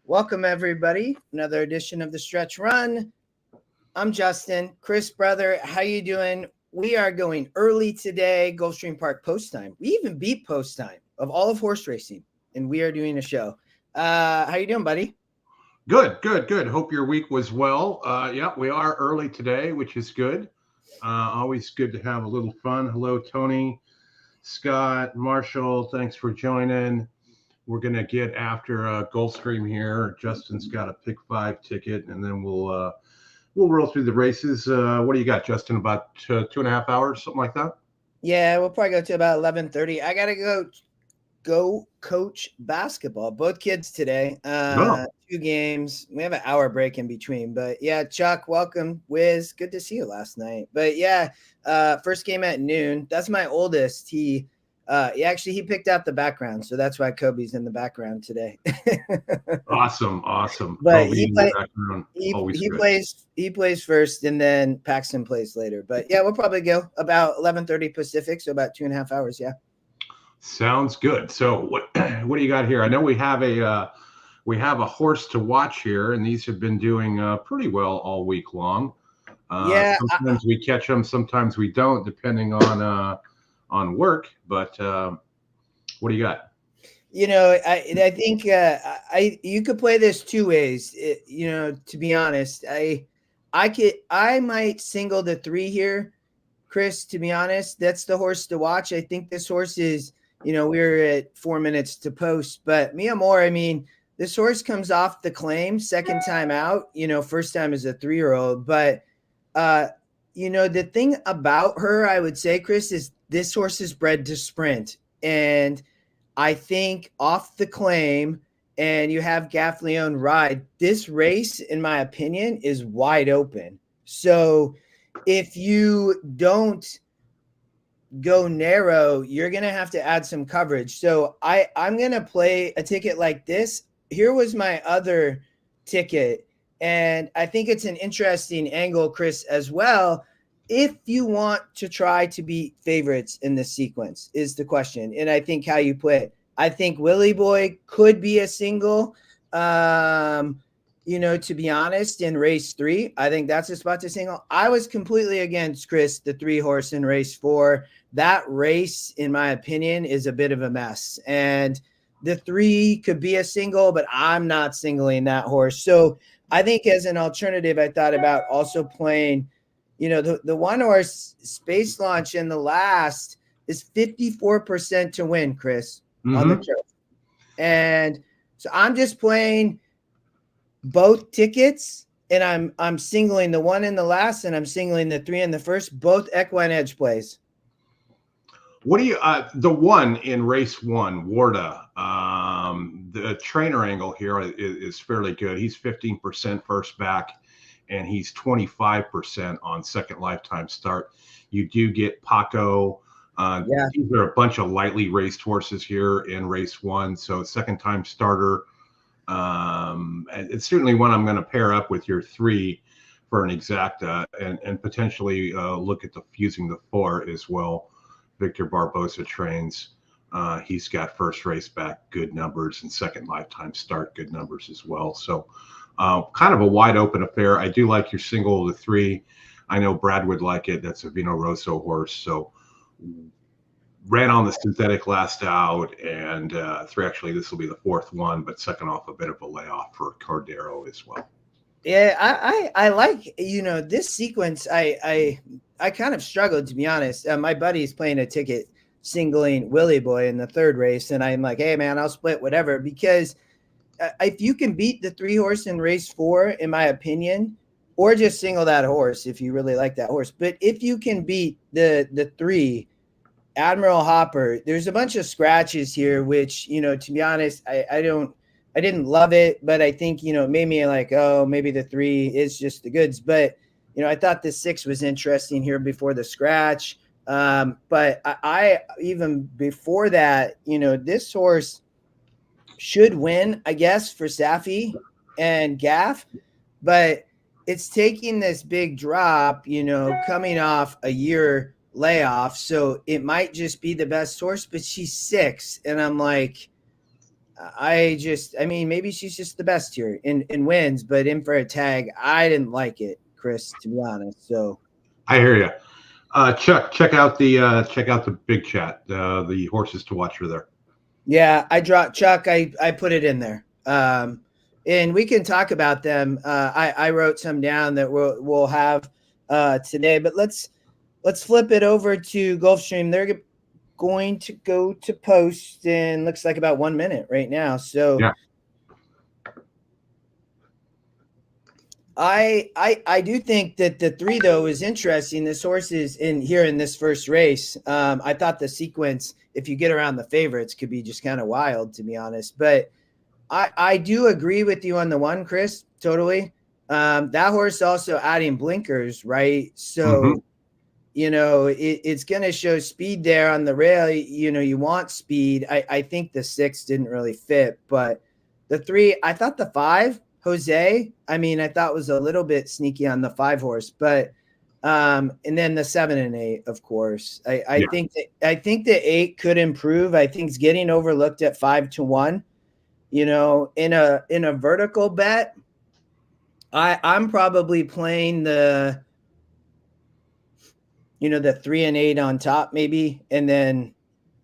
Welcome, everybody. Another edition of the Stretch Run. I'm Justin. Chris, brother, how you doing? We are going early today, Gulfstream Park post time. We even beat post time of all of horse racing, and we are doing a show. How you doing, buddy? Good. Hope your week was well. Yeah, we are early today, which is good. Always good to have a little fun. Hello, Tony, Scott, Marshall. Thanks for joining. We're going to get after Gulfstream here. Justin's got a pick 5 ticket, and then we'll roll through the races. What do you got, Justin? About 2.5 hours, something like that? Yeah, we'll probably go to about 11:30. I got to go coach basketball. Both kids today. 2 games. We have an hour break in between. But yeah, Chuck, welcome. Wiz, good to see you last night. But yeah, first game at noon. That's my oldest. He picked out the background, so that's why Kobe's in the background today. Awesome. But Kobe he plays first, and then Paxton plays later. But yeah, we'll probably go about 11:30 Pacific, so about 2.5 hours. Yeah. Sounds good. So what do you got here? I know we have a horse to watch here, and these have been doing pretty well all week long. Sometimes we catch them, sometimes we don't, depending on work. But what do you got? I think you could play this 2 ways. To be honest, I might single the 3 here, Chris. To be honest, that's the horse to watch. I think this horse is. We're at 4 minutes to post, but Mia Moore, this horse comes off the claim, second time out, first time as a 3-year-old. But, the thing about her, I would say, Chris, is this horse is bred to sprint. And I think off the claim, and you have Gaff Leone ride, this race, in my opinion, is wide open. So if you don't go narrow, you're going to have to add some coverage. So I'm going to play a ticket like this. Here was my other ticket, and I think it's an interesting angle, Chris, as well. If you want to try to beat favorites in this sequence is the question. And I think how you play it. I think Willie Boy could be a single, to be honest, in race 3. I think that's a spot to single. I was completely against, Chris, the 3 horse in race 4. That race, in my opinion, is a bit of a mess. And the 3 could be a single, but I'm not singling that horse. So I think as an alternative, I thought about also playing, the 1 horse Space Launch in the last is 54% to win, Chris, on the turf. And so I'm just playing both tickets, and I'm singling the 1 in the last, and I'm singling the 3 in the first, both EquinEdge plays. What do you the 1 in race 1, Warda? The trainer angle here is fairly good. He's 15% first back, and he's 25% on second lifetime start. You do get Paco. These are a bunch of lightly raced horses here in race 1. So second time starter. It's certainly one I'm going to pair up with your 3 for an exacta, and potentially look at fusing the 4 as well. Victor Barbosa trains. He's got first race back good numbers, and second lifetime start good numbers as well. So kind of a wide open affair. I do like your single of the 3. I know Brad would like it. That's a Vino Rosso horse. So ran on the synthetic last out, and 3, actually this will be the 4th one, but second off a bit of a layoff for Cordero as well. Yeah, I like, this sequence. I kind of struggled, to be honest. My buddy's playing a ticket singling Willie Boy in the 3rd race, and I'm like, hey man, I'll split whatever, because if you can beat the 3 horse in race 4, in my opinion, or just single that horse if you really like that horse. But if you can beat the 3, Admiral Hopper, there's a bunch of scratches here, which, to be honest, I didn't love it, but I think, it made me like, oh, maybe the 3 is just the goods. But, I thought the 6 was interesting here before the scratch. But I even before that, this horse should win, I guess, for Safi and Gaff, but it's taking this big drop, coming off a year layoff. So it might just be the best horse, but she's 6. And I'm like, I mean, maybe she's just the best here in wins, but in for a tag, I didn't like it, Chris, to be honest. So I hear you. Chuck, check out the big chat. The horses to watch are there. yeah, I dropped Chuck. I put it in there. And we can talk about them. I wrote some down that we'll have today, but let's flip it over to Gulfstream. They're going to go to post in looks like about 1 minute right now. So yeah. I do think that the 3 though is interesting. This horse is in here in this first race. I thought the sequence, if you get around the favorites, could be just kind of wild, to be honest. But I do agree with you on the 1, Chris. Totally. That horse also adding blinkers, right? So you know, it's going to show speed there on the rail. You know, you want speed. I think the 6 didn't really fit, but the 3, I thought the 5, Jose, I mean, I thought was a little bit sneaky on the 5 horse, but and then the 7 and 8, of course. I think the 8 could improve. I think it's getting overlooked at 5-1. You know, in a vertical bet, I'm probably playing the 3 and 8 on top maybe. And then,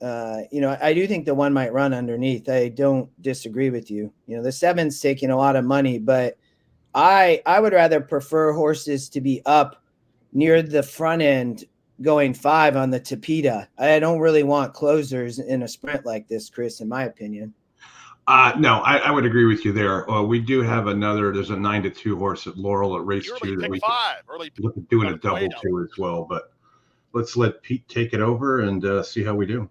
I do think the 1 might run underneath. I don't disagree with you. You know, the 7's taking a lot of money, but I would rather prefer horses to be up near the front end going 5 on the Tapeta. I don't really want closers in a sprint like this, Chris, in my opinion. No, I would agree with you there. We do have there's a 9-2 horse at Laurel at race 2 that we look at doing a double to as well, but let's let Pete take it over and see how we do.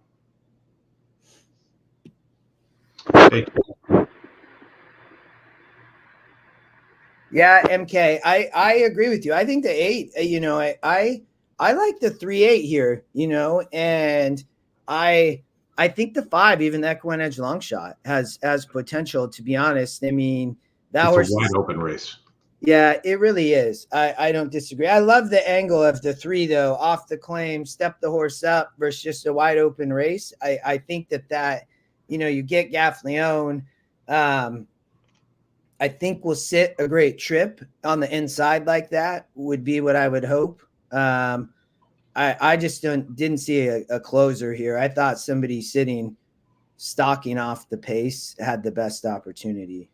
Yeah, MK, I agree with you. I think the 8, I like the 3-8 here, and I think the 5, even the EquinEdge long shot, has potential, to be honest. I mean, that horse is a wide open race. Yeah, it really is. I don't disagree. I love the angle of the 3, though, off the claim, step the horse up versus just a wide open race. I think that you get Gaffleone. I think we'll sit a great trip on the inside like that would be what I would hope. I just didn't see a closer here. I thought somebody stalking off the pace had the best opportunity.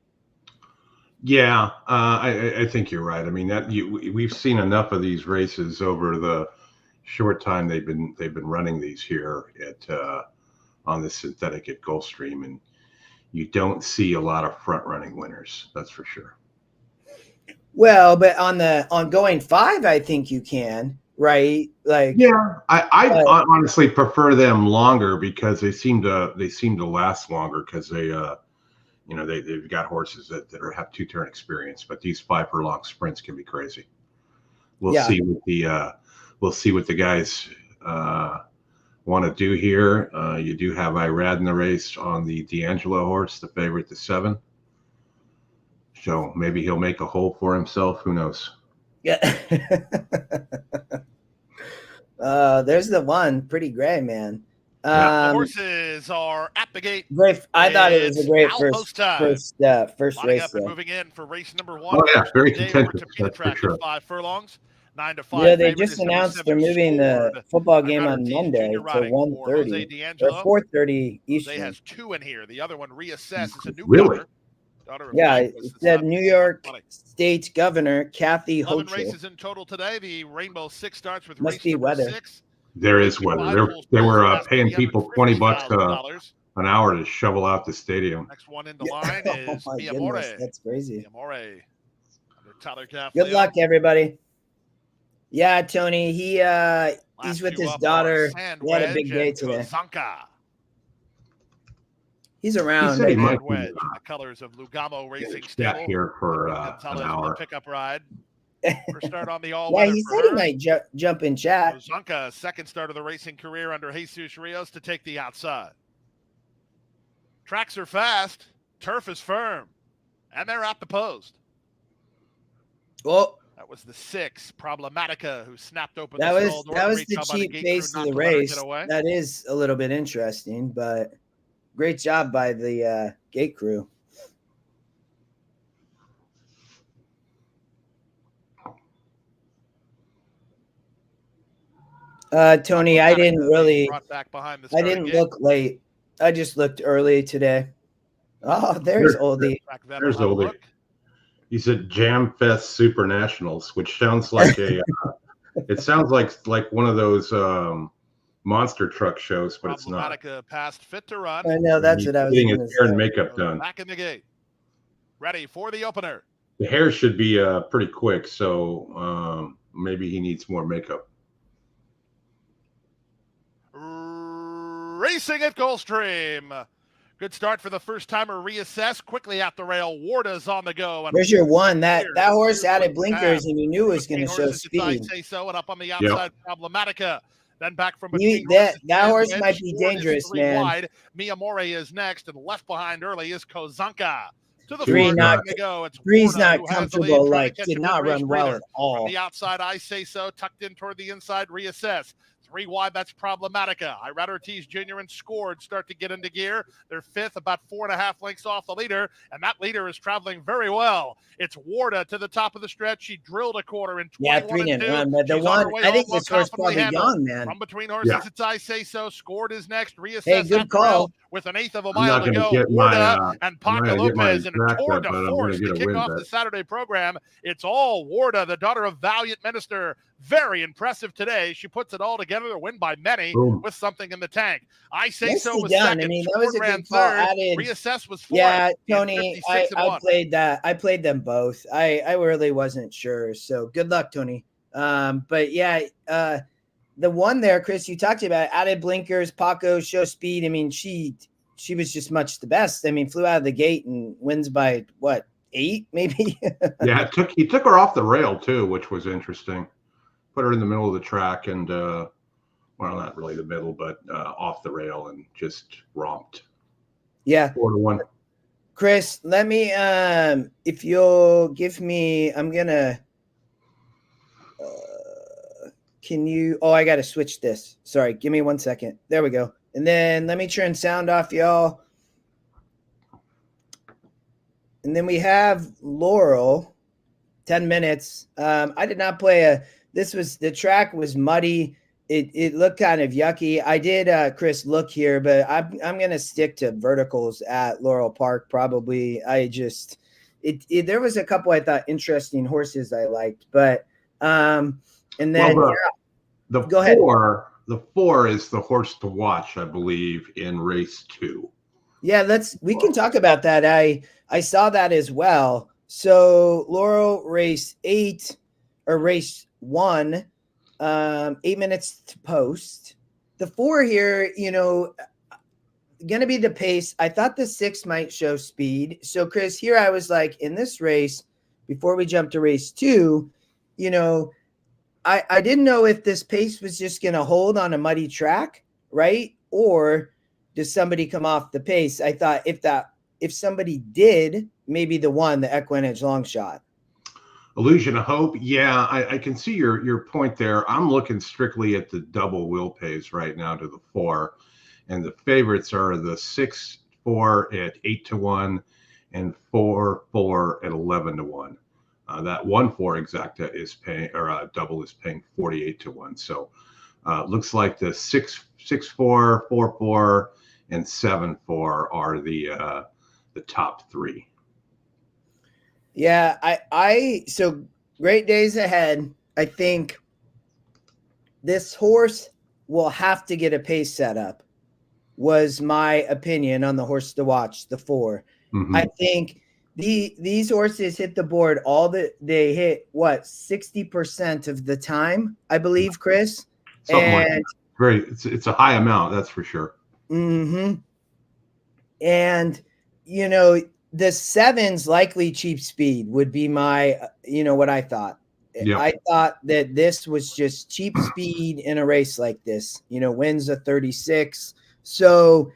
Yeah, I think you're right. I mean, we've seen enough of these races over the short time they've been running these here on the synthetic at Gulfstream, and you don't see a lot of front running winners. That's for sure. Well, but on going 5, I think you can. Right? Like, yeah, I honestly prefer them longer because they seem to last longer because they've got horses that have 2-turn experience, but these 5 furlong sprints can be crazy. We'll see what the guys want to do here. You do have Irad in the race on the D'Angelo horse, the favorite, the 7. So maybe he'll make a hole for himself. Who knows? Yeah. There's the 1, pretty gray, man. The horses are at the gate. I thought it was a great first race. Up and moving in for race number 1. Oh yeah, very contentious. That's for sure. 5 furlongs. 9-5. Yeah, they just announced they're moving the football game on Monday to 1:30 or 4:30 Eastern. They has 2 in here. The other one reassesses a new really. Yeah, it said New York State Governor Kathy Hochul. 11 races in total today. The Rainbow 6 starts with Must race be weather. 6. There is weather. They were paying people $20 an hour to shovel out the stadium. Next one in the line is my goodness, that's crazy. Tyler Gaffleone. Good luck, everybody. Yeah, Tony. He's with his daughter. He had a big day today. He's around. He might the colors of Lugamo Racing Stable here for an hour. Pickup ride. First start on the all-weather. Yeah, he said he might jump in chat. Zonka, second start of the racing career under Jesus Rios to take the outside. Tracks are fast. Turf is firm. And they're at the post. Well, that was the 6, Problematica, who snapped open that was the cheap pace of the race. That is a little bit interesting, but great job by the gate crew. Tony, I didn't look late. I just looked early today. Oh, there's Oldie. There's Oldie. He said Jam Fest Super Nationals, which sounds like a it sounds like one of those monster truck shows, but it's not. Passed fit to run. I know, that's what I was getting his hair and makeup done. Back in the gate. Ready for the opener. The hair should be pretty quick, so maybe he needs more makeup. Racing at Gulfstream. Good start for the first timer. Reassess quickly at the rail. Warda's on the go. Where's your one? That horse added blinkers, and you knew it was going to show speed. Say so, and up on the outside, Problematica. Then back from that horse might be dangerous, man. Wide. Miyamori is next, and left behind early is Kozanka. To the three's not comfortable. Like did not run well at all. From the outside, I say so. Tucked in toward the inside. Reassess. 3 wide, that's Problematica. Irad Ortiz Jr. and Scored start to get into gear. They're fifth, about 4.5 lengths off the leader, and that leader is traveling very well. It's Warda to the top of the stretch. She drilled a quarter in 21 3 didn't run, but the one, I think this horse probably young, man. From between horses, it's I Say So. Scored is next. Reassess. Hey, good call. With 1/8 of a mile to go. Warda and Paca Lopez in a tour de force to kick off the Saturday program. It's all Warda, the daughter of Valiant Minister. Very impressive today. She puts it all together to win by many with something in the tank. I Say So was second. I mean, that was a good call. Reassess was fourth. Yeah, Tony, I played that. I played them both. I really wasn't sure. So good luck, Tony. But yeah, the one there, Chris, you talked about added blinkers, Paco, show speed. I mean, she was just much the best. I mean, flew out of the gate and wins by what, 8 maybe? Yeah, he took her off the rail too, which was interesting. Put her in the middle of the track and well, not really the middle, but off the rail and just romped. Yeah. 4-1. Chris, let me if you'll give me, I'm gonna can you I gotta switch this. Sorry, give me 1 second. There we go. And then let me turn sound off, y'all. And then we have Laurel, 10 minutes. I did not play the track was muddy. It looked kind of yucky. I did, Chris, look here, but I'm going to stick to verticals at Laurel Park. Probably. There was a couple I thought interesting horses I liked, but, and then go ahead. The 4 is the horse to watch, I believe, in race 2. Yeah, we can talk about that. I saw that as well. So Laurel race 8 or race 1, 8 minutes to post. The 4 here, going to be the pace. I thought the 6 might show speed. So Chris, here I was like, in this race, before we jump to race 2, I didn't know if this pace was just going to hold on a muddy track, right? Or does somebody come off the pace? I thought if somebody did, maybe the EquinEdge long shot. Illusion of Hope. Yeah, I can see your point there. I'm looking strictly at the double wheel pace right now to the 4. And the favorites are the 6-4 at 8-1 and 4-4 at 11-1. That 1-4 exacta is paying, or double is paying 48-1. So looks like the 6-4, 4-4, and 7-4 are the top 3. Yeah, so great days ahead. I think this horse will have to get a pace set up, was my opinion on the horse to watch, the 4. Mm-hmm. I think these horses hit the board they hit 60% of the time, I believe, Chris. Something like that. Great. It's a high amount, that's for sure. Mm-hmm. And the 7's likely cheap speed would be my, what I thought. Yep. I thought that this was just cheap speed in a race like this, wins a 36. So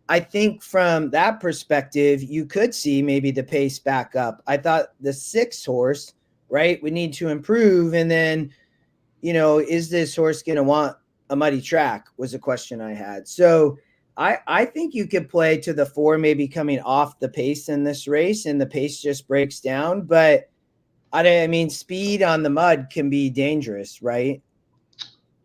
I think from that perspective, you could see maybe the pace back up. I thought the 6 horse, right, would need to improve. And then, is this horse going to want a muddy track was a question I had. So I think you could play to the 4, maybe coming off the pace in this race, and the pace just breaks down. But I mean, speed on the mud can be dangerous, right?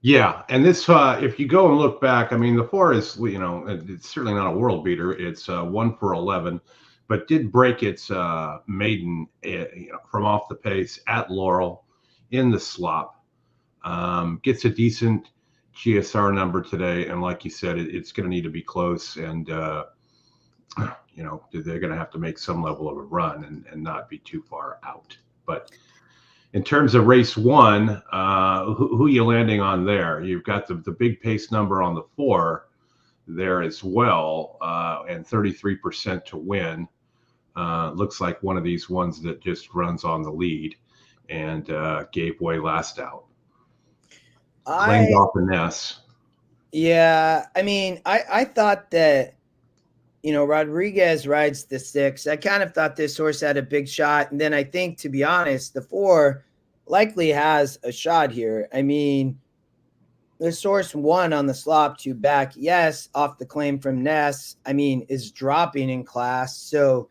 Yeah, and this, if you go and look back, I mean, the 4 is, it's certainly not a world beater. It's 1 for 11, but did break its maiden, from off the pace at Laurel in the slop. Gets a decent GSR number today, and like you said, it's going to need to be close, and they're going to have to make some level of a run and not be too far out. But in terms of race 1, who are you landing on there? You've got the big pace number on the 4 there as well, and 33% to win. Looks like one of these ones that just runs on the lead and gave way last out. Claimed off the Ness. Yeah, I mean, I thought that, Rodriguez rides the 6. I kind of thought this horse had a big shot. And then I think, to be honest, the 4 likely has a shot here. I mean, this horse won on the slop 2 back. Yes, off the claim from Ness, I mean, is dropping in class. So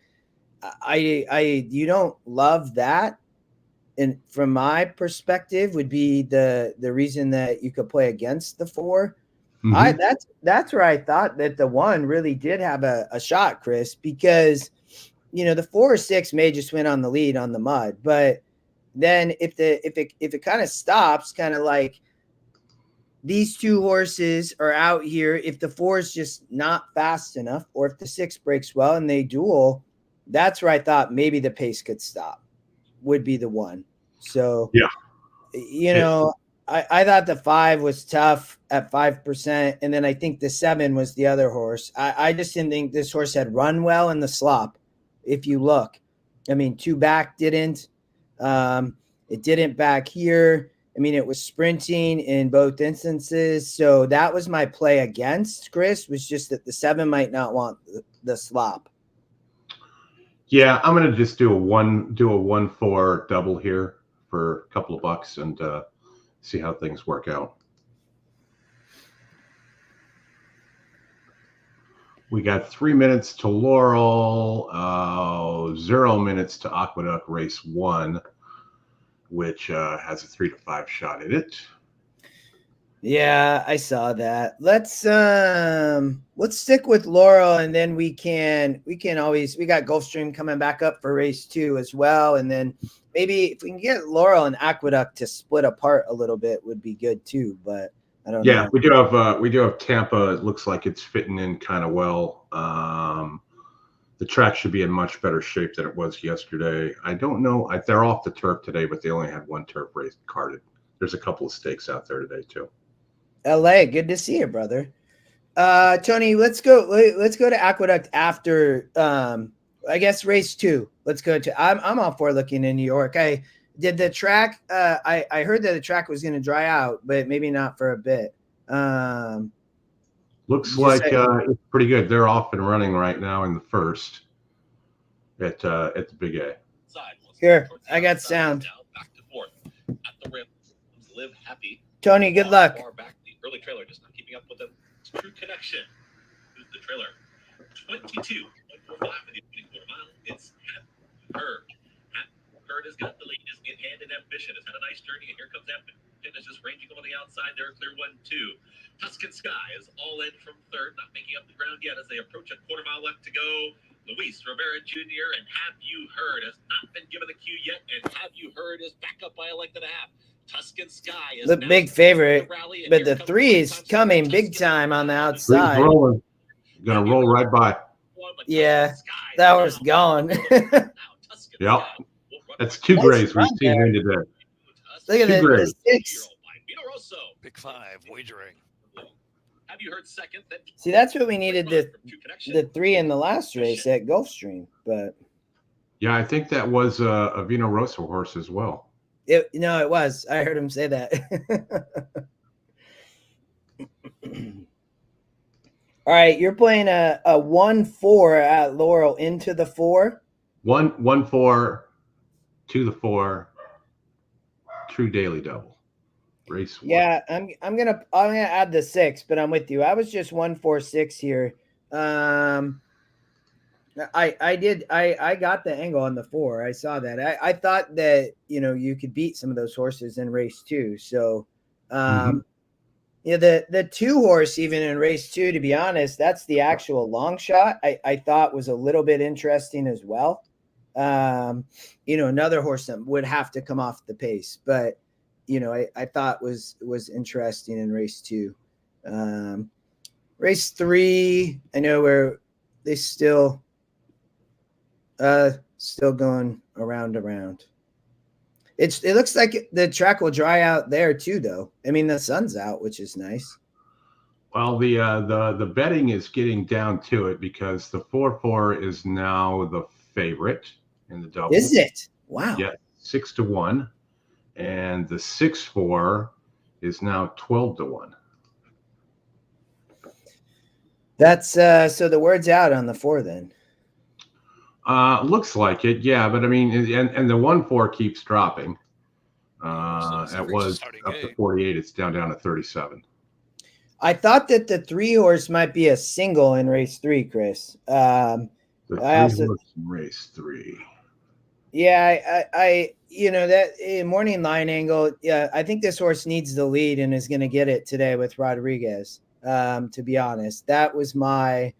you don't love that. And from my perspective would be the reason that you could play against the 4. Mm-hmm. That's where I thought that the 1 really did have a shot, Chris, because the 4 or 6 may just win on the lead on the mud, but then if it kind of stops, kind of like these 2 horses are out here, if the 4 is just not fast enough, or if the 6 breaks well and they duel, that's where I thought maybe the pace could stop, would be the 1. So yeah, I thought the 5 was tough at 5%. And then I think the 7 was the other horse. I just didn't think this horse had run well in the slop. If you look, I mean, 2 back didn't. It didn't back here. I mean, it was sprinting in both instances. So that was my play against, Chris, was just that the 7 might not want the slop. Yeah, I'm going to just do a 1-4 double here for a couple of bucks and see how things work out. We got 3 minutes to Laurel, 0 minutes to Aqueduct race 1, which has a 3 to 5 shot in it. Yeah, I saw that. Let's stick with Laurel, and then we got Gulfstream coming back up for race 2 as well, and then maybe if we can get Laurel and Aqueduct to split apart a little bit would be good too. But I don't know. Yeah, we do have Tampa. It looks like it's fitting in kind of well. The track should be in much better shape than it was yesterday. I don't know. They're off the turf today, but they only had 1 turf race carded. There's a couple of stakes out there today too. LA, good to see you, brother. Tony, let's go to Aqueduct after I guess race 2. Let's go to I'm all for looking in New York. I did the track. I heard that the track was going to dry out, but maybe not for a bit. Looks like it's pretty good. They're off and running right now in the first at the Big A. Here, I got sound. Back to 4th at the rim. Live happy. Tony, good luck. Back the early trailer, just not keeping up with them. True Connection. Who's the trailer? 22. 145 for the opening quarter mile. It's Heard. Heard has got the lead. Is in hand and ambition. Has had a nice journey, and here comes ambition. Is just ranging over the outside. They're a clear 1-2. Tuscan Sky is all in from 3rd, not making up the ground yet as they approach a quarter mile left to go. Luis Rivera Jr. and Have You Heard has not been given the cue yet, and Have You Heard is back up by a length and a half. Tuscan Sky is the big favorite, but the 3 is coming big time on the outside. Rolling. Gonna roll right by. Yeah, that was gone. Yep. That's 2 grays we've seen here today. Look at the 6. Big 5 wagering. Have you heard second? See, that's what we needed the 3 in the last race at Gulfstream, but yeah, I think that was a Vino Rosso horse as well. It was. I heard him say that. All right, you're playing a 1-4 at Laurel into the 4. 1-4 to the 4. True daily double. Race 1. Yeah, I'm gonna add the 6, but I'm with you. I was just 1-4-6 here. I got the angle on the 4. I saw that. I thought that you could beat some of those horses in race 2. So yeah, the 2 horse even in race 2, to be honest, that's the actual long shot. I thought was a little bit interesting as well. Another horse that would have to come off the pace, but I thought was interesting in race 2. Race 3, I know where they still going around. It looks like the track will dry out there too, though. I mean, the sun's out, which is nice. Well, the betting is getting down to it because the 4-4 is now the favorite in the double. Is it? Wow. Yeah, 6-1, and the 6-4 is now 12-1. That's so the word's out on the 4 then. Looks like it, yeah. But I mean, and the 1-4 keeps dropping. It was up to 48. It's down to 37. I thought that the 3 horse might be a single in race 3, Chris. The 3 horse in race 3. Yeah, I that morning line angle. Yeah, I think this horse needs the lead and is going to get it today with Rodriguez. To be honest, that was my.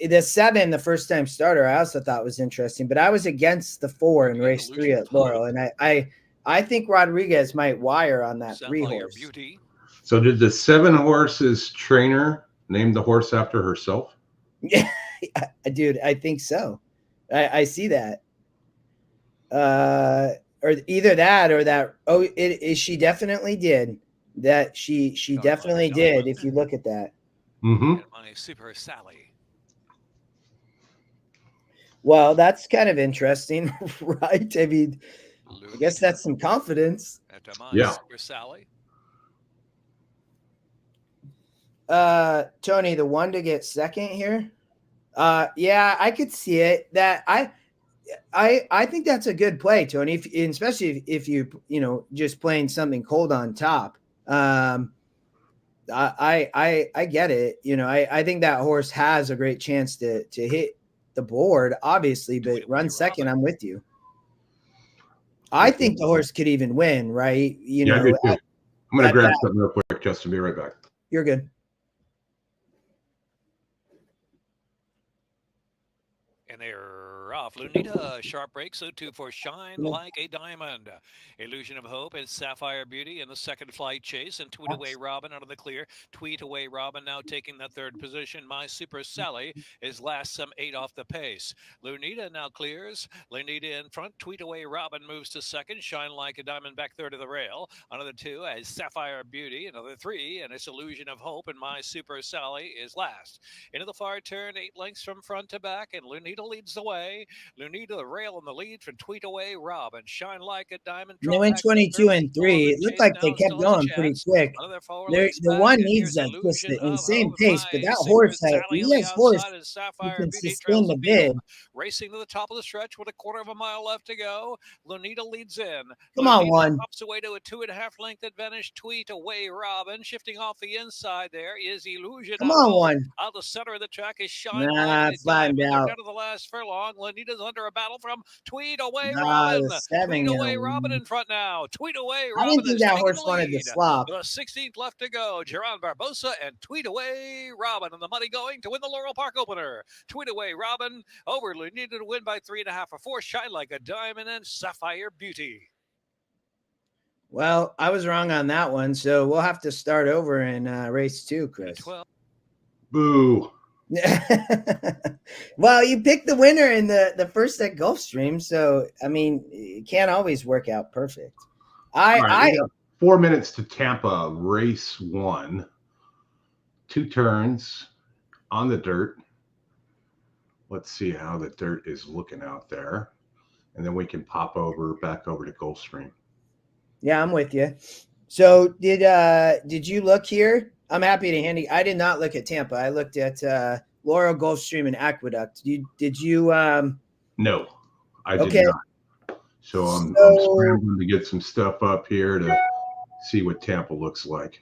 The 7, the first time starter, I also thought was interesting, but I was against the 4 in race 3 at Laurel, and I think Rodriguez might wire on that 3 horse. So did the 7 horse's trainer name the horse after herself? Yeah, dude, I think so. I see that. Or either that or that. Oh, she definitely did that. She definitely did. If you look at that. Mm-hmm. My Super Sally. Well, that's kind of interesting, right? I mean, I guess that's some confidence. Yeah. Super Sally. Tony, the 1 to get second here. Yeah, I could see it. That I think that's a good play, Tony. Especially if you just playing something cold on top. I get it. I think that horse has a great chance to hit the board, obviously, but run second. I'm with you. I think the horse could even win, right? I do too. I'm going to grab something real quick, Justin. Be right back. You're good. And they're off. Lunita, sharp break. So 2 for Shine Like a Diamond. Illusion of Hope and Sapphire Beauty in the second flight chase. And Tweet Away Robin out of the clear. Tweet Away Robin now taking the 3rd position. My Super Sally is last, some 8 off the pace. Lunita now clears. Lunita in front. Tweet Away Robin moves to 2nd. Shine Like a Diamond back 3rd of the rail. Another 2 as Sapphire Beauty. Another 3. And it's Illusion of Hope. And My Super Sally is last. Into the far turn. 8 lengths from front to back. And Lunita leads the way. Lunita the rail in the lead from Tweet Away Robin. Shine Like a Diamond. They went 22 and 3. It looked like they kept going pretty quick. The 1 needs that just the insane pace, but that horse he has horse who can sustain the bid. Racing to the top of the stretch with a 1/4 mile left to go. Lunita leads in. Come on, 1. Pops away to a 2.5 length advantage. Tweet Away Robin. Shifting off the inside there is Illusion. Come on, 1. Out the center of the track is Shine. Flattened out. Down to the last furlong. Lunita's under a battle from Tweet Away Robin. Tweet Away Robin in front now. Tweet Away Robin. I didn't think that horse wanted to slop. The 16th left to go. Geron Barbosa and Tweet Away Robin and the money going to win the Laurel Park opener. Tweet Away Robin over Lunita to win by 3.5 or 4. Shine Like a Diamond and Sapphire Beauty. Well, I was wrong on that one, so we'll have to start over in race 2, Chris. 12. Boo. Well, you picked the winner in the first at Gulfstream, so I mean, it can't always work out perfect. We got 4 minutes to Tampa, race 1. 2 turns on the dirt. Let's see how the dirt is looking out there, and then we can pop back over to Gulfstream. Yeah, I'm with you. So did you look here? I'm happy to handy. I did not look at Tampa. I looked at Laurel, Gulfstream, and Aqueduct. Did you? No, I did not. So I'm scrambling to get some stuff up here to see what Tampa looks like.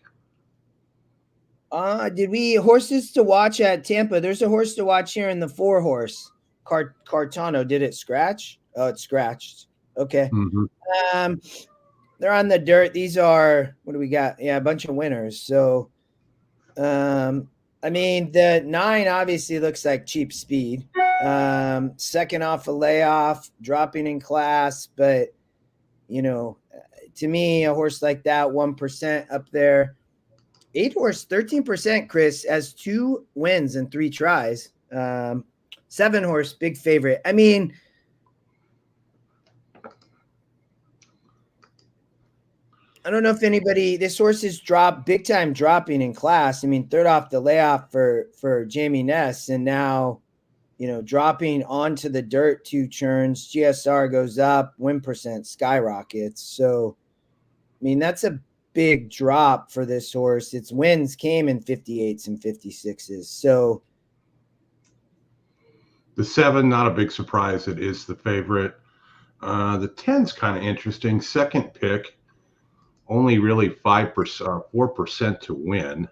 Did we horses to watch at Tampa? There's a horse to watch here in the 4-horse. Cartano. Did it scratch? Oh, it scratched. Okay. Mm-hmm. They're on the dirt. These are, what do we got? Yeah, a bunch of winners. So, I mean, the 9 obviously looks like cheap speed. Second off a layoff, dropping in class, but you know, to me, a horse like that, 1% up there. 8-horse, 13%, Chris, has 2 wins and 3 tries. 7-horse, big favorite. I mean, I don't know if anybody, this horse is big time dropping in class. I mean, third off the layoff for Jamie Ness, and now, you know, dropping onto the dirt 2 churns. GSR goes up, win percent skyrockets. So, I mean, that's a big drop for this horse. Its wins came in 58s and 56s. So the 7, not a big surprise. It is the favorite. The 10's kind of interesting. Second pick, only really 4% to win.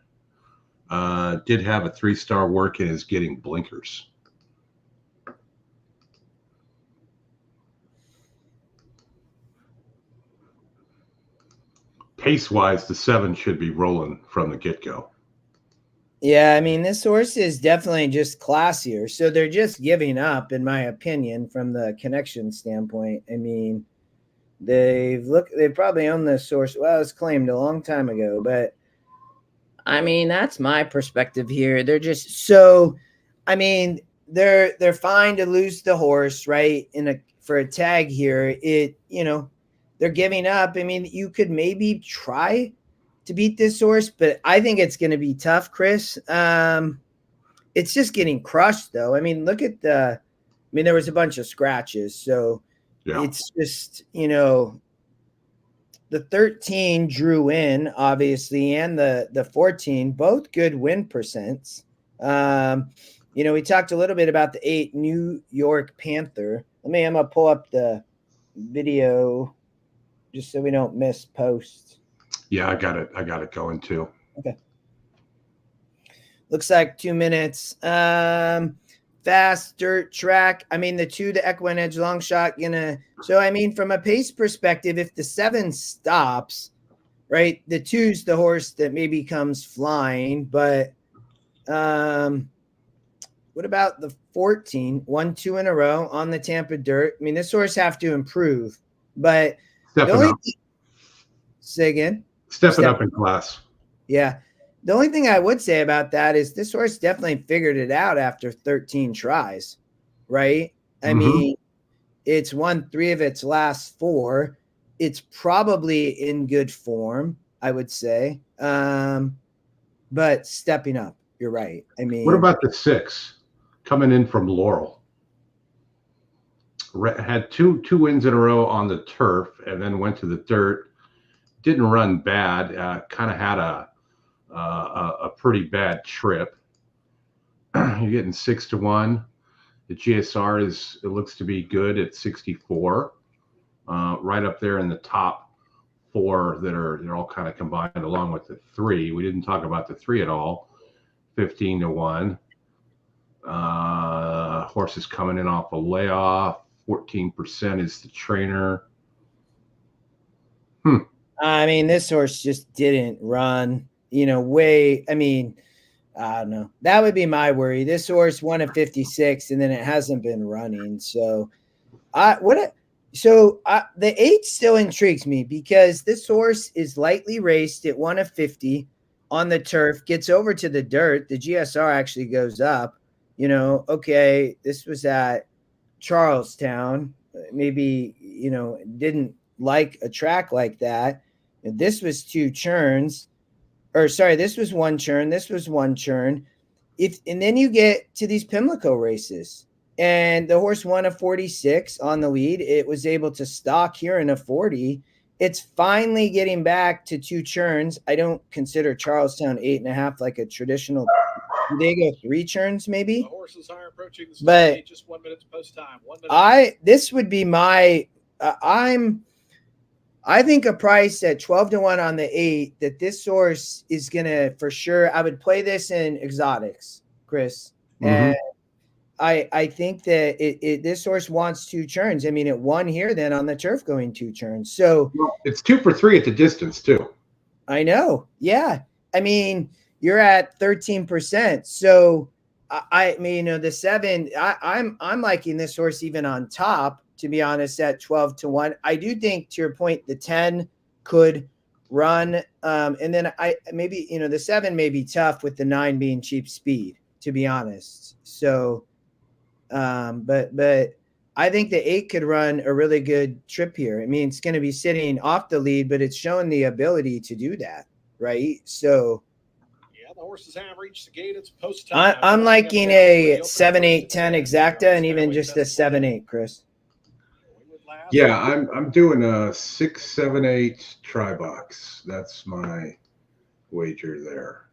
Did have a 3-star work and is getting blinkers. Pace-wise, the 7 should be rolling from the get-go. Yeah, I mean, this horse is definitely just classier. So they're just giving up, in my opinion, from the connection standpoint. I mean, they probably owned this horse. Well, it was claimed a long time ago, but I mean, that's my perspective here. They're just so, I mean, they're fine to lose the horse, right? For a tag here, they're giving up. I mean, you could maybe try to beat this horse, but I think it's going to be tough, Chris. It's just getting crushed, though. I mean, there was a bunch of scratches, so yeah. It's just, the 13 drew in, obviously, and the 14, both good win percents. We talked a little bit about the 8 New York Panther. I'm going to pull up the video just so we don't miss posts. Yeah, I got it going too. Okay. Looks like 2 minutes. Fast dirt track. I mean, the EquinEdge long shot so I mean, from a pace perspective, if the 7 stops, right, the 2's the horse that maybe comes flying, but what about the 14? 1-2 in a row on the Tampa dirt. I mean, this horse have to improve, but say again. Stepping up in class. Yeah. The only thing I would say about that is this horse definitely figured it out after 13 tries, right? I mean, it's won 3 of its last 4. It's probably in good form, I would say. But stepping up, you're right. I mean, what about the 6 coming in from Laurel? Had two wins in a row on the turf and then went to the dirt. Didn't run bad. Kind of had a pretty bad trip. You're getting 6-1. The GSR it looks to be good at 64. Right up there in the top 4 they're all kind of combined along with the 3. We didn't talk about the 3 at all. 15-1. Horses coming in off a layoff. 14% is the trainer. I mean, this horse just didn't run, I don't know. That would be my worry. This horse won at 56 and then it hasn't been running. So the 8 still intrigues me because this horse is lightly raced at 1 of 50 on the turf, gets over to the dirt. The GSR actually goes up, okay, this was at Charlestown, maybe, didn't like a track like that. And this was 2 churns, this was 1 churn. This was 1 churn. And then you get to these Pimlico races and the horse won a 46 on the lead. It was able to stalk here in a 40. It's finally getting back to 2 churns. I don't consider Charlestown 8.5 like a traditional. Do they go 3 churns maybe? The horses are approaching the stage, just 1 minute post time. 1 minute. This would be my. I think a price at 12-1 on the 8 that this horse is gonna for sure. I would play this in exotics, Chris. And I think that this horse wants 2 turns. I mean, it won here then on the turf going 2 turns. So it's 2 for 3 at the distance too. I know. Yeah. I mean, you're at 13%. So I mean, the 7, I'm liking this horse even on top, to be honest, at 12-1. I do think, to your point, the 10 could run. And then maybe, the 7 may be tough with the 9 being cheap speed, to be honest. So, but I think the 8 could run a really good trip here. I mean, it's going to be sitting off the lead, but it's showing the ability to do that, right? So yeah, the horses have reached the gate. It's post time. I'm liking a 7-8-10 exacta, and even just a 7-8, Chris. Yeah, I'm doing a 6-7-8 try box. That's my wager there.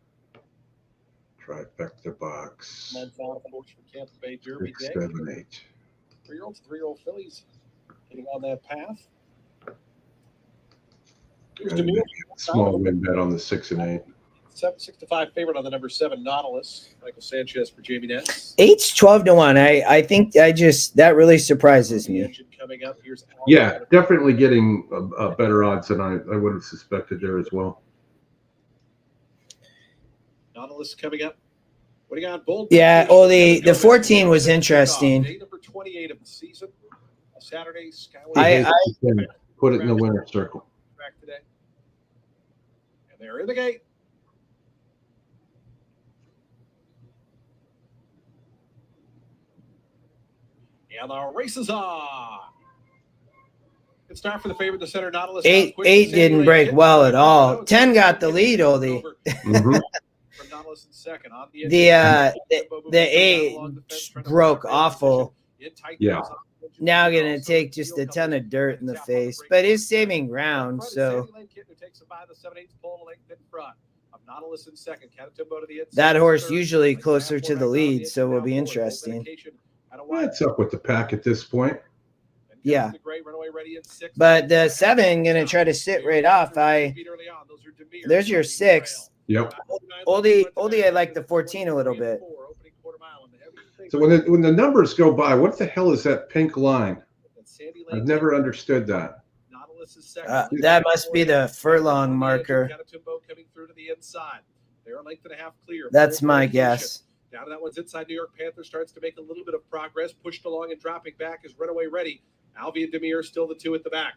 Trifecta box. That's all for Tampa Bay Derby 6-7-8. 3-year-olds, 3-year-old fillies getting on that path. Here's Demir. Small win bet on the 6 and 8. 6-5 favorite on the number 7 Nautilus. Michael Sanchez for Jamie Ness. 8's 12-1. I think that really surprises me. Coming up. Here's Yeah, definitely getting better odds than I would have suspected there as well. Nautilus coming up. What do you got, Bold? Yeah, well, the 14 was interesting. Day number 28 of the season. Saturday, Skyway. I put it in the winner's circle. Back today. And they're in the gate. And the race is on. Good start for the favorite, the center Nautilus. 8 didn't break well at all. 10 got the lead, Oldie. The 8 broke awful. Yeah. Now going to take just a ton of dirt in the face, but is saving ground. So that horse usually closer to the lead, so will be interesting. What's up with the pack at this point? Yeah, but the 7 going to try to sit right off. There's your 6. Yep. Oldie, I like the 14 a little bit. So when the numbers go by, what the hell is that pink line? I've never understood that. That must be the furlong marker. That's my guess. Down to that one's inside. New York Panther starts to make a little bit of progress. Pushed along and dropping back is Runaway Ready. Alvia Demir still the 2 at the back.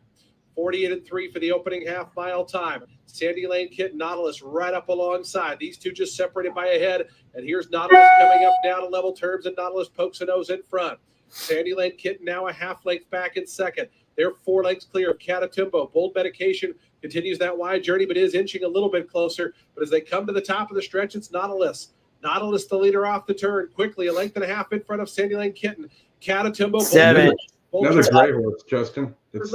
48-3 for the opening half-mile time. Sandy Lane Kit, Nautilus right up alongside. These two just separated by a head. And here's Nautilus coming up now to level terms, and Nautilus pokes a nose in front. Sandy Lane Kit now a half length back in second. They're 4 lengths clear of Catatumbo. Bold Medication continues that wide journey, but is inching a little bit closer. But as they come to the top of the stretch, it's Nautilus. Nautilus, the leader off the turn, quickly a length and a half in front of Sandy Lane Kitten. Catatumbo. 7. Another gray horse, Justin. It's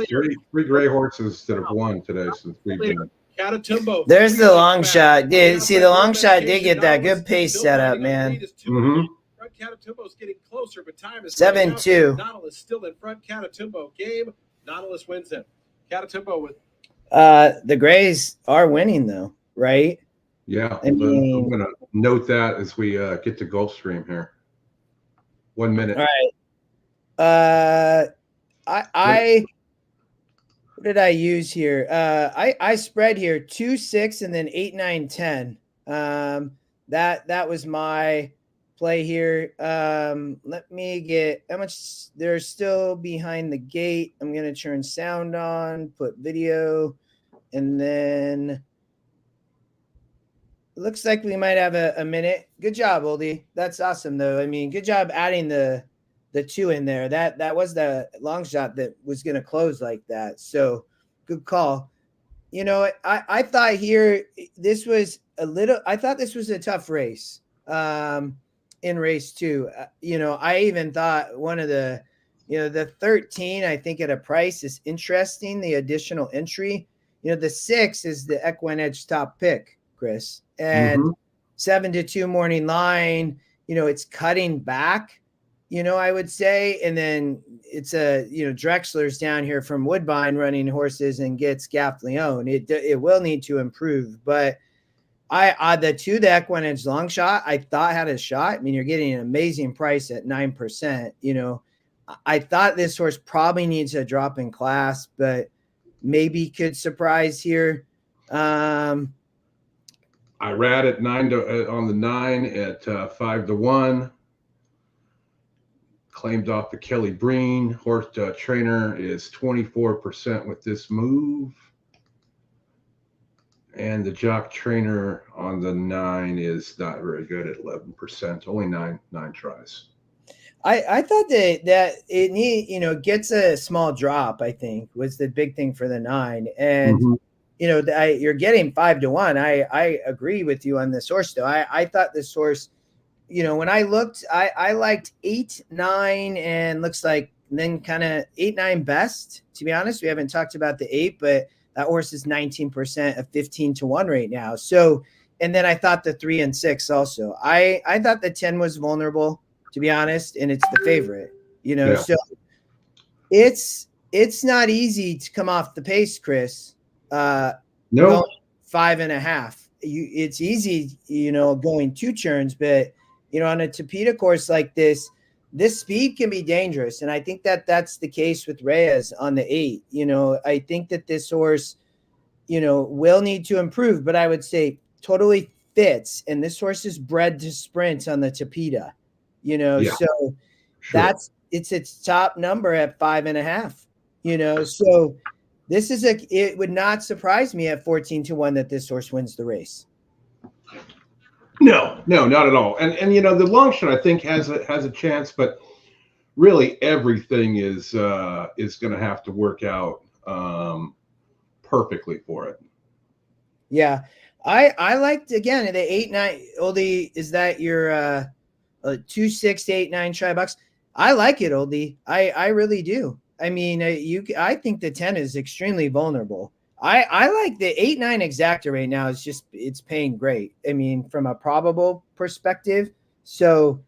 three gray horses that have won today since we've been. Catatumbo. There's the long shot. See, the long shot did get that good pace set up, man. Catatumbo's getting closer, but time is 7-2. Nautilus still in front. Catatumbo game. Nautilus wins it. Catatumbo with. The grays are winning though, right? Yeah, I mean, I'm going to note that as we get to Gulfstream here. 1 minute. All right. What did I use here? I spread here 2, 6, and then 8, 9, 10. That was my play here. Let me get how much they're still behind the gate. I'm gonna turn sound on, put video, and then looks like we might have a minute. Good job, Oldie. That's awesome though. I mean, good job adding the 2 in there. That was the long shot that was going to close like that. So good call. I thought here this was I thought this was a tough race in race 2. I even thought one of the 13, I think at a price is interesting. The additional entry, the 6 is the EquinEdge top pick, Chris, and 7-2 morning line, it's cutting back. I would say. And then it's Drexler's down here from Woodbine running horses and gets Gaff Leone. It will need to improve, but the EquinEdge long shot, I thought had a shot. I mean, you're getting an amazing price at 9%. I thought this horse probably needs a drop in class, but maybe could surprise here. I ran at on the 9 at 5-1. Claimed off the Kelly Breen horse. Trainer is 24% with this move, and the jock trainer on the 9 is not very good at 11%. Only nine tries. I thought that it gets a small drop. I think was the big thing for the 9, and you're getting 5-1. I agree with you on this horse though. I thought this horse, when I looked, I liked 8, 9, and looks like then kind of 8, 9 best. To be honest, we haven't talked about the 8, but that horse is 19% of 15-1 right now. So, and then I thought the 3 and 6 also. I thought the 10 was vulnerable, to be honest, and it's the favorite. So it's not easy to come off the pace, Chris. No, 5.5. It's easy, going 2 turns, but on a Tapeta course like this speed can be dangerous. And I think that's the case with Reyes on the 8. I think that this horse, will need to improve, but I would say totally fits. And this horse is bred to sprint on the Tapeta, so sure. It's its top number at 5.5, so this is it would not surprise me at 14-1 that this horse wins the race. No, not at all. And the long shot I think has a chance, but really everything is going to have to work out perfectly for it. Yeah, I liked again the 8, 9. Oldie, is that your 2, 6, 8, 9 try bucks? I like it, Oldie. I really do. I mean, I think the 10 is extremely vulnerable. I like the 8, 9 exacta right now. It's paying great. I mean, from a probable perspective. So,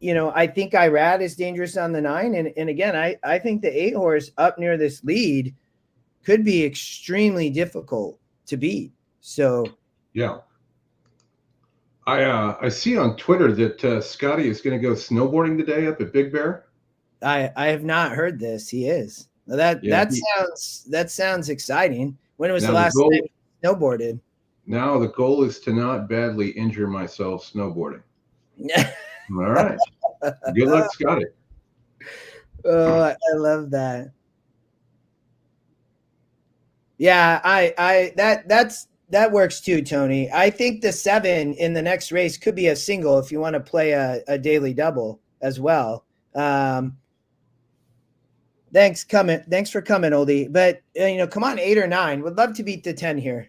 I think Irad is dangerous on the 9. And again, I think the 8 horse up near this lead could be extremely difficult to beat. So, yeah. I see on Twitter that Scotty is going to go snowboarding today up at Big Bear. I have not heard this. He is. That sounds exciting. When was the last time you snowboarded? Now the goal is to not badly injure myself snowboarding. All right. Good luck, Scotty. Oh, I love that. Yeah, that works too, Tony. I think the 7 in the next race could be a single if you want to play a daily double as well. Thanks for coming, Oldie. But come on, 8 or 9. Would love to beat the 10 here.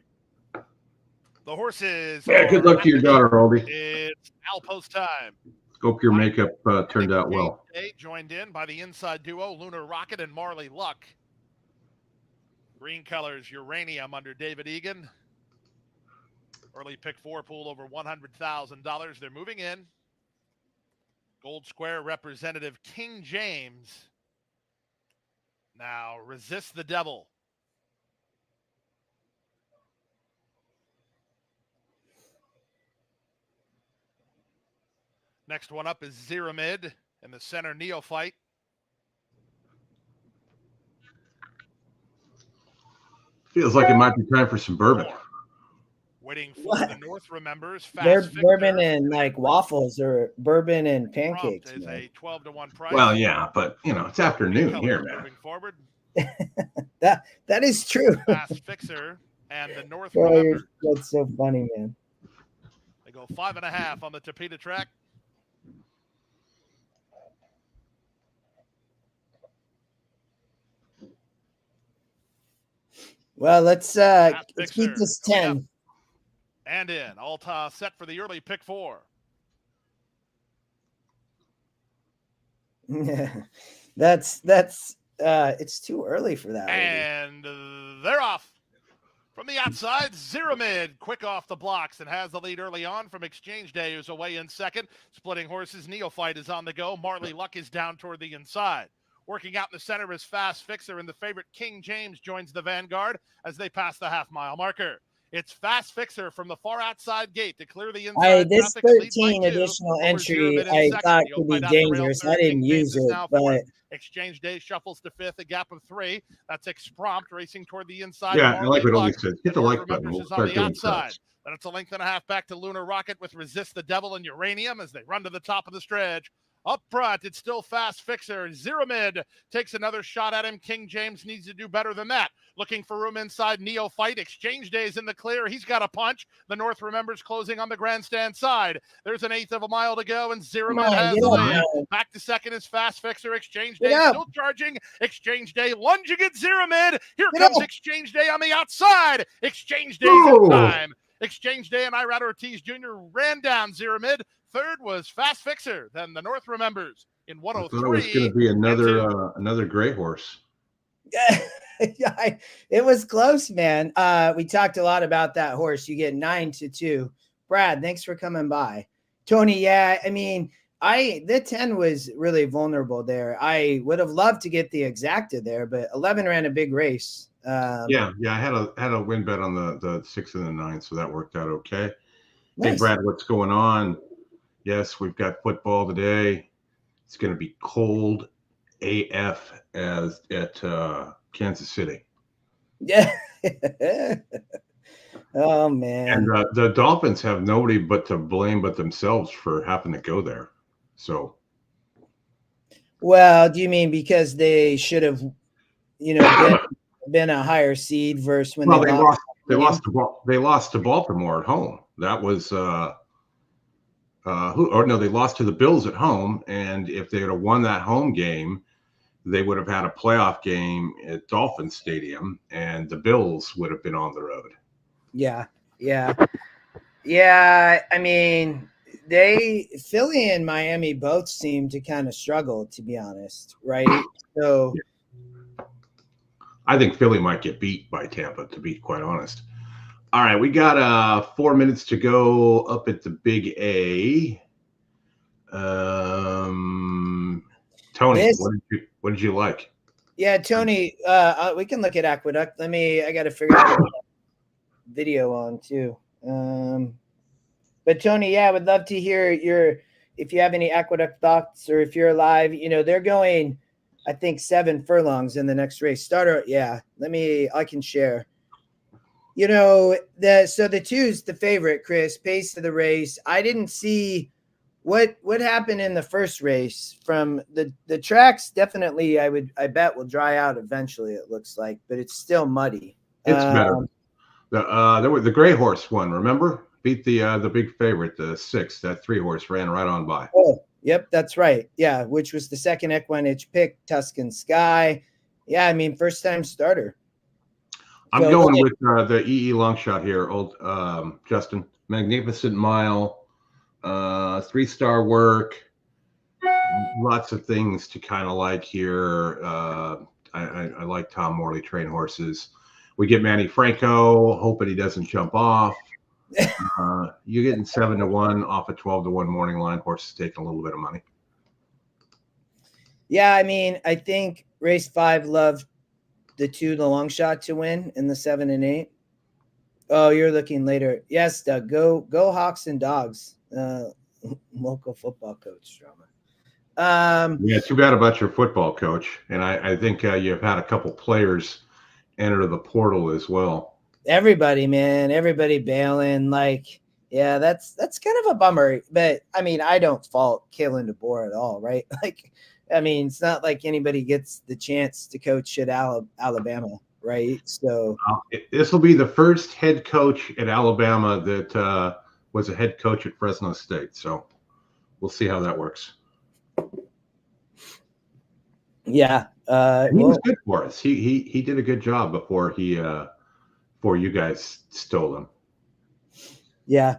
The horses. Yeah, good luck to your daughter, Oldie. It's Alpost time. Hope your makeup turned out well. Joined in by the inside duo, Lunar Rocket and Marley Luck. Green colors, Uranium under David Egan. Early pick 4 pool over $100,000. They're moving in. Gold Square representative King James. Now Resist the Devil. Next one up is Zeramid in the center, Neophyte. Feels like it might be time for some bourbon. Waiting for the North Remembers. Fast Bourbon and like waffles or bourbon and pancakes. Is a 12-1 price. Well, yeah, but it's afternoon here, man. Moving forward. that is true. Fast Fixer and the North Remembers. That's so funny, man. They go 5.5 on the Tapeta track. Well, let's keep this 10. And in. All set for the early pick 4. That's it's too early for that. And they're off. From the outside, Zero Mid, quick off the blocks and has the lead early on from Exchange Day, who's away in second. Splitting horses, Neophyte is on the go. Marley Luck is down toward the inside. Working out in the center is Fast Fixer, and the favorite King James joins the vanguard as they pass the half-mile marker. It's Fast Fixer from the far outside gate to clear the inside. This traffic and lead by 13 2 additional over entry Zero Mid in I second. thought could Neophyte be out the rail dangerous. third. I didn't King James use is it, now but fourth. Exchange Day shuffles to fifth, a gap of 3. That's Exprompt racing toward the inside. Yeah, I like what Luck. Oli said. Hit the like button. We'll Is on start the doing outside. press. Then it's a length and a half back to Lunar Rocket with Resist the Devil and Uranium as they run to the top of the stretch. Up front, it's still Fast Fixer. Zero Mid takes another shot at him. King James needs to do better than that. Looking for room inside. Neophyte. Exchange Day is in the clear. He's got a punch. The North Remembers closing on the grandstand side. There's an 1/8 of a mile to go, and Zero Mid has the lead. Back to second is Fast Fixer. Exchange Day still charging. Exchange Day lunging at Zero Mid. Here comes Exchange Day on the outside. Exchange Day's in time. Exchange Day and Irad Ortiz Jr. ran down Zero Mid. Third was Fast Fixer. Then the North Remembers in 103. I thought it was going to be another gray horse. Yeah, it was close, man. We talked a lot about that horse. You get 9-2. Brad, thanks for coming by. Tony, yeah, I mean, the 10 was really vulnerable there. I would have loved to get the exacta there, but 11 ran a big race. Yeah, I had a win bet on the 6 and the 9, so that worked out okay. Nice. Hey, Brad, what's going on? Yes, we've got football today. It's going to be cold AF at Kansas City. Yeah. Oh, man. And the Dolphins have nobody but to blame but themselves for having to go there. So. Well, do you mean because they should have, been a higher seed versus when they lost to Baltimore at home. That was they lost to the Bills at home, and if they had won that home game, they would have had a playoff game at Dolphin Stadium, and the Bills would have been on the road. Yeah. I mean, Philly and Miami both seem to kind of struggle, to be honest, right? So I think Philly might get beat by Tampa, to be quite honest. All right, we got 4 minutes to go up at the Big A. Tony, what did you like? Yeah, Tony, we can look at Aqueduct. I got to figure out the video on too. But Tony, yeah, I would love to hear if you have any Aqueduct thoughts, or if you're alive. They're going, I think, 7 furlongs in the next race. Starter, yeah. I can share. The 2's the favorite, Chris. Pace of the race. I didn't see what happened in the first race from the tracks. Definitely, I bet will dry out eventually. It looks like, but it's still muddy. It's better. The gray horse one. Remember, beat the big favorite, the 6. That 3 horse ran right on by. Oh, yep, that's right. Yeah, which was the second EquinEdge pick, Tuscan Sky. Yeah, I mean, first time starter. I'm going with the EE long shot here, old Justin. Magnificent Mile, 3-star work, lots of things to kind of like here. I like Tom Morley train horses. We get Manny Franco, hoping he doesn't jump off. You're getting 7-1 off a 12-1 morning line. Horses taking a little bit of money. Yeah, I mean, I think race 5 loved the 2, the long shot to win, in the 7 and 8. Oh, you're looking later. Yes, Doug. Go Hawks and Dogs. Local football coach drama. Yeah, too bad about your football coach. And I think you've had a couple players enter the portal as well. Everybody, man, everybody bailing. Yeah, that's kind of a bummer. But I mean, I don't fault Kalen DeBoer at all, right? I mean, it's not like anybody gets the chance to coach at Alabama, right? So this will be the first head coach at Alabama that was a head coach at Fresno State. So we'll see how that works. Yeah, he was good for us. He did a good job before you guys stole him. Yeah.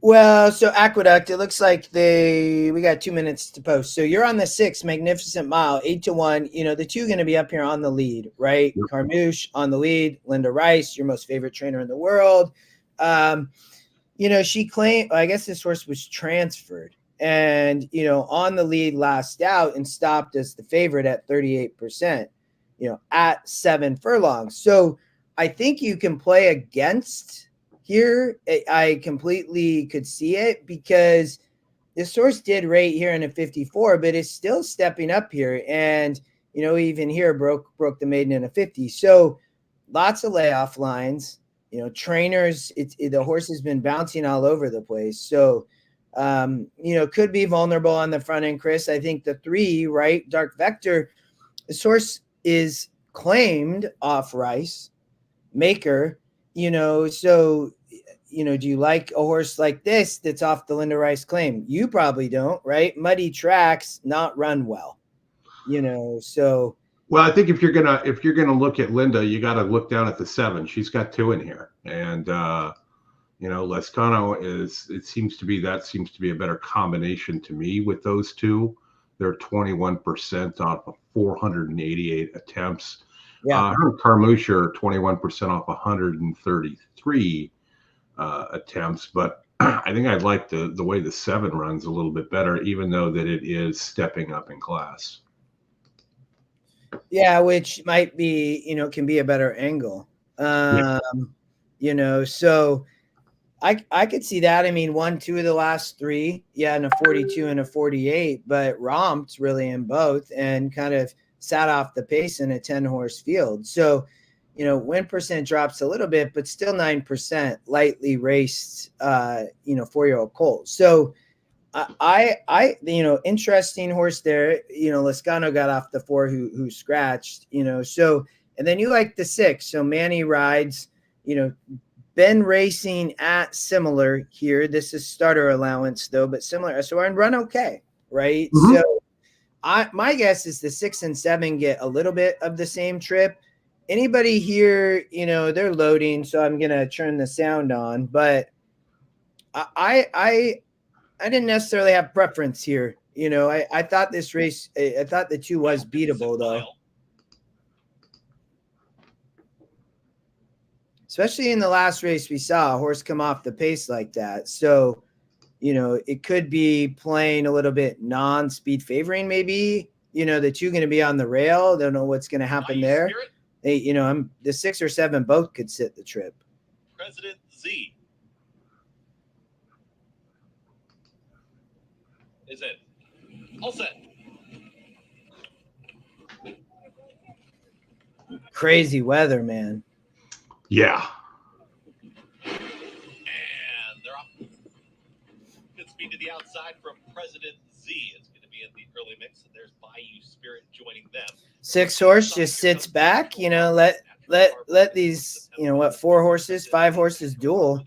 Well, so Aqueduct, it looks like we got 2 minutes to post. So you're on the 6, Magnificent Mile, 8-1. You know, the two going to be up here on the lead, right? Yep. Carmouche on the lead, Linda Rice, your most favorite trainer in the world. You know, she claimed, I guess this horse was transferred and, you know, on the lead last out and stopped as the favorite at 38%, you know, at 7 furlongs. So I think you can play against here. I completely could see it because this horse did rate here in a 54, but it's still stepping up here. And, you know, even here broke the maiden in a 50. So lots of layoff lines, you know, trainers, the horse has been bouncing all over the place. So, you know, could be vulnerable on the front end, Chris. I think the 3, right, Dark Vector, this horse is claimed off Rice, Maker, you know, so, you know, do you like a horse like this that's off the Linda Rice claim? You probably don't, right? Muddy tracks, not run well, you know, so. Well, I think if you're gonna look at Linda, you got to look down at the 7. She's got 2 in here, and you know, Lescano seems to be a better combination to me with those two. They're 21% off of 488 attempts. Yeah, her Carmouche are 21% off 133 attempts, but I think I'd like the way the 7 runs a little bit better, even though that it is stepping up in class. yeah, which might be, you know, can be a better angle. You know, so I could see that. I mean, 1, 2 of the last 3, yeah, and a 42 and a 48, but romped really in both and kind of sat off the pace in a 10-horse field. So, you know, win percent drops a little bit, but still 9% lightly raced, you know, 4-year-old colt. So I, you know, interesting horse there. You know, Lescano got off the 4 who scratched, you know, so, and then you like the 6. So Manny rides, you know, been racing at similar here. This is starter allowance though, but similar. So and run okay, right? Mm-hmm. So my guess is the 6 and 7 get a little bit of the same trip. Anybody here, you know, they're loading, so I'm gonna turn the sound on, but I didn't necessarily have preference here. You know, I thought this race, I thought the 2 was beatable though. Especially in the last race, we saw a horse come off the pace like that. So, you know, it could be playing a little bit non-speed favoring, maybe, you know, the 2 going to be on the rail. Don't know what's going to happen there. They, you know, the 6 or 7 both could sit the trip. President Z is it all set? Crazy weather, man. Yeah. And they're off. Good speed to the outside from President Z. It's going to be in the early mix, and there's Bayou Spirit joining them. 6 horse just sits back, you know, let these, you know, what, 4 horses, 5 horses duel.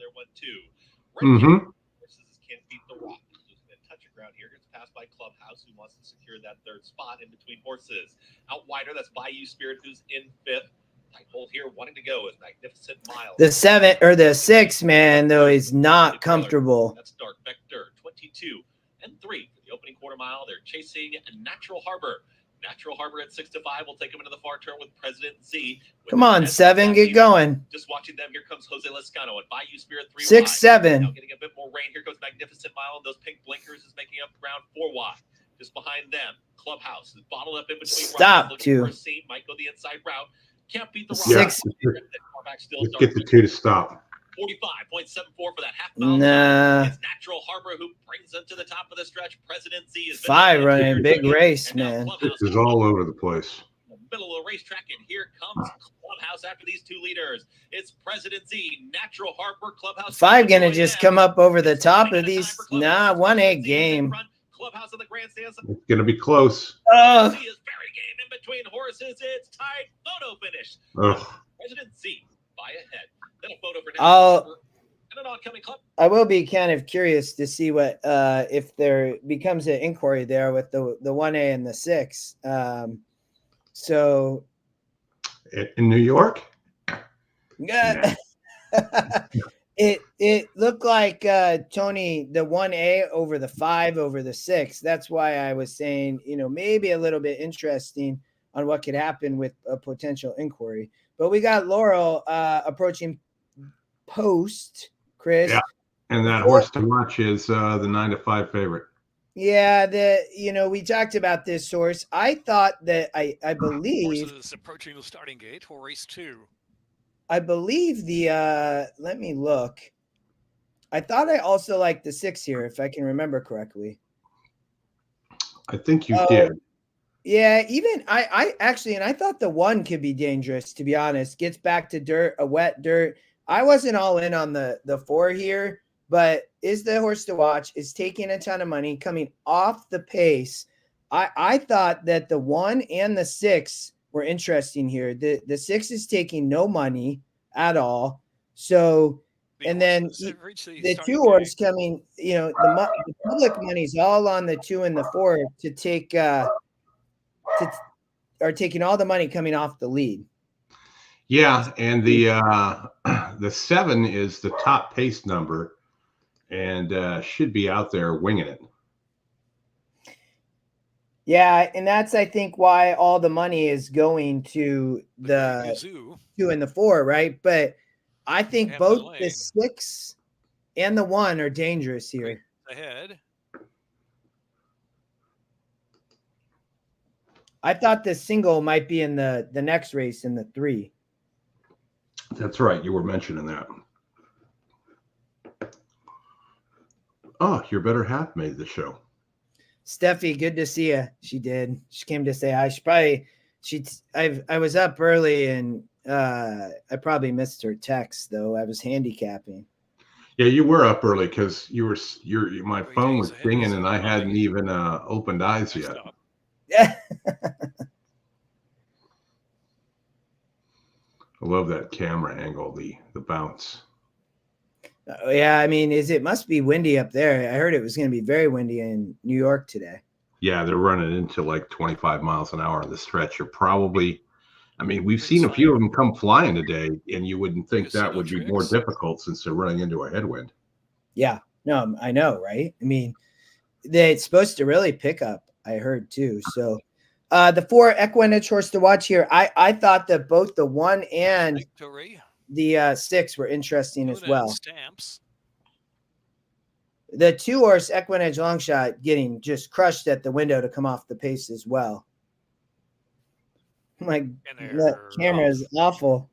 Mm-hmm. Horses can't beat the rock. There's been touch of ground here. Gets passed by Clubhouse, who wants to secure that 3rd spot in between horses. Out wider, that's Bayou Spirit, who's in 5th. Tight hold here, wanting to go is Magnificent Mile. The 7 or the 6, man, though, is not comfortable. That's Dark Vector, 22 and 3 for the opening quarter mile. They're chasing Natural Harbor. Natural Harbor at 6 to 5 will take them into the far turn with President Z. Come on, 7, get going. Just watching them. Here comes Jose Lescano and Bayou Spirit 3 6, wide. 7. Now getting a bit more rain. Here goes Magnificent Mile, and those pink blinkers is making up ground 4 wide. Just behind them, Clubhouse is bottled up in between. Stop, 2. Might go the inside route. Can't beat the rock. 6. Let's get the 2 to stop. 45.74 for that half mile. Nah. It's Natural Harbor who brings them to the top of the stretch. President Z is 5 running big race, man. This is all over the place. Middle of the racetrack, and here comes Clubhouse after these 2 leaders. It's President Z, Natural Harbor, Clubhouse. 5 gonna just come up over the top of these. Nah, 1-8 game. Clubhouse on the grandstands. It's gonna be close. Oh, Z is very game in between horses. It's tied. Photo finish. Ugh. President Z by ahead. Then a photo for and an oncoming club. I will be kind of curious to see what if there becomes an inquiry there with the 1A and the 6. So In New York? yeah. It looked like Tony, the 1A over the 5 over the 6. That's why I was saying, maybe a little bit interesting on what could happen with a potential inquiry. But we got Laurel approaching post, Chris. Yeah, and that horse to watch is the 9-5 favorite. Yeah, we talked about this horse. I thought that I believe horses approaching the starting gate for race 2. I believe let me look. I thought I also liked the 6 here, if I can remember correctly. I think you did. Yeah, even I actually, and I thought the 1 could be dangerous, to be honest. Gets back to dirt, a wet dirt. I wasn't all in on the 4 here, but is the horse to watch, is taking a ton of money, coming off the pace. I thought that the 1 and the 6 were interesting here. The 6 is taking no money at all. So, and then the 2 horse coming, the public money's all on the 2 and the 4 to take are taking all the money coming off the lead. Yeah, and the 7 is the top pace number, and should be out there winging it. Yeah, and that's, I think, why all the money is going to the 2 and the 4, right? But I think both the 6 and the 1 are dangerous here. Ahead. I thought the single might be in the next race in the 3. That's right. You were mentioning that. Oh, your better half made the show. Steffi, good to see you. She did. She came to say hi. I was up early and I probably missed her text though. I was handicapping. Yeah, you were up early because my phone was dinging and I hadn't even opened eyes yet. Yeah. I love that camera angle, the bounce. Yeah, I mean, it must be windy up there. I heard it was going to be very windy in New York today. Yeah, they're running into like 25 miles an hour on the stretch. You're probably, we've seen a few of them come flying today, and you wouldn't think that would be more difficult since they're running into a headwind. Yeah, no, I know, right? I mean, it's supposed to really pick up, I heard too. So the 4 EquinEdge horse to watch here, I thought that both the 1 and the 6 were interesting as well. Stamps. The 2 horse EquinEdge long shot getting just crushed at the window to come off the pace as well. Like, the camera is awful.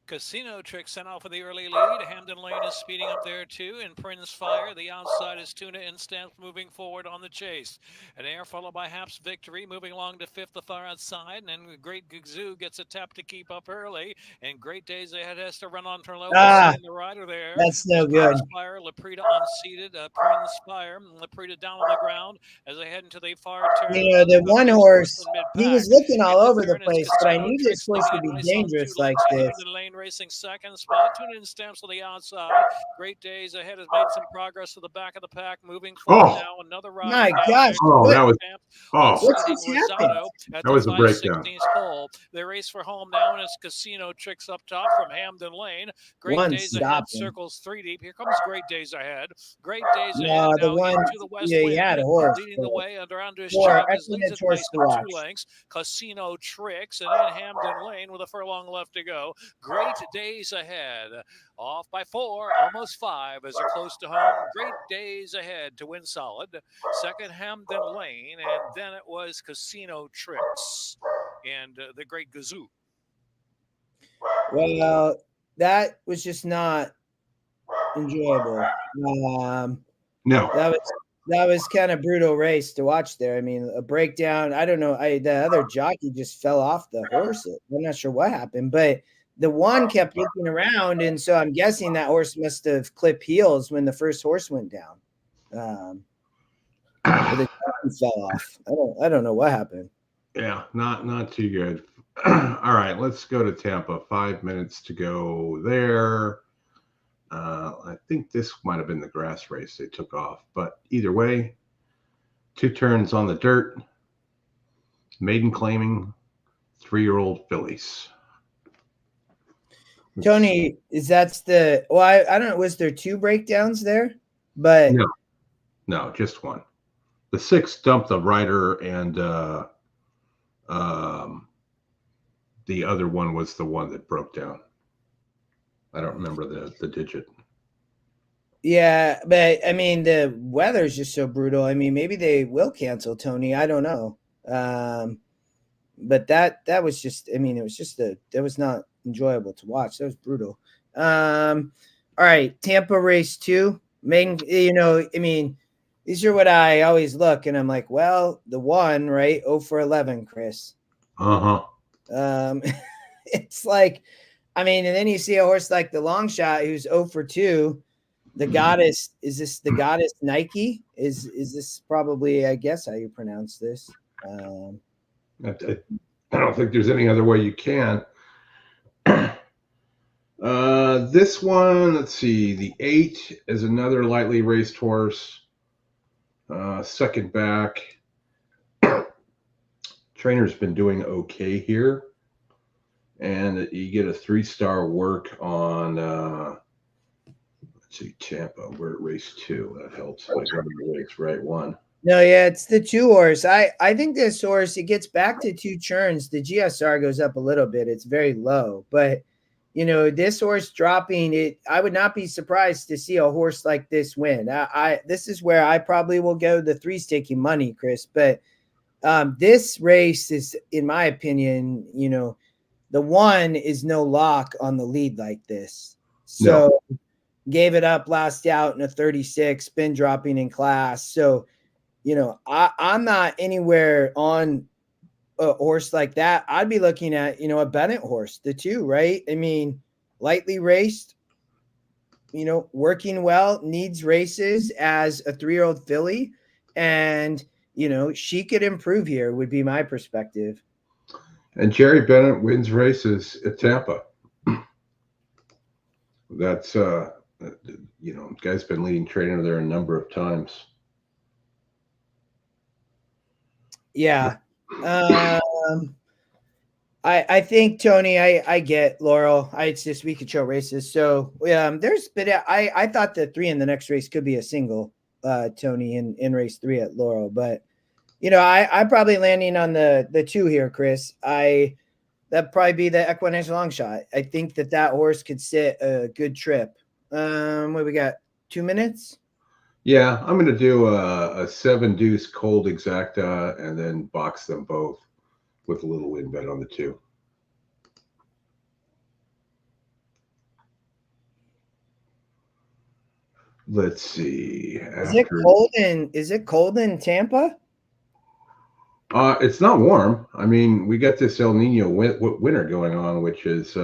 Casino Trick sent off for the early lead. Hamden Lane is speeding up there too. And Prince Fire, the outside is Tuna and Stamps moving forward on the chase. An air followed by Haps Victory moving along to 5th, the far outside. And then Great Gazoo gets a tap to keep up early. And Great Days Ahead has to run on for low. The rider there. That's no good. Prince Fire, Laprida unseated. Prince Fire, Laprida down on the ground as they head into the far turn. The 1 horse, he was looking all over the place, but I knew this horse would be dangerous like this. Racing second spot. Tune in Stamps to the outside. Great Days Ahead has made some progress to the back of the pack. Moving forward now. Another ride. My gosh. What's this happening? That was a breakdown. Hole. They race for home now, and it's Casino Tricks up top from Hamden Lane. Great Days Ahead circles 3 deep. Here comes Great Days Ahead. Great Days Ahead the now one into the west he had a horse. leading the way under Andres Chavez. Leads it by 2 lengths. Casino Tricks, and then Hamden Lane with a furlong left to go. Great Days Ahead off by 4, almost 5 as they're close to home. Great Days Ahead to win solid. Second, Hamden Lane, and then it was Casino Tricks and the Great Gazoo. Well, that was just not enjoyable. No, that was kind of brutal race to watch there. I mean, a breakdown. I don't know. The other jockey just fell off the horse. I'm not sure what happened, but the 1 kept looking around, and so I'm guessing that horse must have clipped heels when the first horse went down. The jockey fell off. I don't know what happened. Yeah, not too good. All right, let's go to Tampa. 5 minutes to go there. I think this might have been the grass race they took off, but either way, 2 turns on the dirt. Maiden claiming 3-year-old fillies. Tony, that's the, well, I don't know, was there 2 breakdowns there? But no, just one. The 6 dumped the rider, and the other one was the one that broke down. I don't remember the digit. Yeah, but I mean, the weather's just so brutal. I mean, maybe they will cancel, Tony. I don't know. But that was just, I mean, it was just that was not enjoyable to watch. That was brutal. All right, Tampa race 2. Main, you know, I mean, these are what I always look, and I'm like, well, the 1, right? 0 for 11, Chris. It's like, I mean, and then you see a horse like the Long Shot who's 0 for 2. The Goddess, is this the Goddess Nike? Is this probably, I guess, how you pronounce this? I don't think there's any other way you can. This one, let's see, the 8 is another lightly raced horse. Second back. Trainer's been doing okay here. And you get a 3-star work on, let's see, Tampa. We're at race 2. That helps. Like race, right? 1. No, yeah, it's the 2 horse. I think this horse, it gets back to 2 churns. The GSR goes up a little bit. It's very low. But, you know, this horse dropping it, I would not be surprised to see a horse like this win. This is where I probably will go. The 3's taking money, Chris. But this race is, in my opinion, you know, the 1 is no lock on the lead like this. So gave it up last out in a 36, been dropping in class. So, you know, I'm not anywhere on a horse like that. I'd be looking at, you know, a Bennett horse, the 2, right? I mean, lightly raced, you know, working well, needs races as a 3-year-old filly. And, you know, she could improve here, would be my perspective. And Jerry Bennett wins races at Tampa. That's, you know, guy's been leading trainer there a number of times. Yeah. I think, Tony, I get Laurel. It's just, we could show races. So there's been, I thought the 3 in the next race could be a single, Tony, in race 3 at Laurel. But, you know, I probably landing on the 2 here, Chris. That'd probably be the EquinEdge Long Shot. I think that horse could sit a good trip. What we got? 2 minutes? Yeah, I'm going to do a 7 deuce cold exacta and then box them both with a little win bet on the 2. Let's see. Is it cold in Tampa? It's not warm. I mean, we got this El Nino winter going on, which is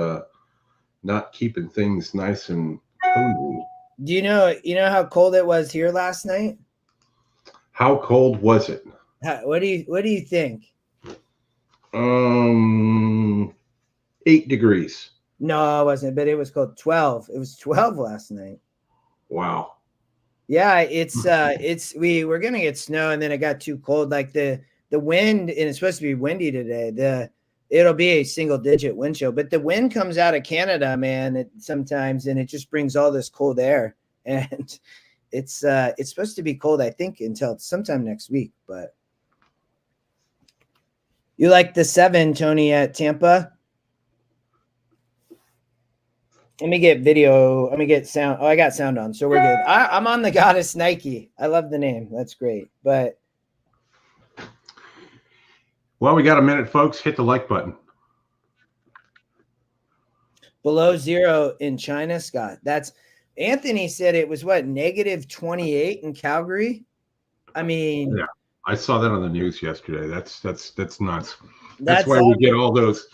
not keeping things nice and cozy. Do you know how cold it was here last night? How cold was it? What do you think? 8 degrees. No, it wasn't, but it was cold. 12. It was 12 last night. Wow. Yeah, we were gonna get snow, and then it got too cold. Like the wind, and it's supposed to be windy today. It'll be a single-digit wind chill, but the wind comes out of Canada, man, sometimes, and it just brings all this cold air, and it's supposed to be cold, I think, until sometime next week. But you like the 7, Tony, at Tampa? Let me get video. Let me get sound. Oh, I got sound on, so we're good. I'm on the Goddess Nike. I love the name. That's great. But well, we got a minute, folks. Hit the like button. Below 0 in China, Scott. That's Anthony said it was what, -28 in Calgary. I mean, yeah, I saw that on the news yesterday. That's nuts. That's why we get all those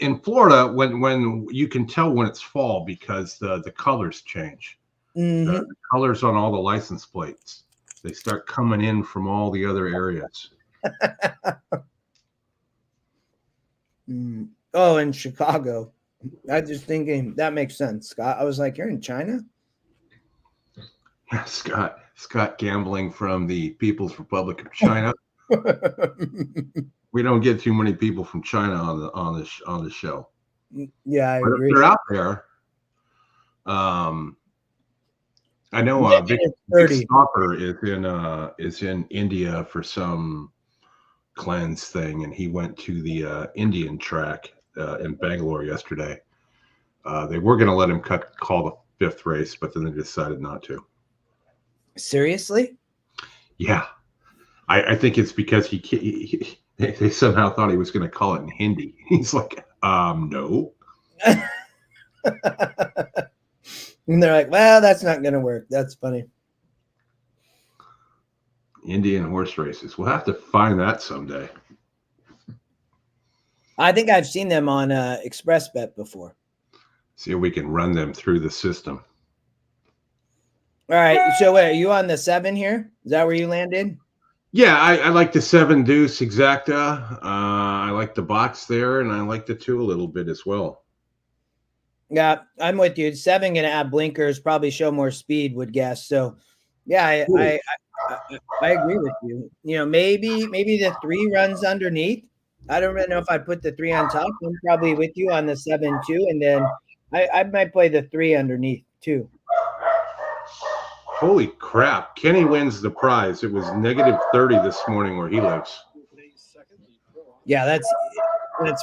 in Florida when you can tell when it's fall because the colors change. Mm-hmm. The colors on all the license plates, they start coming in from all the other areas. Oh, in Chicago. I just thinking that makes sense, Scott. I was like, you're in China? Yeah, Scott gambling from the People's Republic of China. We don't get too many people from China on the show. Yeah, I agree. If they're out there, I know Big Stopper is in India for some cleanse thing, and he went to the Indian track in Bangalore yesterday. They were going to let him call the 5th race, but then they decided not to. Seriously? Yeah, I think it's because they somehow thought he was going to call it in Hindi. He's like, no. And they're like, well, that's not going to work. That's funny. Indian horse races. We'll have to find that someday. I think I've seen them on Express Bet before. See if we can run them through the system. All right. So wait, are you on the 7 here? Is that where you landed? Yeah, I like the 7 deuce exacta. I like the box there, and I like the 2 a little bit as well. Yeah, I'm with you. 7 going to add blinkers, probably show more speed, would guess. So, yeah, I agree with you. You know, maybe the 3 runs underneath. I don't really know if I put the 3 on top. I'm probably with you on the 7 too, and then I might play the 3 underneath too. Holy crap! Kenny wins the prize. It was -30 this morning where he lives. Yeah, that's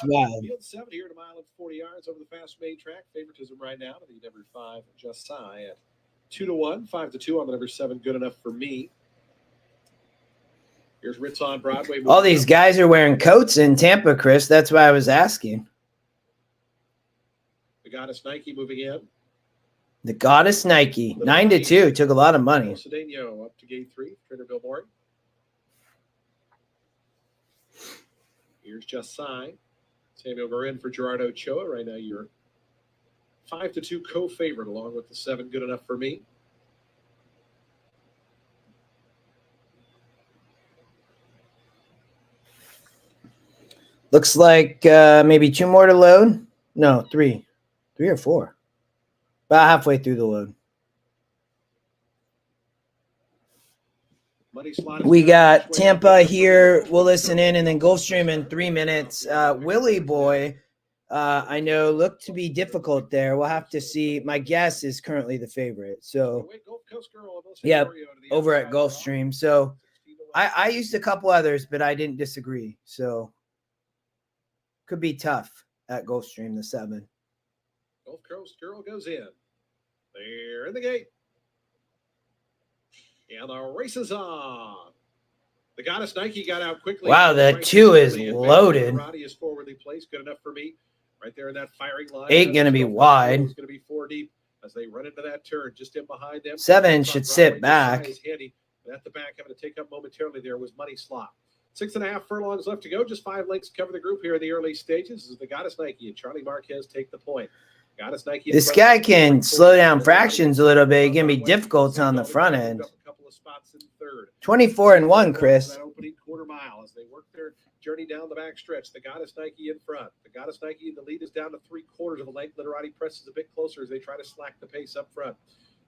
wild. Field 7 here at a mile and 40 yards over the fast main track. Favoritism right now to the number 5, Just Sigh at 2-1, 5-2 on the number 7. Good enough for me. Here's Ritz on Broadway. All these guys are wearing coats in Tampa, Chris. That's why I was asking. The Goddess Nike moving in. The Goddess Nike, 9-2, took a lot of money. Cedeno up to gate 3, Trader Bill Moore. Here's Just Sigh. Samuel Marin for Gerardo Ochoa. Right now, you're 5-2 co-favorite along with the 7. Good enough for me. Looks like maybe 2 more to load. No, 3 or 4. About halfway through the load. We got Tampa here. We'll listen in, and then Gulfstream in 3 minutes. Willie Boy, I know, looked to be difficult there. We'll have to see. My guess is currently the favorite. So, yeah, over at Gulfstream. So, I used a couple others, but I didn't disagree. So, could be tough at Gulfstream, the 7. Gulf Coast Girl goes in. They're in the gate. And the race is on. The Goddess Nike got out quickly. Wow, the 2 is loaded. Roddy is forwardly placed. Good enough for me. Right there in that firing line. 8 going to be wide. It's going to be 4 deep as they run into that turn. Just in behind them. 7 should sit back. Handy. At the back, having to take up momentarily there was Money Slot. 6.5 furlongs left to go. Just 5 lengths cover the group here in the early stages. As the Goddess Nike and Charlie Marquez take the point. Goddess Nike. This guy can slow down fractions a little bit. It can be difficult on the front end. 24-1, Chris. That opening quarter mile as they work their journey down the back stretch. The Goddess Nike in front. The Goddess Nike, the lead is down to 3/4 of a length. Literati presses a bit closer as they try to slack the pace up front.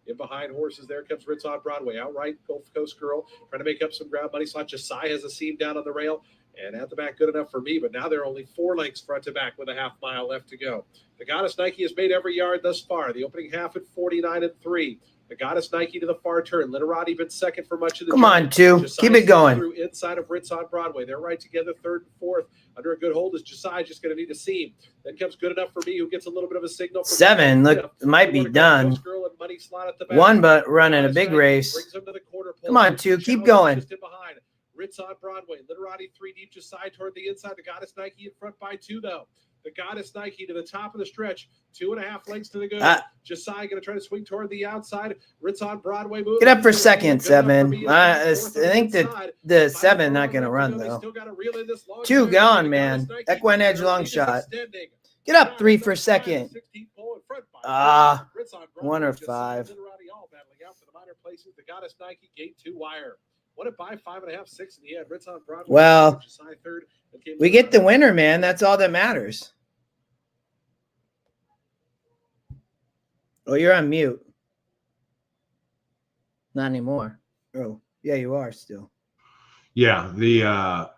In behind horses, there comes Ritz on Broadway. Outright Gulf Coast Girl trying to make up some ground. Money Slot Josiah has a seam down on the rail. And at the back, good enough for me. But now they're only 4 lengths front to back with a half mile left to go. The Goddess Nike has made every yard thus far. The opening half at 49-3. The Goddess Nike to the far turn. Literati been second for much of the Come on, 2. Keep it going. Through inside of Ritz on Broadway. They're right together, 3rd and 4th. Under a good hold is Josiah just going to need a seam. Then comes Good Enough for Me, who gets a little bit of a signal. 7 look might be done. 1, but running a big race. Come on, 2. Keep going. Ritz on Broadway. Literati 3 deep, Josiah toward the inside. The Goddess Nike in front by 2, though. The Goddess Nike to the top of the stretch. 2.5 lengths to the go. Josiah going to try to swing toward the outside. Ritz on Broadway. Get up for second, 7. I think that the 7 not going to run, though. 2 gone, man. EquinEdge long shot. Get up 3 for second. 1 or 5. The Goddess Nike gate 2 wire. What a buy 5.5, 6 in the end. Ritz on Broadway. Well, we get the winner, man. That's all that matters. Oh, you're on mute. Not anymore. Oh, yeah, you are still. Yeah, the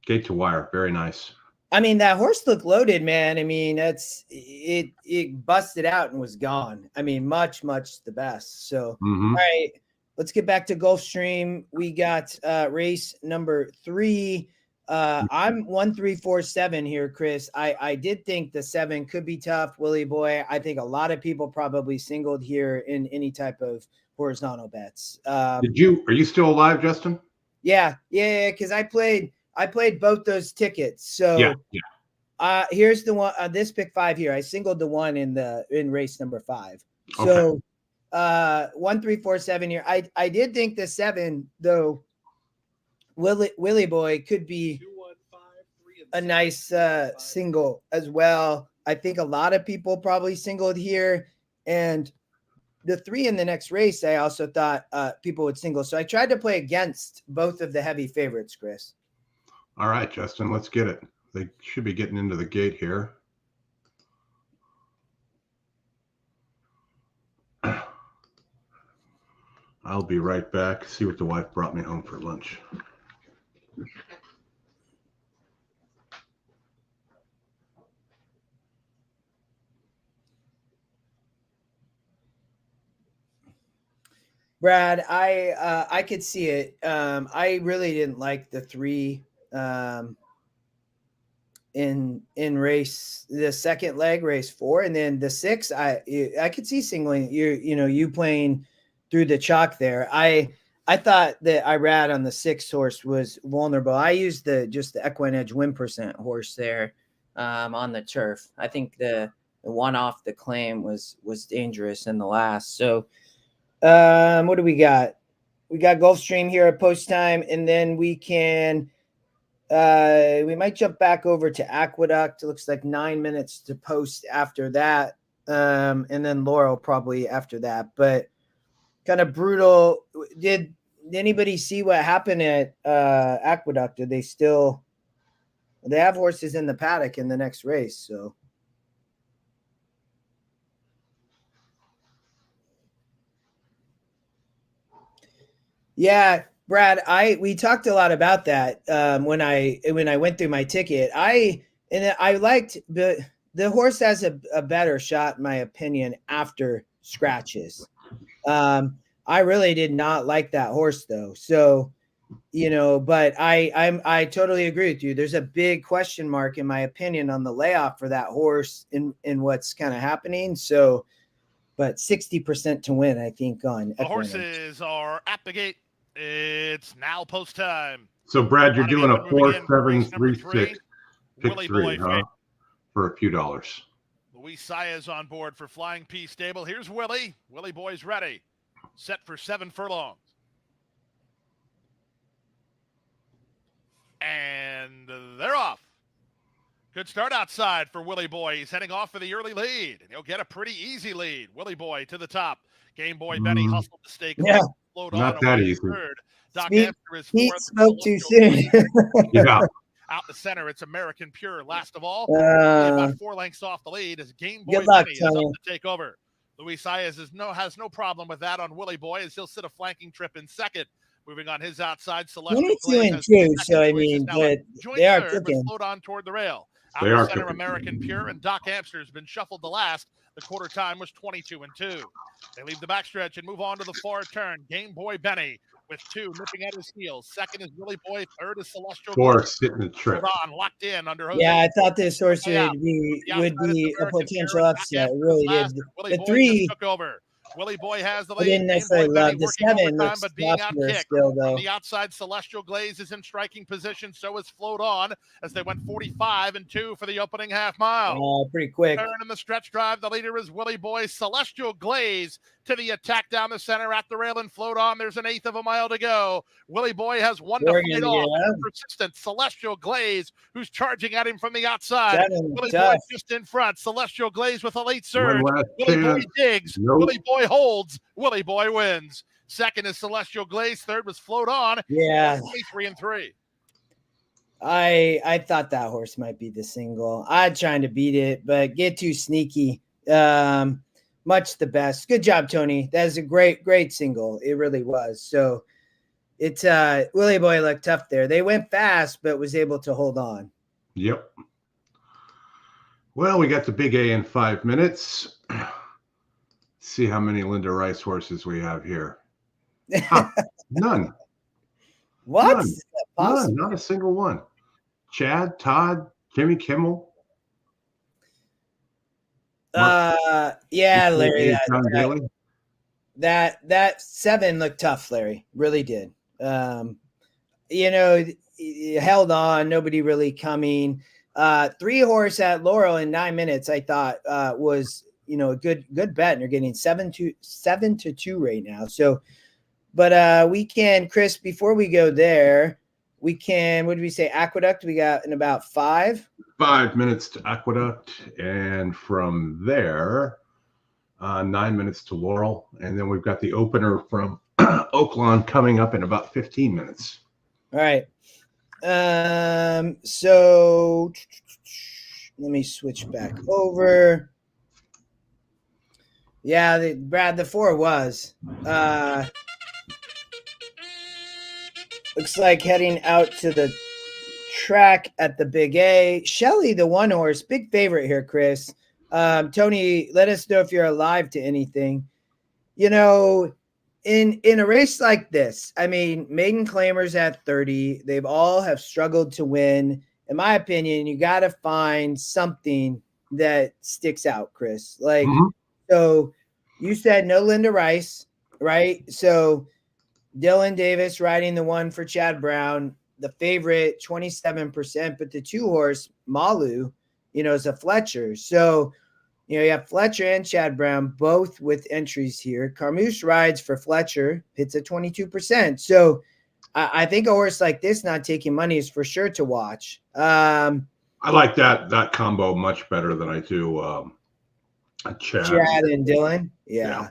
gate to wire, very nice. I mean, that horse looked loaded, man. I mean, it busted out and was gone. I mean, much the best. So, all right, let's get back to Gulfstream. We got race number 3. I'm 1-3-4-7 here, Chris. I did think the 7 could be tough. Willie Boy, I think a lot of people probably singled here in any type of horizontal bets. Are you still alive, Justin? Yeah, because I played both those tickets. So yeah. Here's the one, this pick 5 here. I singled the 1 in race number 5. Okay. So 1-3-4-7 here. I did think the 7 though, Willie Boy could be 2, 1, 5, 3, and a nice single as well. I think a lot of people probably singled here, and the 3 in the next race, I also thought people would single. So I tried to play against both of the heavy favorites, Chris. All right, Justin, let's get it. They should be getting into the gate here. I'll be right back. See what the wife brought me home for lunch. Brad, I could see it. I really didn't like the 3 in race, the second leg, race 4, and then the 6. I could see singling you playing through the chalk there. I thought that Irad on the 6 horse was vulnerable. I used the EquinEdge win percent horse there on the turf. I think the one off the claim was dangerous in the last. So what do we got? We got Gulfstream here at post time, and then we can we might jump back over to Aqueduct. It looks like 9 minutes to post after that, and then Laurel probably after that. But kind of brutal. Did anybody see what happened at Aqueduct? Did they have horses in the paddock in the next race? So. Yeah, Brad, we talked a lot about that when I went through my ticket. I liked the horse has a better shot, in my opinion, after scratches. I really did not like that horse though. So, but I totally agree with you. There's a big question mark, in my opinion, on the layoff for that horse in what's kind of happening. So, but 60% to win, I think, on the horses are at the gate. It's now post time. So, Brad, you're doing a 4-7-3-6 pick 3, huh? For a few dollars. Luis Saez on board for Flying P Stable. Here's Willie. Willie Boy's ready. Set for 7 furlongs. And they're off. Good start outside for Willie Boy. He's heading off for the early lead, and he'll get a pretty easy lead. Willie Boy to the top. Game Boy Benny hustled to stay close. Yeah. Not that easy. Doc Amster is fourth. Spoke too soon. Yeah. Out the center, it's American Pure. Last of all, about 4 lengths off the lead as Game Boy Benny is up to take over. Luis Saez has no problem with that on Willie Boy, as he'll sit a flanking trip in second. Moving on his outside, Celestial Glaze. So I mean, but they are cooking. Slowed on toward the rail. Out the center, American Pure, and Doc Amster has been shuffled to last. The quarter time was 22-2. They leave the backstretch and move on to the far turn. Game Boy Benny with 2 nipping at his heels. Second is Willie Boy. Third is Celestial. 4 sitting the trip. On, locked in under. Jose. Yeah, I thought this horse would be a potential upset. It really did. The 3 took over. Willie Boy has the lead. I didn't necessarily love the 7. But being outkicked. Still, though. On the outside, Celestial Glaze is in striking position. So is Float On as they went 45-2 for the opening half mile. Oh, pretty quick. Turn in the stretch drive. The leader is Willie Boy. Celestial Glaze to the attack down the center at the rail and Float On. There's 1/8 of a mile to go. Willie Boy has 1 to fight off. Persistent Celestial Glaze, who's charging at him from the outside. Willie Boy just in front. Celestial Glaze with a late surge. Willie Boy digs. Nope. Willie Boy holds. Willie Boy wins. Second is Celestial Glaze. Third was Float On. Yeah. 3-3. I thought that horse might be the single. I'm trying to beat it, but get too sneaky. Much the best. Good job, Tony. That is a great single. It really was. So it's Willie Boy looked tough there. They went fast, but was able to hold on. Yep. Well, we got the big A in 5 minutes. See how many Linda Rice horses we have here. Huh, none. What? None. None. Not a single one. Chad, Todd, Jimmy Kimmel. Yeah, Larry. John Daly. That 7 looked tough, Larry. Really did. You held on. Nobody really coming. 3 horse at Laurel in 9 minutes, I thought was a good bet. And you're getting 7-2 right now. So, but we can, Chris, before we go there, we can. What did we say? Aqueduct. We got in about 5. 5 minutes to Aqueduct, and from there, 9 minutes to Laurel, and then we've got the opener from Oaklawn coming up in about 15 minutes. All right. So let me switch back over. Yeah, Brad, the 4 was. Looks like heading out to the track at the Big A. Shelly, the 1 horse, big favorite here, Chris. Tony, let us know if you're alive to anything. In a race like this, I mean, maiden claimers at 30, they've all have struggled to win. In my opinion, you got to find something that sticks out, Chris. Like, So you said no Linda Rice, right? So Dylan Davis riding the 1 for Chad Brown, the favorite 27%, but the 2 horse Malu, is a Fletcher. So, you have Fletcher and Chad Brown both with entries here. Carmouche rides for Fletcher, hits at 22%. So I think a horse like this not taking money is for sure to watch. I like that combo much better than I do Chad and Dylan. Yeah.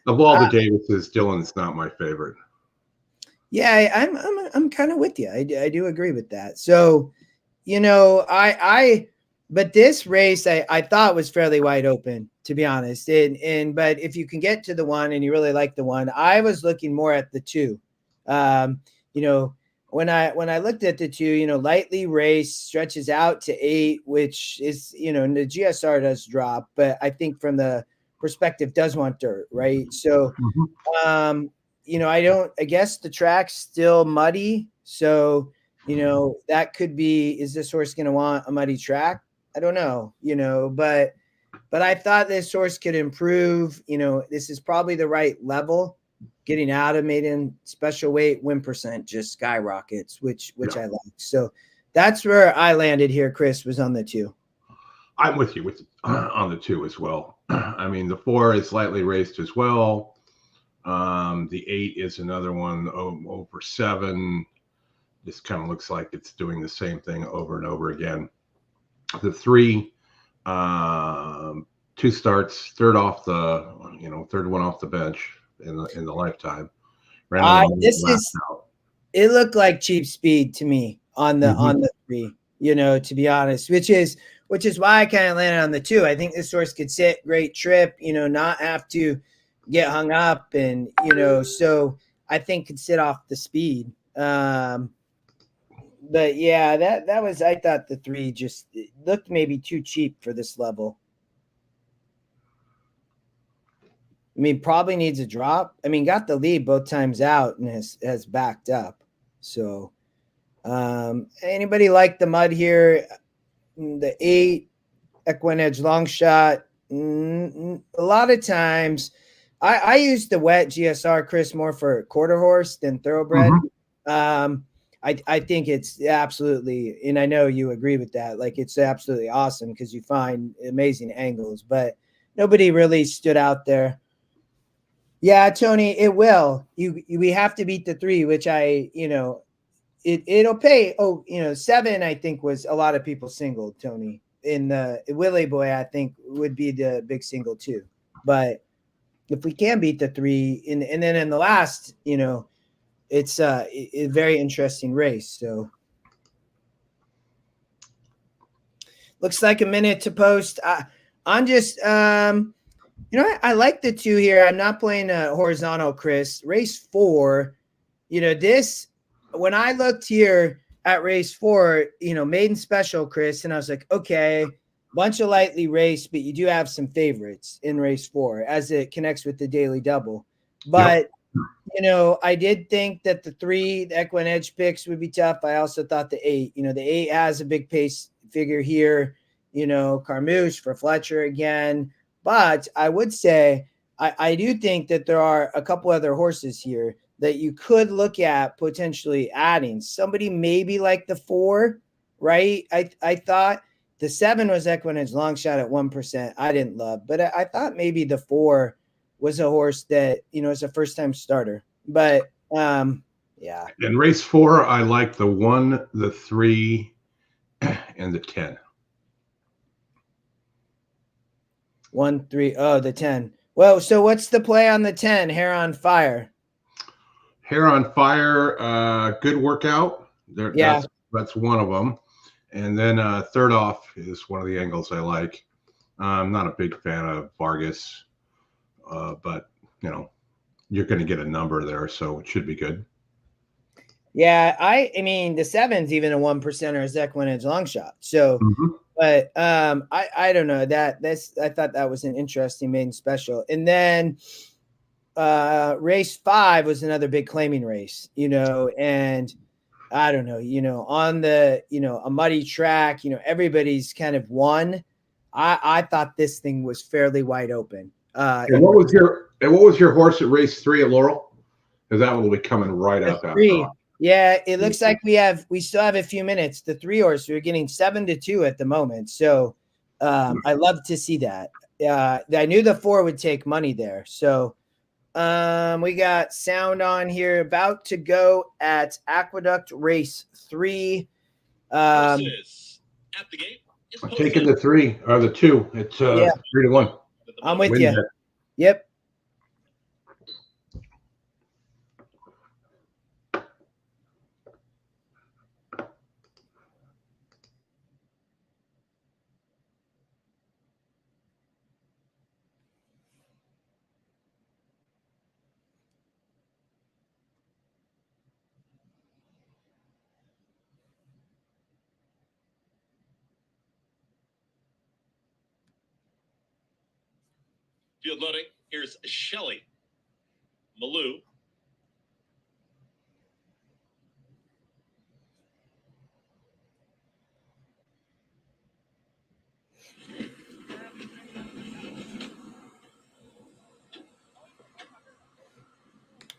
Of all the Davises, Dylan's not my favorite. Yeah, I'm kind of with you. I do agree with that. So, but this race I thought was fairly wide open, to be honest. But if you can get to the 1 and you really like the 1, I was looking more at the 2. When I looked at the 2, lightly raced, stretches out to 8, which is, the GSR does drop, but I think from the perspective does want dirt, right? So, I guess the track's still muddy. So, that could be, is this horse going to want a muddy track? I don't know, but I thought this horse could improve. This is probably the right level. Getting out of maiden special weight, win percent just skyrockets, which I like. So that's where I landed here, Chris, was on the 2. I'm with you on the 2 as well. I mean, the 4 is slightly raced as well. The 8 is another one over 7. This kind of looks like it's doing the same thing over and over again. The 3, 2 starts, third one off the bench in the lifetime. It looked like cheap speed to me on the 3, to be honest, which is why I kind of landed on the 2. I think this horse could sit, great trip, not have to get hung up, and so I think could sit off the speed. But yeah, that was, I thought the 3 just looked maybe too cheap for this level. I mean, probably needs a drop. I mean, got the lead both times out and has backed up. So anybody like the mud here? The 8 EquinEdge long shot. A lot of times I use the wet GSR, Chris, more for quarter horse than thoroughbred. I think it's absolutely, and I know you agree with that, like it's absolutely awesome because you find amazing angles, but nobody really stood out there. Yeah, Tony, it will. We have to beat the 3, which it'll pay. 7, I think, was a lot of people singled, Tony. In the Willie Boy, I think would be the big single too. But if we can beat the 3, and then in the last, it's a very interesting race. So looks like a minute to post. I'm just, I like the 2 here. I'm not playing a horizontal, Chris. Race 4, this, when I looked here at race 4, maiden special, Chris, and I was like, okay, bunch of lightly raced, but you do have some favorites in race 4 as it connects with the daily double. But I did think that the EquinEdge picks would be tough. I also thought the 8, the 8 has a big pace figure here, Carmouche for Fletcher again. But I would say I do think that there are a couple other horses here that you could look at potentially adding. Somebody maybe like the 4, right? I thought the 7 was EquinEdge long shot at 1%. I didn't love, but I thought maybe the 4 was a horse that, is a first-time starter. But, yeah. In race 4, I like the 1, the 3, and the 10. 1, 3, oh, the 10. Well, so what's the play on the 10? Hair on Fire. Hair on Fire, good workout. That's one of them. And then third off is one of the angles I like. I'm not a big fan of Vargas. But you're going to get a number there, so it should be good. Yeah, I mean the 7's even a 1%er is EquinEdge long shot. So, but I don't know I thought that was an interesting maiden special. And then race 5 was another big claiming race, and I don't know, on the a muddy track, everybody's kind of won. I thought this thing was fairly wide open. And what was your horse at race 3 at Laurel? Because that one will be coming right out that 3. Yeah, it looks like we still have a few minutes. The 3 horse, we're getting 7-2 at the moment. So I love to see that. I knew the 4 would take money there. So we got sound on here about to go at Aqueduct race 3. At the gate. I'm taking the 3 or the 2. It's 3-1. I'm with you. Yep. Field loading. Here's Shelley. Malou.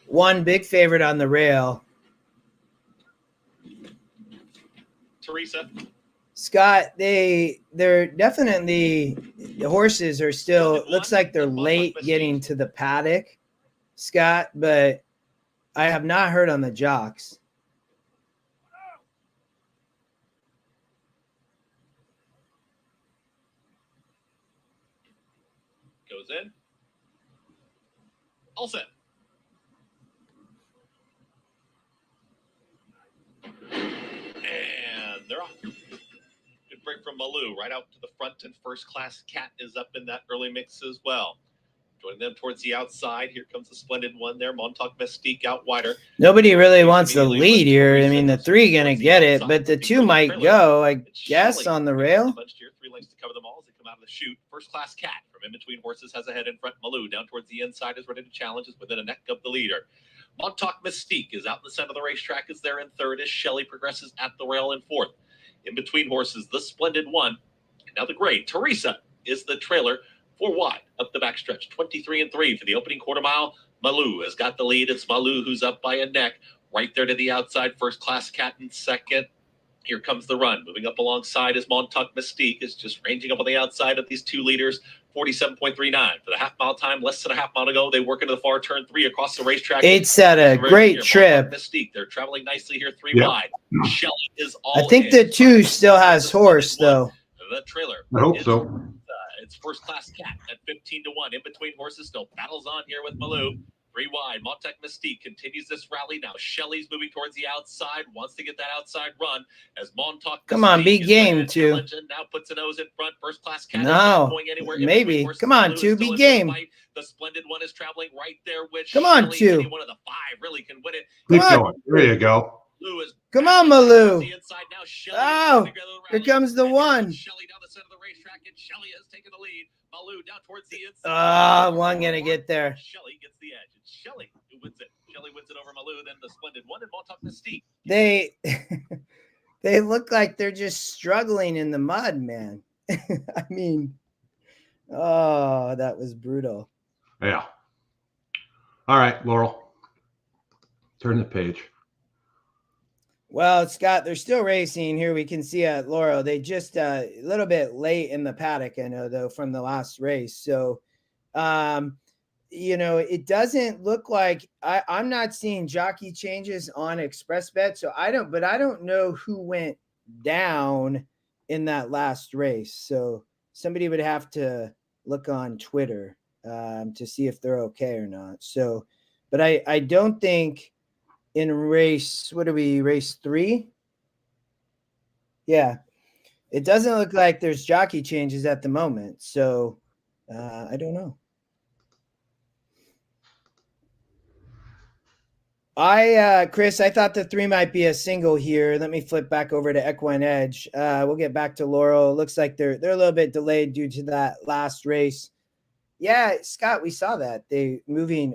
One big favorite on the rail. Teresa. Scott, they're definitely, the horses are still, looks like they're late getting to the paddock, Scott, but I have not heard on the jocks. Goes in. All set. And they're off. Good break from Malou right out to the front, and First Class Cat is up in that early mix as well. Joining them towards the outside. Here comes the splendid one there. Montauk Mystique out wider. Nobody really wants the lead here. I mean, the 3 going to get it, but the 2 might go, I guess, on the rail. 3 lengths to cover them all as they come out of the chute. First Class Cat from in between horses has a head in front. Malou down towards the inside is ready to challenge, is within a neck of the leader. Montauk Mystique is out in the center of the racetrack, is there in third as Shelley progresses at the rail in fourth. In between horses, the splendid one. Now the gray. Teresa is the trailer. 4 wide up the backstretch. 23-3 for the opening quarter mile. Malou has got the lead. It's Malou who's up by a neck. Right there to the outside. First Class Cat in second. Here comes the run. Moving up alongside is Montauk Mystique. Is just ranging up on the outside of these 2 leaders. 47.39 for the half-mile time. Less than a half mile to go. They work into the far turn 3 across the racetrack. 8 set a great trip. Mystique. They're traveling nicely here. 3 wide. Shelley is all I think the 2 still has horse, though. The trailer. I hope so. It's First Class Cat at 15-1. In between horses, still battles on here with Malou. 3 wide. Montauk Mystique continues this rally. Now Shelley's moving towards the outside. Wants to get that outside run as Montauk. Come on, big game, 2. Now puts a nose in front. First Class Cat. No, going anywhere. maybe. Come on, 2, big game. The splendid one is traveling right there with. Come on, Shelley. 2. Any one of the 5 really can win it. Keep going. There you go. Come on, Malou. Oh, here comes the one. Shelly down the center of the racetrack, and Shelly has taken the lead. Malou down towards the inside. One gonna get there. Shelly gets the edge. It's Shelly who wins it. Shelly wins it over Malou, then the splendid one, and Montauk Mystique. They look like they're just struggling in the mud, man. I mean, oh, that was brutal. Yeah. All right, Laurel. Turn the page. Well, Scott, they're still racing here. We can see at Laurel. They just a little bit late in the paddock, I know, though, from the last race. So, it doesn't look like I'm not seeing jockey changes on Express Bet. So I don't know who went down in that last race. So somebody would have to look on Twitter to see if they're okay or not. So, but I don't think in race, race 3? Yeah. It doesn't look like there's jockey changes at the moment. So I don't know. Chris, I thought the 3 might be a single here. Let me flip back over to EquinEdge. We'll get back to Laurel. It looks like they're a little bit delayed due to that last race. Yeah, Scott, we saw that. They're moving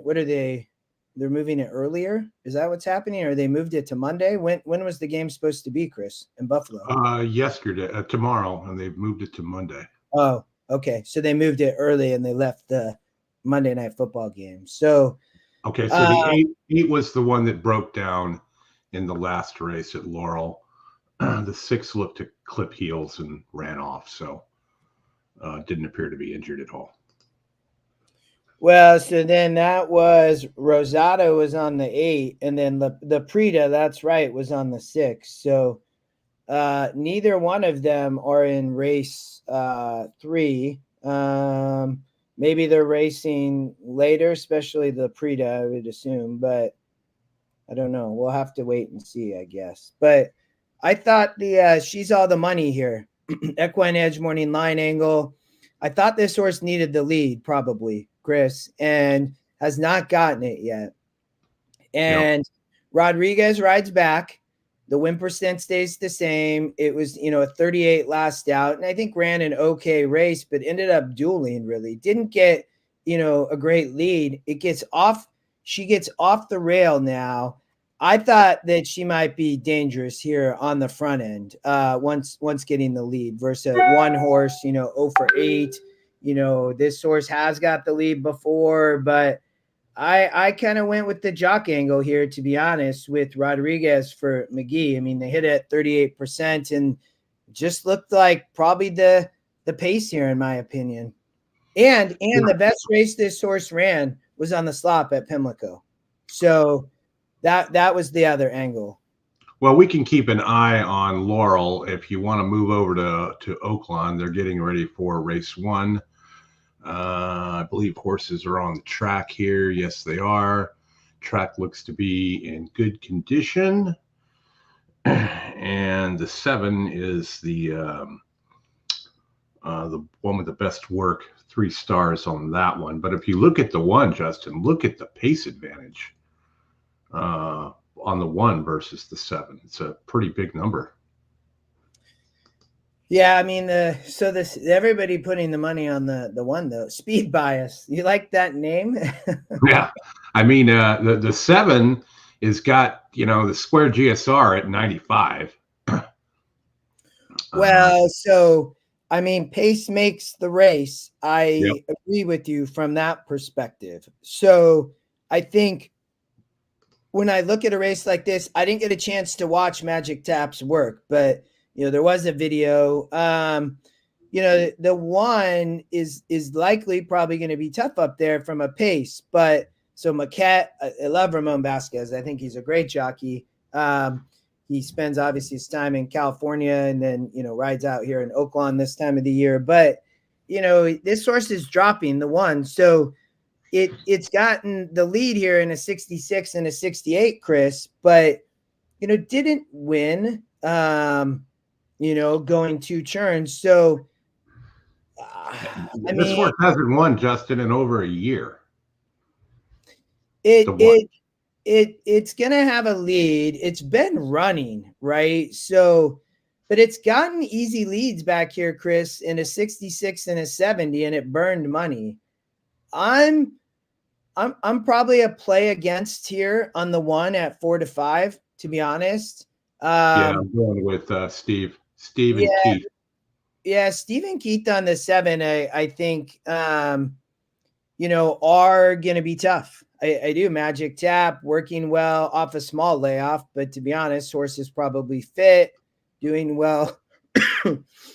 it earlier. Is that what's happening? Or they moved it to Monday? When was the game supposed to be, Chris, in Buffalo? Yesterday, tomorrow, and they've moved it to Monday. Oh, okay. So they moved it early and they left the Monday Night Football game. So okay, so the eight was the one that broke down in the last race at Laurel. The 6 looked to clip heels and ran off, so didn't appear to be injured at all. Well, so then that was Rosado was on the 8, and then the Prida, that's right, was on the 6. So neither one of them are in race 3. Maybe they're racing later, especially the Prida, I would assume, but I don't know. We'll have to wait and see, I guess. But I thought she's all the money here. EquinEdge morning line angle. I thought this horse needed the lead, probably, Chris, and has not gotten it yet. And Rodriguez rides back. The win percent stays the same. It was, a 38 last out, and I think ran an okay race, but ended up dueling, really. Didn't get, a great lead. She gets off the rail now. I thought that she might be dangerous here on the front end once getting the lead versus one horse, 0 for 8. This horse has got the lead before, but I kind of went with the jock angle here, to be honest, with Rodriguez for McGee. I mean, they hit it at 38% and just looked like probably the pace here, in my opinion. And the best race this horse ran was on the slop at Pimlico. So that was the other angle. Well, we can keep an eye on Laurel. If you want to move over to Oaklawn, they're getting ready for race 1. I believe horses are on the track here. Yes, they are. Track looks to be in good condition. And the 7 is the one with the best work, 3 stars on that one. But if you look at the 1, Justin, look at the pace advantage on the 1 versus the 7. It's a pretty big number. Yeah, I mean, everybody putting the money on the 1, though. Speed Bias. You like that name? Yeah. I mean, the 7 is got, the square GSR at 95. Well, so, I mean, pace makes the race. I agree with you from that perspective. So I think when I look at a race like this, I didn't get a chance to watch Magic Tap's work, but there was a video. The 1 is likely probably going to be tough up there from a pace. But so Maquette, I love Ramon Vasquez. I think he's a great jockey. He spends obviously his time in California and then, rides out here in Oaklawn this time of the year. But, this horse is dropping the 1. So it's gotten the lead here in a 66 and a 68, Chris, but, didn't win. Going 2 turns. So, this horse hasn't won, Justin, in over a year. it's gonna have a lead. It's been running, right? So, but it's gotten easy leads back here, Chris, in a 66 and a 70, and it burned money. I'm probably a play against here on the 1 at 4 to 5, to be honest. Yeah, I'm going with Steve and Keith. Yeah, Steve and Keith on the 7, I think, you know, are going to be tough. I do. Magic Tap working well off a small layoff, but to be honest, horse is probably fit, doing well.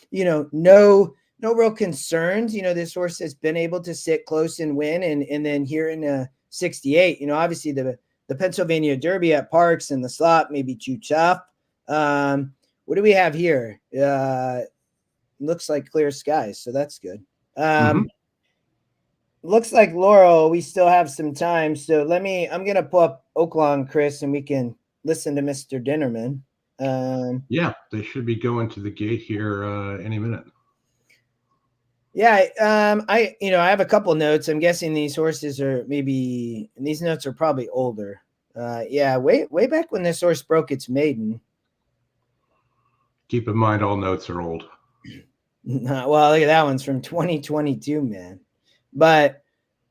You know, no real concerns. You know, this horse has been able to sit close and win, and then here in a 68, you know, obviously the Pennsylvania Derby at Parks and the slot may be too tough. What do we have here? Looks like clear skies, so that's good. Looks like Laurel, we still have some time. So I'm going to pull up Oaklawn, Chris, and we can listen to Mr. Dinnerman. Yeah, they should be going to the gate here any minute. Yeah, I have a couple notes. I'm guessing these horses are these notes are probably older. Yeah, way back when this horse broke its maiden. Keep in mind, all notes are old. Well, look at that one's from 2022, man. But,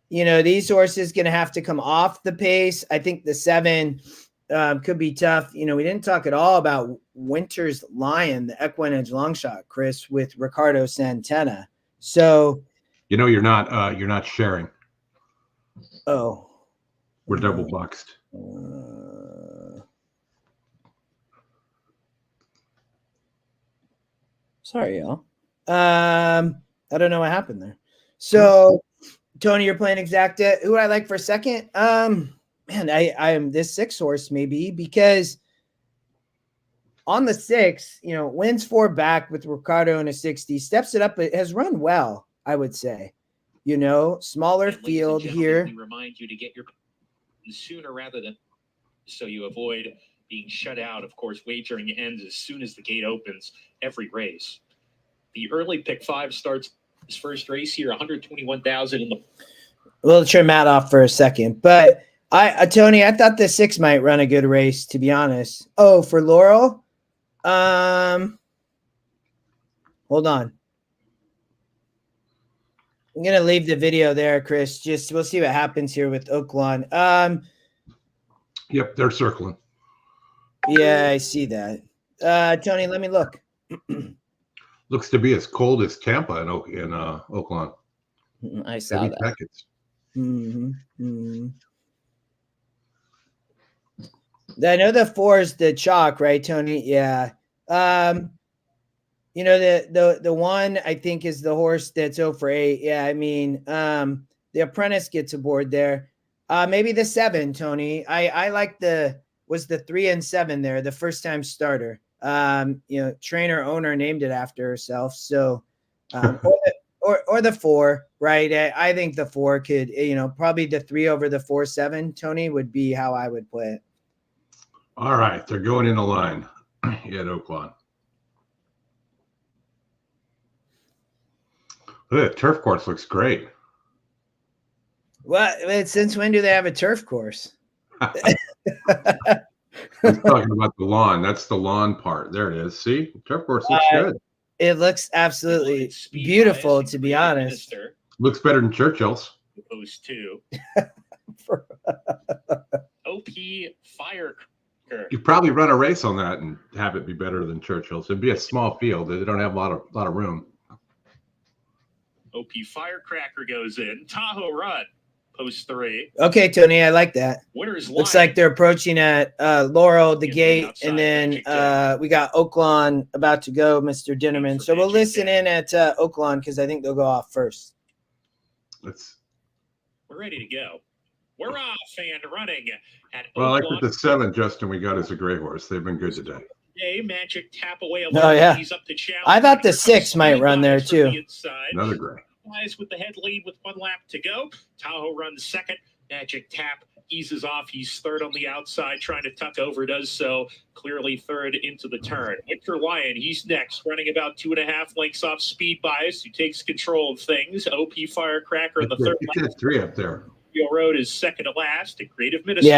you know, these horses going to have to come off the pace. I think the 7 could be tough. You know, we didn't talk at all about Winter's Lion, the EquinEdge long shot, Chris, with Ricardo Santana. So, you know, you're not sharing. Oh, we're double boxed. Sorry, y'all. I don't know what happened there. So, Tony, you're playing Exacta. Who I like for second? Man, I am this 6 horse maybe, because on the 6, you know, wins 4 back with Ricardo in a 60, steps it up. It has run well, I would say. You know, smaller field here. We remind you to get your sooner rather than so you avoid being shut out. Of course, wagering ends as soon as the gate opens every race. The early pick 5 starts his first race here, 121,000 in the. We'll turn Matt off for a second, but Tony, I thought the 6 might run a good race, to be honest. Oh, for Laurel, hold on. I'm gonna leave the video there, Chris. Just we'll see what happens here with Oaklawn. Yep, they're circling. Yeah, I see that. Tony, let me look. Looks to be as cold as Tampa in Oaklawn. I saw Heavy that. packets. I know the 4 is the chalk, right, Tony? Yeah. You know, the 1 I think is the horse that's 0 for 8. Yeah, I mean, the Apprentice gets aboard there. Maybe the 7, Tony. I like the 3 and 7 there, the first time starter. You know, trainer owner named it after herself. So, or the 4, right? I think the 4 could, you know, probably the 3 over the 4-7, Tony, would be how I would play it. All right, they're going in a line at Oaklawn. The turf course looks great. Well, since when do they have a turf course? I'm talking about the lawn. That's the lawn part. There it is. See, turf course looks good. It looks absolutely beautiful, to be honest. Looks better than Churchill's. Opposed to OP Fire. You probably run a race on that and have it be better than Churchill's. It'd be a small field. They don't have a lot of room. OP Firecracker goes in. Tahoe Run, post 3. Okay, Tony, I like that. Winners Looks line. like they're approaching at Laurel, the gate, and then we got Oaklawn about to go, Mr. Dinnerman. So we'll listen in at Oaklawn because I think they'll go off first. We're ready to go. We're off and running at Well, like with the 7, Justin, we got as a gray horse. They've been good today. Magic Tap away. Oh, yeah. He's up to challenge. I thought the 6 might run there, too. Another gray. With the head lead with 1 lap to go. Tahoe runs second. Magic Tap eases off. He's third on the outside, trying to tuck over, does so clearly third into the turn. Winter Lion, he's next, running about 2.5 lengths off Speed Bias, who takes control of things. OP Firecracker in the third. You did 3 up there. Ethereal Road is second to last, and Creative Minister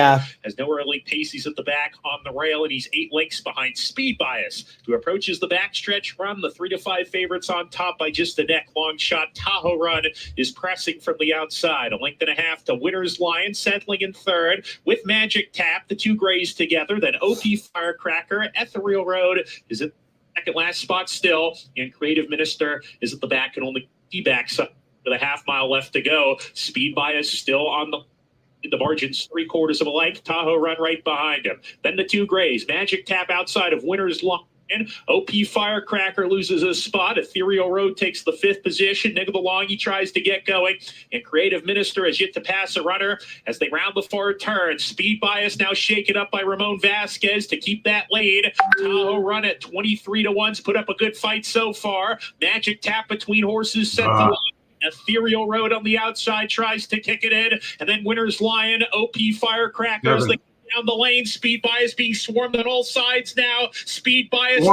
has no early pace. He's at the back on the rail, and he's 8 lengths behind Speed Bias, who approaches the backstretch run. The 3 to 5 favorites on top by just a neck. Long shot Tahoe Run is pressing from the outside. 1.5 lengths to Winner's Lion, settling in third with Magic Tap, the 2 grays together. Then OP Firecracker. Ethereal Road is at second last spot still, and Creative Minister is at the back and only D-backs up with a half-mile left to go. Speed Bias still on the margins, 3/4 of a length. Tahoe Run right behind him. Then the 2 grays. Magic Tap outside of Winner's Lion. OP Firecracker loses a spot. Ethereal Road takes the 5th position. Niggle along, he tries to get going. And Creative Minister has yet to pass a runner as they round the far turn. Speed Bias now shaken up by Ramon Vasquez to keep that lead. Tahoe Run at 23 to 1's put up a good fight so far. Magic Tap between horses set to line. Ethereal Road on the outside tries to kick it in. And then Winner's Lion, OP Firecracker as they down the lane. Speed Bias being swarmed on all sides now. Speed Bias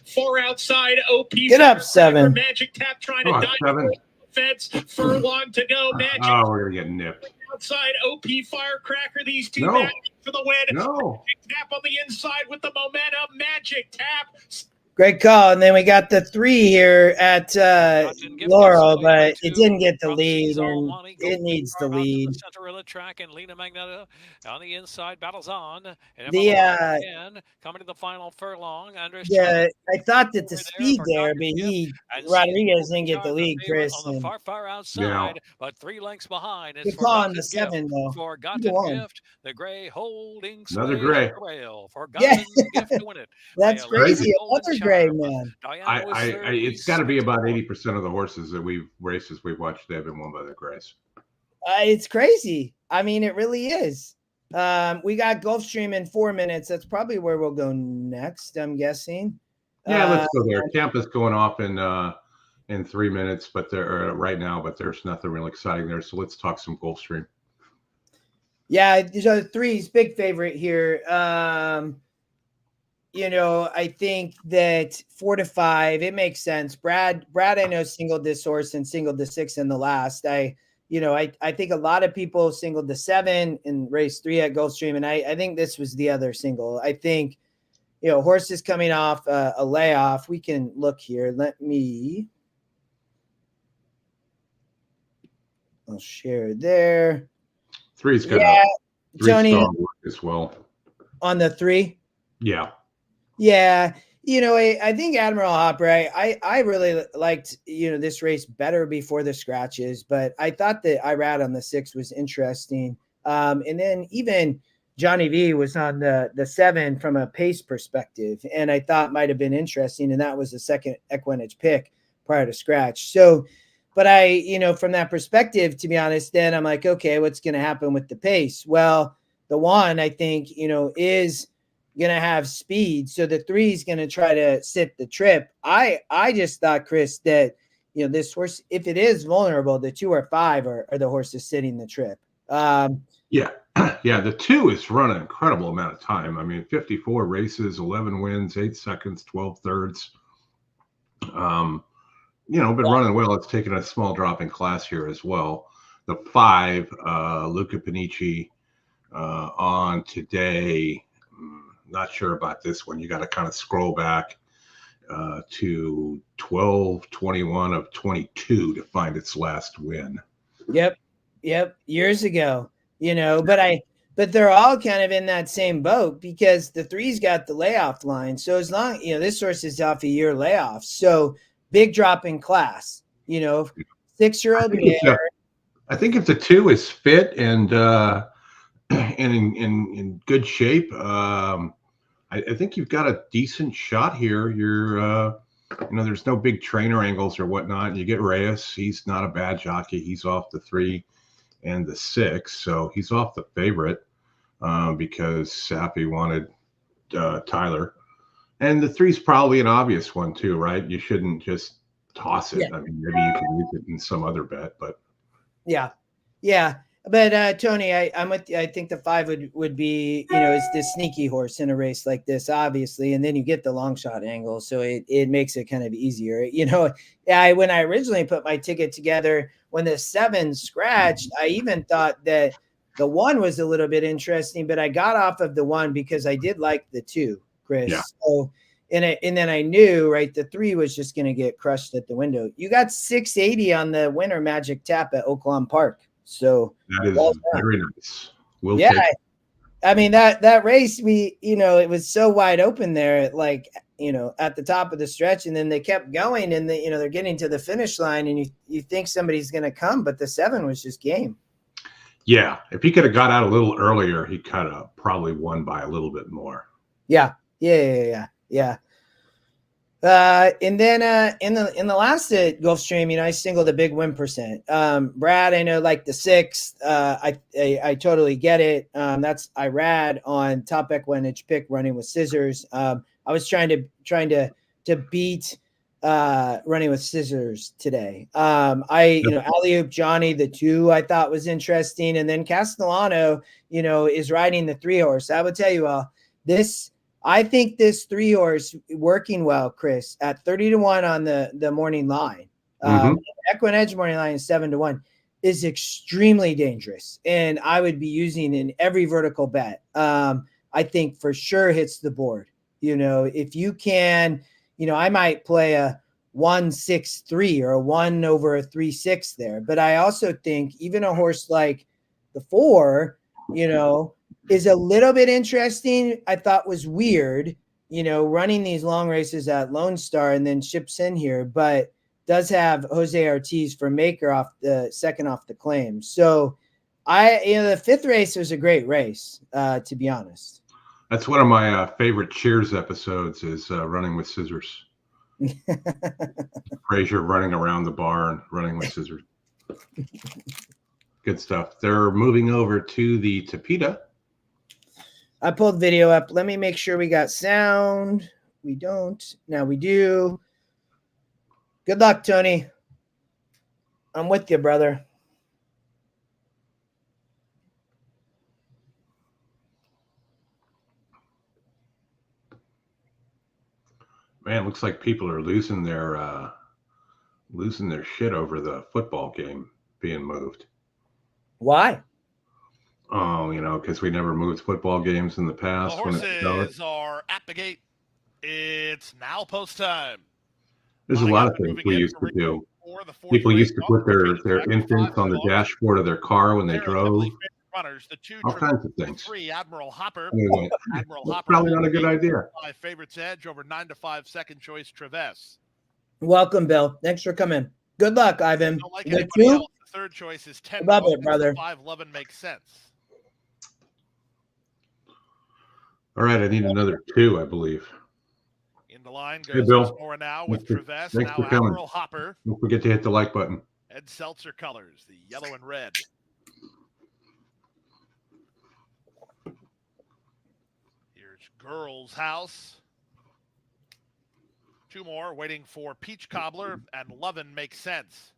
far outside. OP get up 7. Magic Tap trying to dive the fence. Furlong to go. Magic. Oh, we're gonna get nipped. Outside OP Firecracker. These two back for the win. Magic Tap on the inside with the momentum. Magic Tap. Great call. And then we got the 3 here at Laurel, but it didn't get the lead, and it needs the lead. Center of the track, and Lena Magneto on the inside battles on. And coming to the final furlong. Yeah, I thought that the speed there, but Rodriguez didn't get the lead, Chris. On the far outside, but 3 lengths behind. Good call on the 7, though. Forgotten Gift, the gray holding another gray. Forgotten Gift to win it. That's crazy. Another gray, man. It's got to be about 80% of the horses that we've watched, they've been won by the grays. It's crazy. I mean, it really is. We got Gulfstream in 4 minutes. That's probably where we'll go next, I'm guessing. Yeah, let's go there. Tampa's going off in 3 minutes, but they're right now, but there's nothing real exciting there. So let's talk some Gulfstream. Yeah, so 3's big favorite here. I think that 4 to 5, it makes sense. Brad, I know singled this horse and singled the 6 in the last. I think a lot of people singled the 7 in race 3 at Gulfstream, and I think this was the other single. I think, horses coming off a layoff. We can look here. I'll share there. 3's good. Yeah, Tony as well on the 3. Yeah. Yeah. I think Admiral Hopper, I really liked, this race better before the scratches, but I thought that Irad on the 6 was interesting. And then even Johnny V was on the 7 from a pace perspective, and I thought might have been interesting. And that was the second EquinEdge pick prior to scratch. So, but from that perspective, to be honest, then I'm like, okay, what's going to happen with the pace? Well, the 1, I think, is going to have speed. So the 3 is going to try to sit the trip. I just thought, Chris, that, this horse, if it is vulnerable, the 2 or 5 are the horses sitting the trip. Yeah. Yeah. The 2 is run an incredible amount of time. I mean, 54 races, 11 wins, 8 seconds, 12 thirds. Been running well. It's taken a small drop in class here as well. The 5, Luca Panici on today. Not sure about this one. You got to kind of scroll back to 12/21 of 22 to find its last win. Yep. Years ago, but they're all kind of in that same boat because the 3's got the layoff line. So as long, this horse is off a year layoff. So big drop in class, 6-year-old mare. I think if the 2 is fit and in good shape, I think you've got a decent shot here. You're, there's no big trainer angles or whatnot. You get Reyes. He's not a bad jockey. He's off the 3 and the 6. So he's off the favorite because Sappy wanted Tyler. And the 3's probably an obvious one too, right? You shouldn't just toss it. Yeah. I mean, maybe you can use it in some other bet, but. Yeah. But Tony, I'm with you. I think the 5 would be, is the sneaky horse in a race like this, obviously, and then you get the long shot angle, so it makes it kind of easier. When I originally put my ticket together, when the 7 scratched, I even thought that the 1 was a little bit interesting, but I got off of the 1 because I did like the 2, Chris. Yeah. So, and then I knew, right, the 3 was just going to get crushed at the window. You got 680 on the winner magic tap at Oaklawn Park. So that is very nice. We'll yeah, take I mean that race, it was so wide open there, at the top of the stretch, and then they kept going, and they're getting to the finish line, and you think somebody's going to come, but the 7 was just game. Yeah, if he could have got out a little earlier, he could have probably won by a little bit more. Yeah. And then in the last Gulfstream, I singled a big win percent. Brad, I know, like the 6th. I totally get it. I rad on top EquinEdge pick running with scissors. I was trying to beat running with scissors today. Alley-oop Johnny, the 2 I thought was interesting, and then Castellano, is riding the 3 horse. I would tell you all I think this 3 horse working well, Chris, at 30-1 on the morning line. EquinEdge morning line is 7-1 is extremely dangerous, and I would be using in every vertical bet. I think for sure hits the board. If you can, I might play a 1-6-3 or a 1 over a 3-6 there. But I also think even a horse like the 4, is a little bit interesting. I thought was weird, running these long races at Lone Star and then ships in here, but does have Jose Ortiz for maker off the second off the claim. So the 5th race was a great race, to be honest. That's one of my favorite Cheers episodes is running with scissors. Frazier running around the barn, running with scissors. Good stuff. They're moving over to the Tapeta. I pulled video up. Let me make sure we got sound. We don't. Now we do. Good luck, Tony. I'm with you, brother. Man, looks like people are losing their shit over the football game being moved. Why? Oh, because we never moved football games in the past. The horses are at the gate. It's now post time. There's a lot of things we used to do. People used to put their infants on the dashboard of their car when they drove. Runners, the 2 all kinds of things. 3 Admiral Hopper. Anyway, Admiral Hopper probably not a good idea. 5 favorites edge over 9-5 second choice Traverse. Welcome, Bill. Thanks for coming. Good luck, Ivan. Don't like anybody else. The 3rd choice is 10. Love it, brother. 5 Lovin' makes sense. All right, I need another 2, I believe. In the line goes Nora now with Traverse. Now Admiral Hopper. Don't forget to hit the like button. Ed Seltzer colors, the yellow and red. Here's Girls House. 2 more waiting for Peach Cobbler and Lovin' Makes Sense.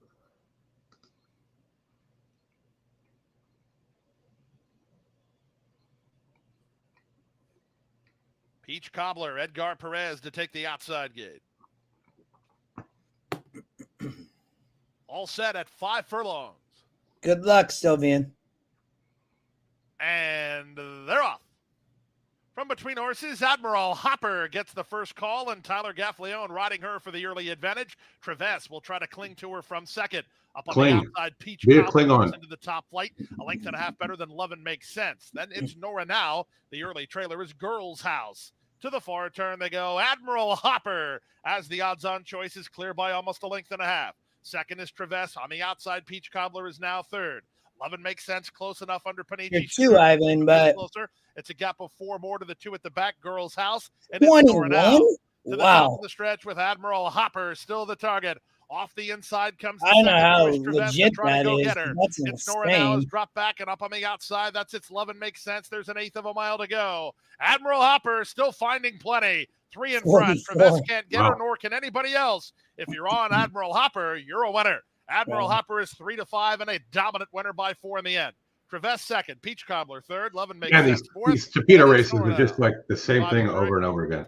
Peach Cobbler, Edgar Perez to take the outside gate. All set at 5 furlongs. Good luck, Sylvian. And they're off. From between horses, Admiral Hopper gets the first call, and Tyler Gaffleone riding her for the early advantage. Traverse will try to cling to her from second. Up on the outside, Peach Cobbler into the top flight. A length and a half better than Lovin' Makes Sense. Then it's Nora now. The early trailer is Girls House. To the far turn they go. Admiral Hopper as the odds-on choice is clear by almost a length and a half. Second is Traverse. On the outside, Peach Cobbler is now third. Lovin' Makes Sense, close enough under Panici. You're 2, Ivan, but closer. It's a gap of 4 more to the 2 at the back. Girls House. And 21? To the top of the stretch with Admiral Hopper still the target. Off the inside comes the I don't know how legit that is. That's it's Nora now is dropped back and up on the outside. That's its Lovin' Makes Sense. There's an 1/8 of a mile to go. Admiral Hopper still finding plenty. 3 in front. Traverse can't get her, nor can anybody else. If you're on Admiral Hopper, you're a winner. Admiral Hopper is 3-5 and a dominant winner by 4 in the end. Traves second, Peach Cobbler third, Love and Make And fifth, fourth. these Tapeta and races Florida. are just like the same Bobby thing Gray. over and over again.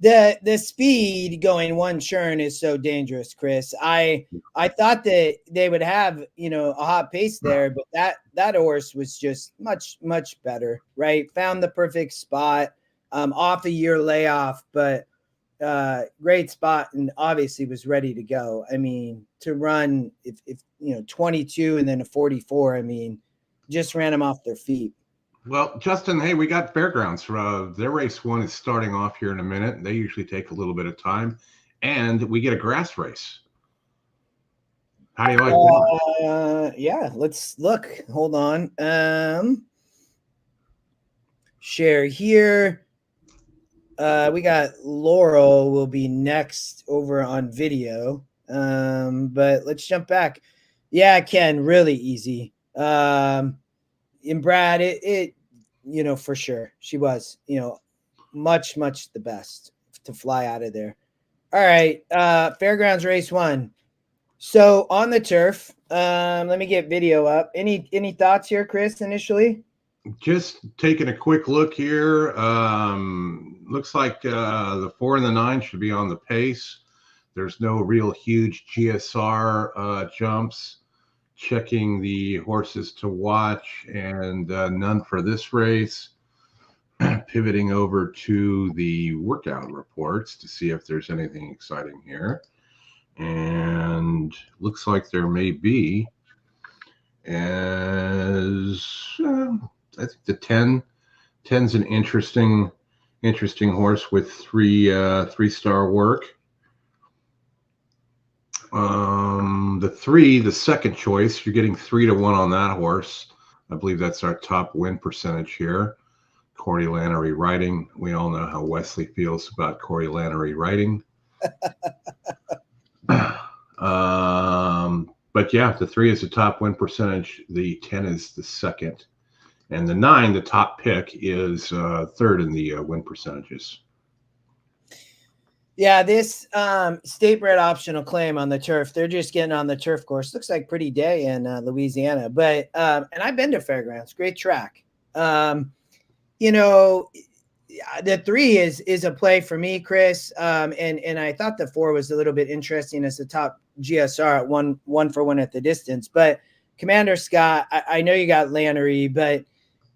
The speed going one churn is so dangerous, Chris. I thought that they would have, you know, a hot pace there, but that horse was just much better, right? Found the perfect spot, off a year layoff, but great spot, and obviously was ready to go. I mean, to run if you know 22 and then a 44, I mean, just ran them off their feet. Well, Justin, hey, we got Fairgrounds. Their race one is starting off here in a minute. They usually take a little bit of time, and we get a grass race. How do you like that? Yeah, let's look. Hold on. Share here. We got Laurel will be next over on video. But let's jump back. Yeah, Ken, really easy. And Brad, it you know, for sure she was, you know, much the best to fly out of there. All right, Fairgrounds race one. So on the turf, let me get video up. Any thoughts here, Chris, initially? Just taking a quick look here. Looks like the 4 and the 9 should be on the pace. There's no real huge GSR jumps. Checking the horses to watch, and none for this race. Pivoting over to the workout reports to see if there's anything exciting here. And looks like there may be. As I think the 10's an interesting horse with three-star work. The 3, the second choice, you're getting 3-1 on that horse. I believe that's our top win percentage here. Corey Lannery riding. We all know how Wesley feels about Corey Lannery riding. But yeah, the 3 is the top win percentage. The 10 is the second. And the 9, the top pick, is third in the win percentages. Yeah, this state bred optional claim on the turf, they're just getting on the turf course. Looks like pretty day in Louisiana. But and I've been to Fairgrounds, great track. You know, the 3 is a play for me, Chris. And I thought the 4 was a little bit interesting as the top GSR at one for one at the distance. But Commander Scott, I know you got Lannery, but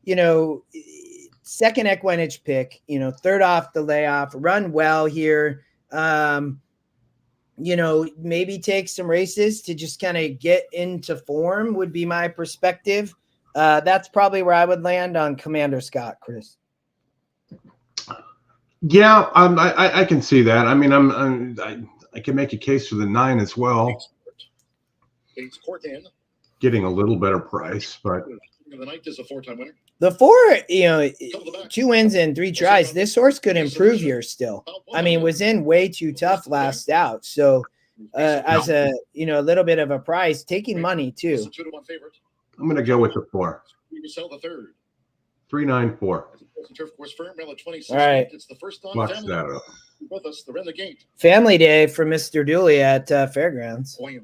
you know, second EquinEdge pick, you know, third off the layoff, run well here. You know, maybe take some races to just kind of get into form would be my perspective. That's probably where I would land on Commander Scott, Chris. Yeah, I can see that. I mean, I can make a case for the 9 as well. It's court in. Getting a little better price, but The night is a 4-time winner. The 4, you know, 2 wins and 3 tries. This horse could improve here still. I mean, was in way too tough last out. So as a, you know, a little bit of a price, taking money too. It's a 2-1 favorite. I'm going to go with the 4. We sell the third. 394. Turf course firm, rail at 26. All right. It's the first on Watch family. that up. With us, the Renegade. Family day for Mr. Dooley at Fairgrounds. Family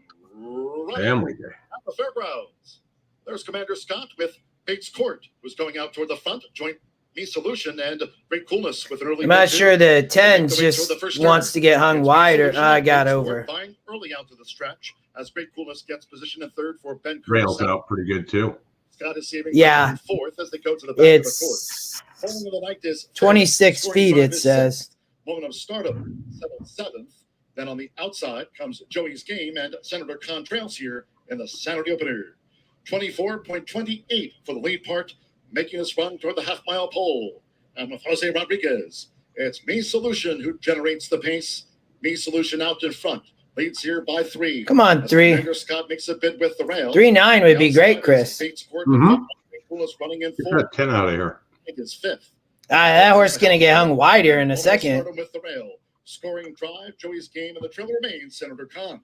day. At the Fairgrounds. There's Commander Scott with Bates Court, who's going out toward the front. Joint Me Solution and Great Coolness with an early. I'm not sure the 10 just wants to get hung wide, or I got over. Buying early out to the stretch as Great Coolness gets position in third for Ben. Rails out pretty good too. Scott is saving fourth as they go to the back it's of the court. Of the night is 26 feet, it says. Moment of startup, settled seventh. Then on the outside comes Joey's Game and Senator Contrails here in the Saturday opener. 24.28 for the lead part, making us run toward the half-mile pole. And with Jose Rodriguez, it's Me Solution who generates the pace. Me Solution out in front. Leads here by 3. Come on, 3. Commander Scott makes a bid with the rail. 3-9 would be great, Chris. Running in Get that 10 out of here. It is 5th. That horse is going to get hung wide here in a second. With the rail. Scoring drive, Joey's Game, and the trailer remains Senator Khan.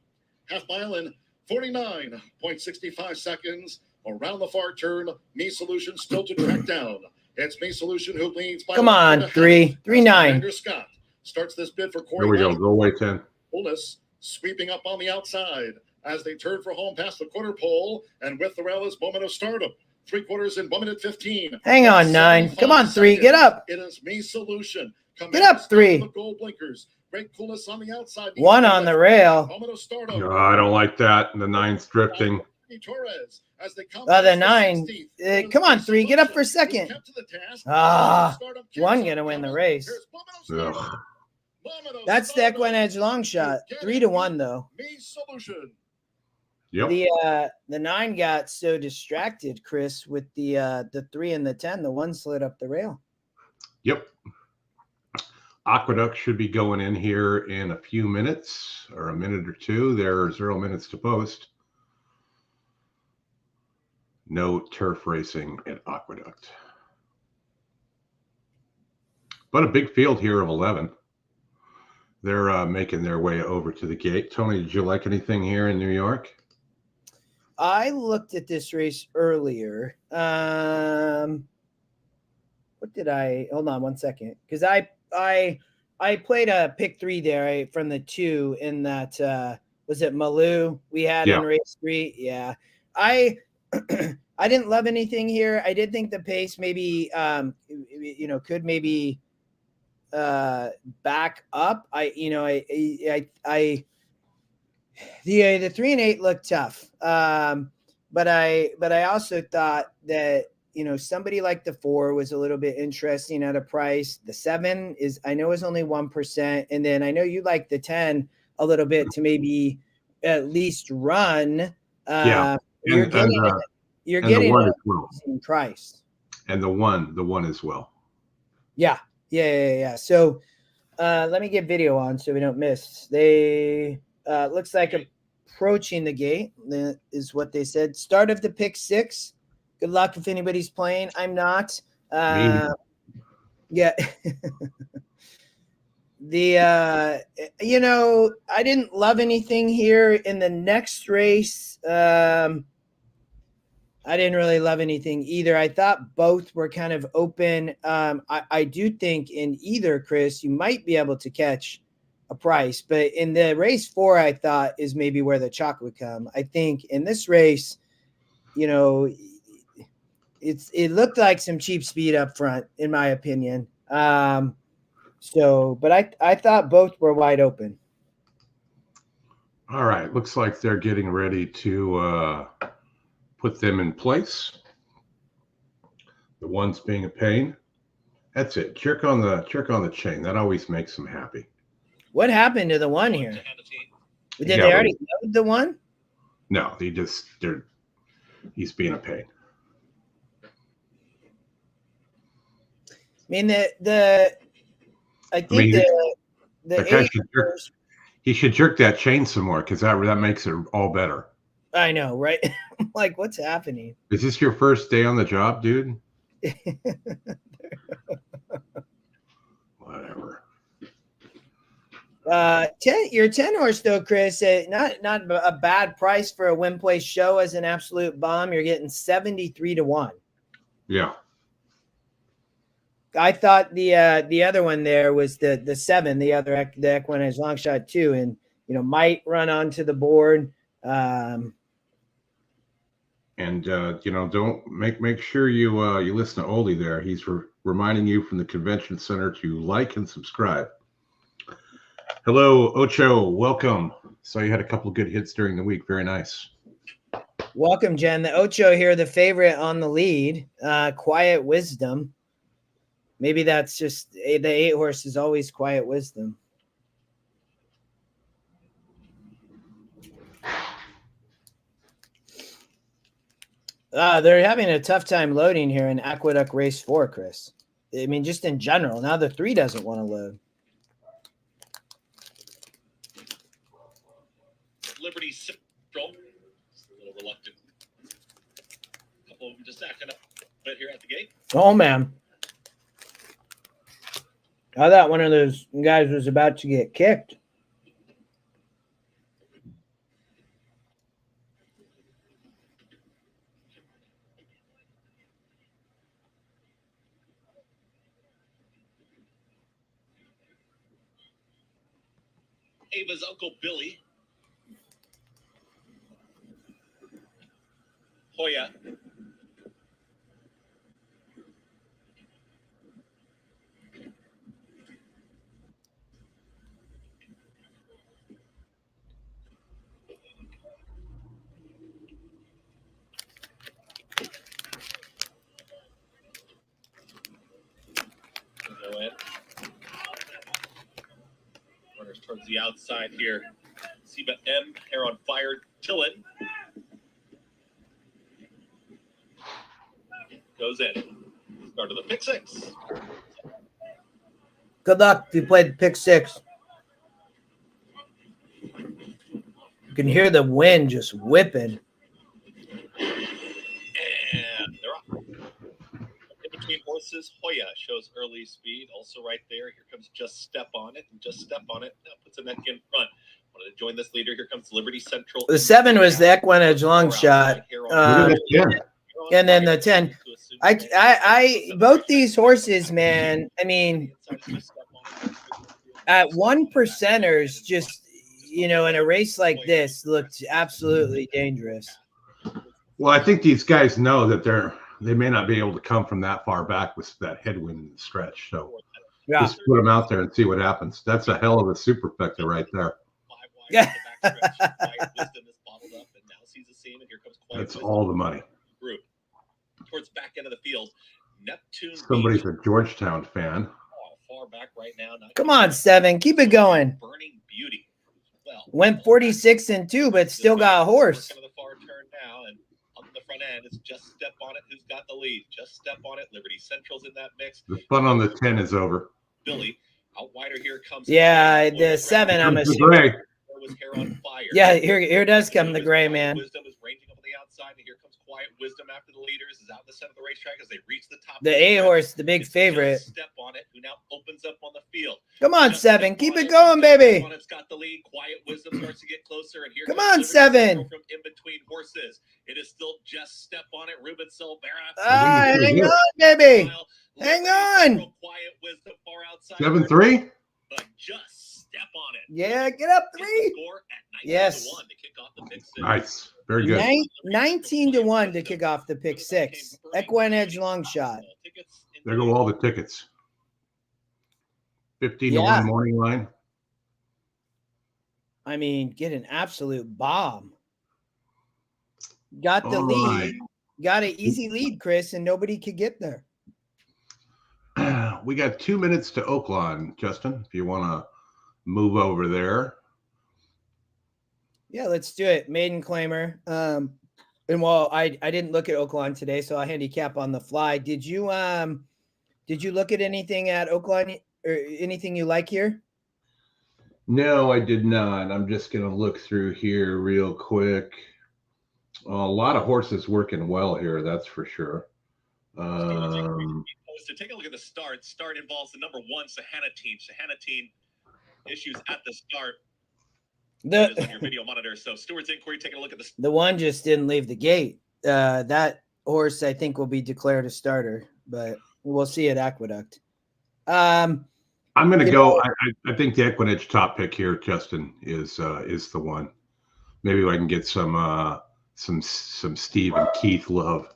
Half mile in 49.65 seconds. Around the far turn, Me Solution still to track down. It's Me Solution who leads by. Come on, 3-9. Commander Scott starts this bid for Corey. Here we go. Go away 10. Coolness sweeping up on the outside as they turn for home past the quarter pole, and with the rail is Moment of Stardom. 3/4 in 1 minute 15. Hang on, 9. Come on, 3. Get up. It is Me Solution. Get up, 3. The gold blinkers. Great coolness on the outside. 1 on the rail. Moment of Stardom. No, I don't like that. And the 9's drifting. Torres, as they come The 9. Come on, 3. Get up for a second. 1 gonna win the race. Ugh. That's the EquinEdge long shot. 3-1 though. Me Solution. Yep. The 9 got so distracted, Chris, with the 3 and the 10. The 1 slid up the rail. Yep. Aqueduct should be going in here in a few minutes or a minute or two. There are 0 minutes to post. No turf racing at Aqueduct. But a big field here of 11. They're making their way over to the gate. Tony, did you like anything here in New York? I looked at this race earlier. What did I? Hold on 1 second, because I played a pick 3 there from the 2 in that was it Malou we had in race 3. Yeah, I didn't love anything here. I did think the pace maybe could maybe back up. The 3 and 8 looked tough. But I also thought that, somebody like the 4 was a little bit interesting at a price. The 7 is only 1%. And then I know you like the 10 a little bit to maybe at least run. You're getting a decent price. And the one as well. Yeah. So let me get video on so we don't miss. They looks like approaching the gate is what they said. Start of the pick 6. Good luck if anybody's playing. I'm not. Yeah. I didn't love anything here in the next race. I didn't really love anything either. I thought both were kind of open. I do think in either, Chris, you might be able to catch a price, but in the race 4, I thought is maybe where the chalk would come. I think in this race, it looked like some cheap speed up front, in my opinion. But I thought both were wide open. All right. Looks like they're getting ready to put them in place. The 1's being a pain. That's it. Jerk on the chain. That always makes them happy. What happened to the 1 here? Did they already load the 1? No, he's being a pain. I mean, the 8 he should jerk that chain some more, because that makes it all better. I know, right? Like, what's happening? Is this your first day on the job, dude? Whatever. Your 10 horse though, Chris, not a bad price for a win place show as an absolute bomb. You're getting 73-1. Yeah. I thought the other one there was the 7, the EquinEdge long shot 2, and might run onto the board. Don't make sure you listen to Oldie there. He's reminding you from the convention center to like and subscribe. Hello, Ocho. Welcome. Saw you had a couple of good hits during the week. Very nice. Welcome, Jen. The Ocho here, the favorite on the lead. Quiet Wisdom. Maybe that's just the 8 horse is always Quiet Wisdom. They're having a tough time loading here in Aqueduct Race 4, Chris. I mean, just in general. Now the 3 doesn't want to load. Liberty Central. A little reluctant. A couple of them just acting up right here at the gate. Oh, man. I thought one of those guys was about to get kicked. Ava's Uncle Billy. Hoya. Go in. Runners towards the outside here. Seba M. Hair on fire. Tillin. Goes in. Start of the pick six. Good luck if you played pick six. You can hear the wind just whipping. And they're off. In between horses, Hoya shows early speed. Also right there. Here comes Just Step on It. And Just Step on It now puts a neck in front. Wanted to join this leader. Here comes Liberty Central. The 7 was the EquinEdge long shot. And then the 10. I both these horses, man. I mean, at 1%ers, just, you know, in a race like this, looked absolutely dangerous. Well, I think these guys know that they may not be able to come from that far back with that headwind in the stretch. So just put them out there and see what happens. That's a hell of a superfecta right there. Yeah. That's all the money. Towards back end of the field, Neptune. Somebody's a Georgetown fan. Far back right now. Come on, 7. Keep it going. Burning Beauty. Well, went 46-2, but still got a horse. The far turn now, and on the front end, it's Just Step on It. Who's got the lead? Just Step on It. Liberty Central's in that mix. The fun on the 10 is over. Billy out wider here comes. Yeah, the 7. I'm assuming. Was hair on fire. Yeah, here does come the gray man. Wisdom is ranging up on the outside, and here comes Quiet Wisdom after the leaders. Is out in the center of the racetrack as they reach the top. The A horse, the big favorite. Step on It, who now opens up on the field. Come on, 7. Keep it going, baby. It's got the lead. Quiet Wisdom starts to get closer, and here come on, 7. From in between horses. It is still Just Step on It. Ruben Silvera. Hang on, baby. Hang on. Quiet Wisdom far outside. 7-3. But Just Step on It. Yeah, get up 3. Yes. Nice. Very good. 19-1 to kick off the pick 6. EquinEdge long shot. There go all the tickets. 15-1 morning line. I mean, get an absolute bomb. Got the lead. Got an easy lead, Chris, and nobody could get there. We got 2 minutes to Oaklawn, Justin, if you want to move over there. Yeah, let's do it. Maiden claimer. And while I didn't look at Oaklawn today, so I'll handicap on the fly. Did you look at anything at Oaklawn or anything you like here? No, I did not. I'm just going to look through here real quick. A lot of horses working well here, that's for sure. To take a look at the start. Start involves the number 1 Sahanatine. Sahanatine issues at the start. It is on your video monitor. So Stewart's inquiry, taking a look at the one just didn't leave the gate. That horse I think will be declared a starter, but we'll see at Aqueduct. I'm going to go. I think the EquinEdge top pick here, Justin, is the one. Maybe I can get some Steve and Keith love.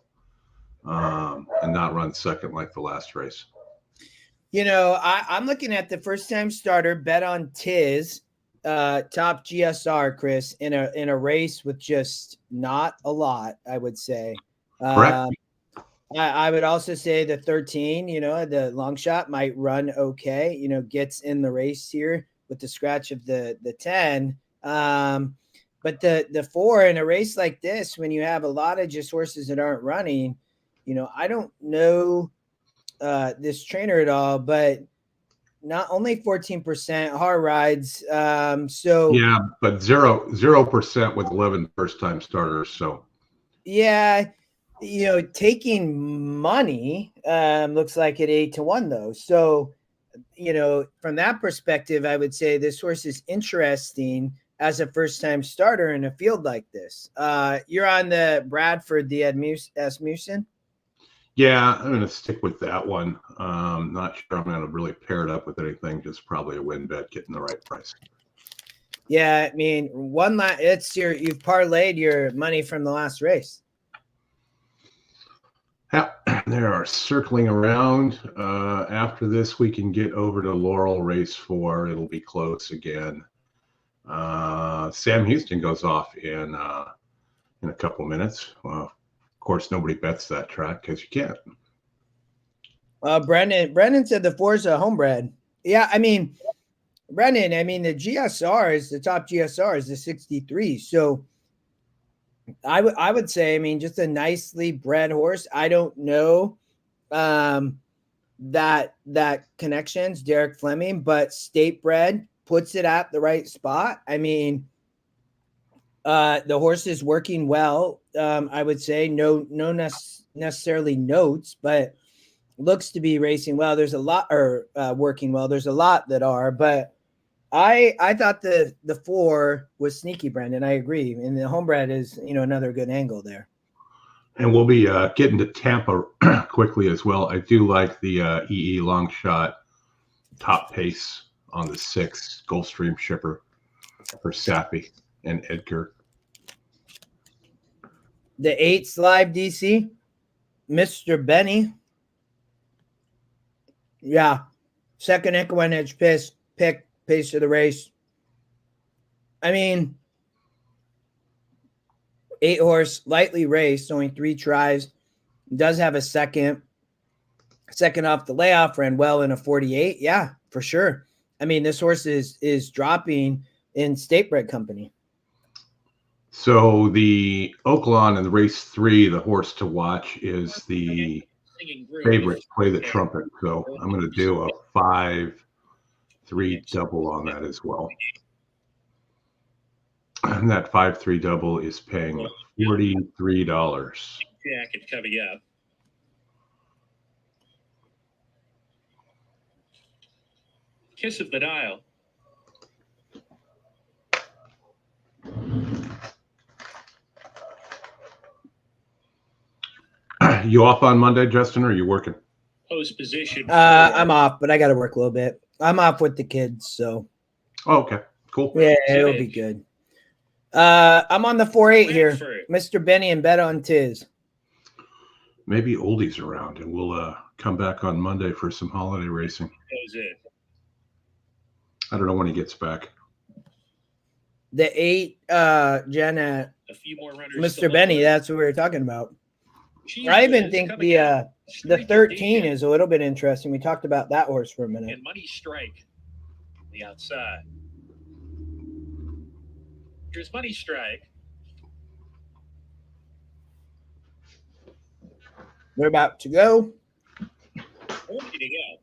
And not run second like the last race. You know, I'm looking at the first time starter bet on Tiz, top GSR, Chris, in a race with just not a lot, I would say. Correct. I would also say the 13, you know, the long shot might run okay, you know, gets in the race here with the scratch of the 10. But the 4 in a race like this, when you have a lot of just horses that aren't running, you know, I don't know this trainer at all, but not only 14% hard rides. So yeah, but 0% with 11 first-time starters. So yeah, you know, taking money looks like at 8-1 though. So you know, from that perspective, I would say this horse is interesting as a first-time starter in a field like this. You're on the Bradford, the Asmussen. Yeah, I'm going to stick with that one. Not sure I'm going to really pair it up with anything. Just probably a win bet, getting the right price. Yeah, I mean, you've parlayed your money from the last race. Yeah, they are circling around. After this, we can get over to Laurel race 4. It'll be close again. Sam Houston goes off in a couple minutes. Well, of course, nobody bets that track because you can't. Brendan said the 4 is a homebred. Yeah, I mean, Brendan, the GSR is the top GSR is the 63. So I would say, just a nicely bred horse. I don't know that connections, Derek Fleming, but state bred puts it at the right spot. The horse is working well. I would say no necessarily notes, but looks to be racing well. There's a lot working well. There's a lot that are, but I thought the 4 was sneaky, Brendan. I agree. And the homebred is, another good angle there. And we'll be getting to Tampa quickly as well. I do like the EE long shot top pace on the 6 Gulfstream shipper for Sappy and Edgar. The 8 live DC, Mr. Benny. Yeah. Second EquinEdge pick pace of the race. 8 horse, lightly raced, only 3 tries. Does have a second off the layoff, ran well in a 48. Yeah, for sure. This horse is dropping in state bred company. So the Oaklawn in the race 3, the horse to watch is the favorite, Play the Trumpet. So I'm going to do a 5-3 double on that as well. And that 5-3 double is paying $43. Jack and coming up. Kiss of the Dial. You off on Monday, Justin, or are you working? Post position. I'm off, but I got to work a little bit. I'm off with the kids, so. Oh, okay, cool. Yeah, it'll be good. I'm on the 4-8 here, Mr. Benny, and bet on Tiz. Maybe Oldie's around, and we'll come back on Monday for some holiday racing. I don't know when he gets back. The 8, Jenna, a few more runners. Mr. Benny, that's what we were talking about. I even think the 13 is a little bit interesting. We talked about that horse for a minute. And Money Strike, the outside. Here's Money Strike. They're about to go. Ready to go.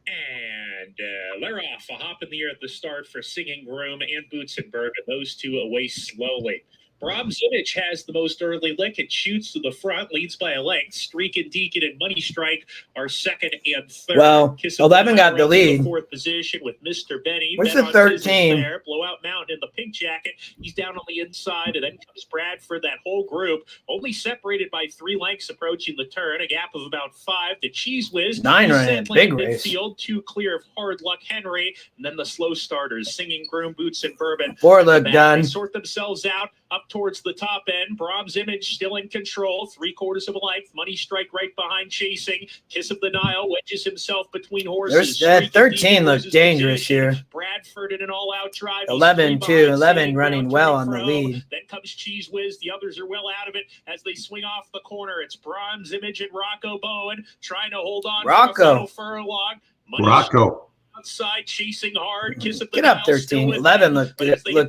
And they're off. A hop in the air at the start for Singing Groom and Boots and Bourbon. Those two away slowly. Brahms Image has the most early lick. It shoots to the front, leads by a length. Streak and Deacon and Money Strike are second and third. Well, 11 got the lead. Fourth position with Mr. Benny. Where's the 13? Blowout Mountain in the pink jacket. He's down on the inside, and then comes Bradford. That whole group only separated by 3 lengths approaching the turn. A gap of about 5. The Cheese Whiz. 9 ran. Big race. Midfield, 2 clear of Hard Luck Henry, and then the slow starters, Singing Groom, Boots and Bourbon. 4 look done. They sort themselves out up towards the top end. Brahms Image still in control. 3/4 of a length. Money Strike right behind chasing. Kiss of the Nile wedges himself between horses. That 13 looked dangerous here. Bradford in an all-out drive. 11 too. 11 running well on the lead. Then comes Cheese Whiz. The others are well out of it as they swing off the corner. It's Brahms Image and Rocco Bowen trying to hold on. Rocco. Furlong. Rocco. Outside chasing hard. Kiss of the Get up 13. 11 looked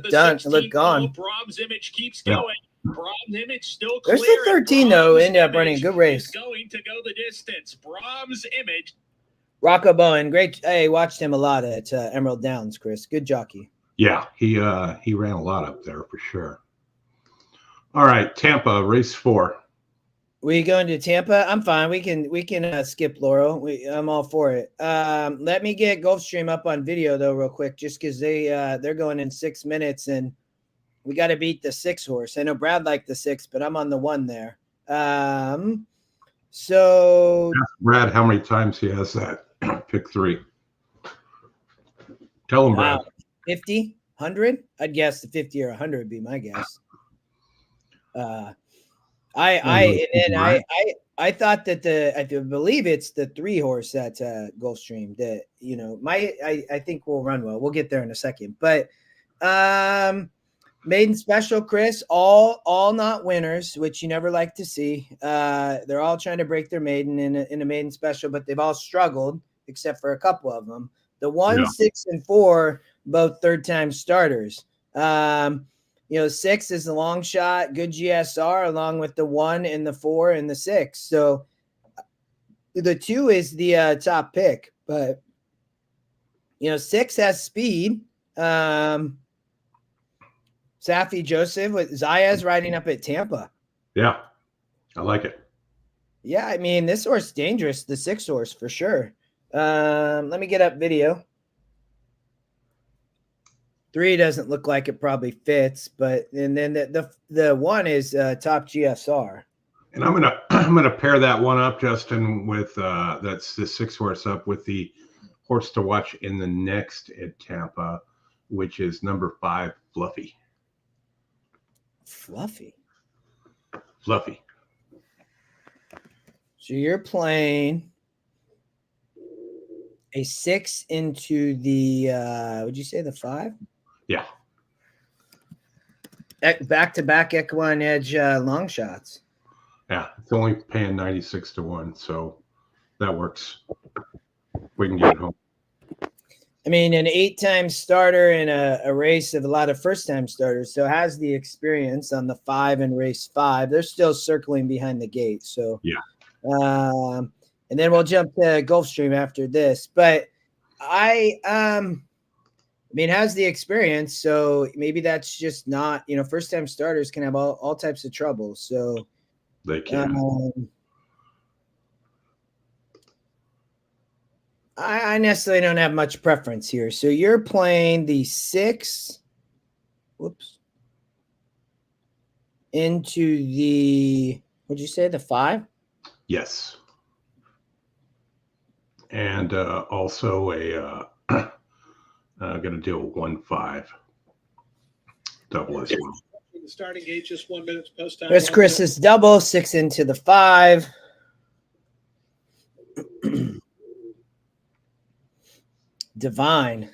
done. Looked gone. Brahms Image keeps going. Brahms Image still clear. There's the 13 though. Ended up running a good race. Going to go the distance. Brahms Image. Rocco Bowen, great. Hey, watched him a lot at Emerald Downs, Chris. Good jockey. Yeah, he ran a lot up there for sure. All right, Tampa race 4. We going to Tampa? I'm fine. We can skip Laurel. I'm all for it. Let me get Gulfstream up on video though, real quick, just because they're going in 6 minutes, and we got to beat the 6 horse. I know Brad liked the 6, but I'm on the 1 there. So ask Brad how many times he has that pick 3. Tell him, Brad. 50, 100. I'd guess the 50 or 100 would be my guess. I thought that I believe it's the 3-horse at Gulfstream that I think will run well. We'll get there in a second, but maiden special, Chris, all not winners, which you never like to see. They're all trying to break their maiden in a maiden special, but they've all struggled except for a couple of them. The 1, 6, and 4, both third-time starters. 6 is the long shot, good GSR, along with the 1 and the 4 and the 6. So the 2 is the top pick, but 6 has speed. Safi Joseph with Zayas riding up at Tampa. Yeah, I like it. Yeah, I mean, this horse is dangerous, the 6 horse for sure. Let me get up video. 3 doesn't look like it probably fits, and then the 1 is top GSR. And I'm gonna pair that one up, Justin, with that's the 6 horse up with the horse to watch in the next at Tampa, which is number 5, Fluffy. Fluffy. So you're playing a 6 into the would you say the 5? Yeah. Back-to-back EquinEdge long shots. Yeah, it's only paying 96 to 1, so that works. We can get it home. I mean, an 8-time starter in a race of a lot of first-time starters, so has the experience on the 5 and race 5. They're still circling behind the gate, so yeah. And then we'll jump to Gulfstream after this, but I mean, has the experience, so maybe that's just not, first-time starters can have all types of trouble. So they can. I necessarily don't have much preference here. So you're playing the 6. Whoops. Into the, what'd you say, the 5? Yes. And also going to do a 1-5 double as well. The starting gate just 1 minute post time. There's Chris's double, 6 into the 5. Divine.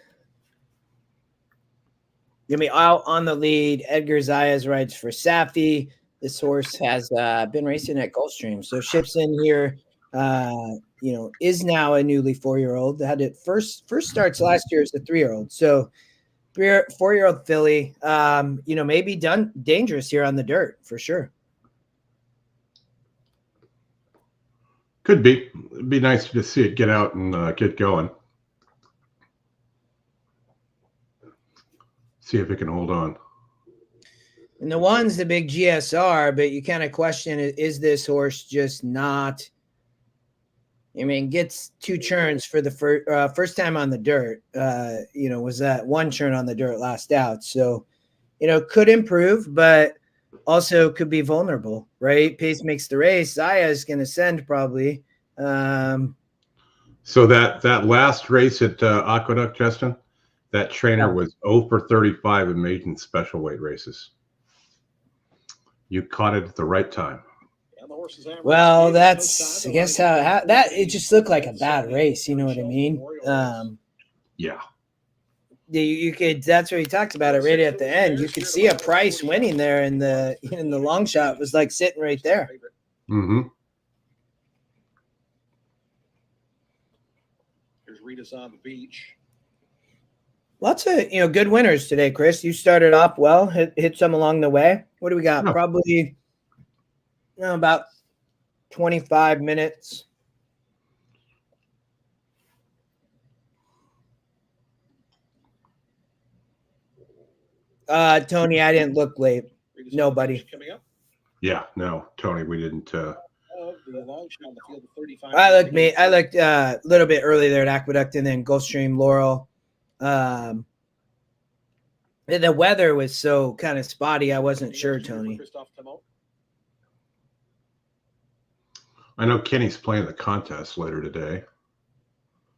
Gonna be out on the lead. Edgar Zayas rides for Safi. This horse has been racing at Gulfstream, so ships in here. Is now a newly 4-year-old. Had it first starts last year as a 3-year-old. So 4-year-old filly, maybe done dangerous here on the dirt for sure. Could be. It'd be nice to see it get out and get going. See if it can hold on. And the 1's the big GSR, but you kind of question, is this horse just not? I mean, gets 2 churns for the first time on the dirt. Was that 1 churn on the dirt last out? So, could improve, but also could be vulnerable, right? Pace makes the race. Zaya is going to send probably. So that last race at Aqueduct, Justin, that trainer was 0 for 35 in maiden special weight races. You caught it at the right time. Well, that's, I guess, how that it just looked like a bad race. You know what I mean? Yeah. You could. That's what he talked about it right at the end. You could see a Price winning there, and the long shot was like sitting right there. Mm-hmm. Here's Rita's on the beach. Lots of good winners today, Chris. You started off well, hit some along the way. What do we got? Probably about 25 minutes. Tony, I didn't look late. Nobody. Yeah, no, Tony, we didn't. I looked a little bit early there at Aqueduct and then Gulfstream, Laurel. The weather was so kind of spotty. I wasn't sure, Tony. I know Kenny's playing the contest later today.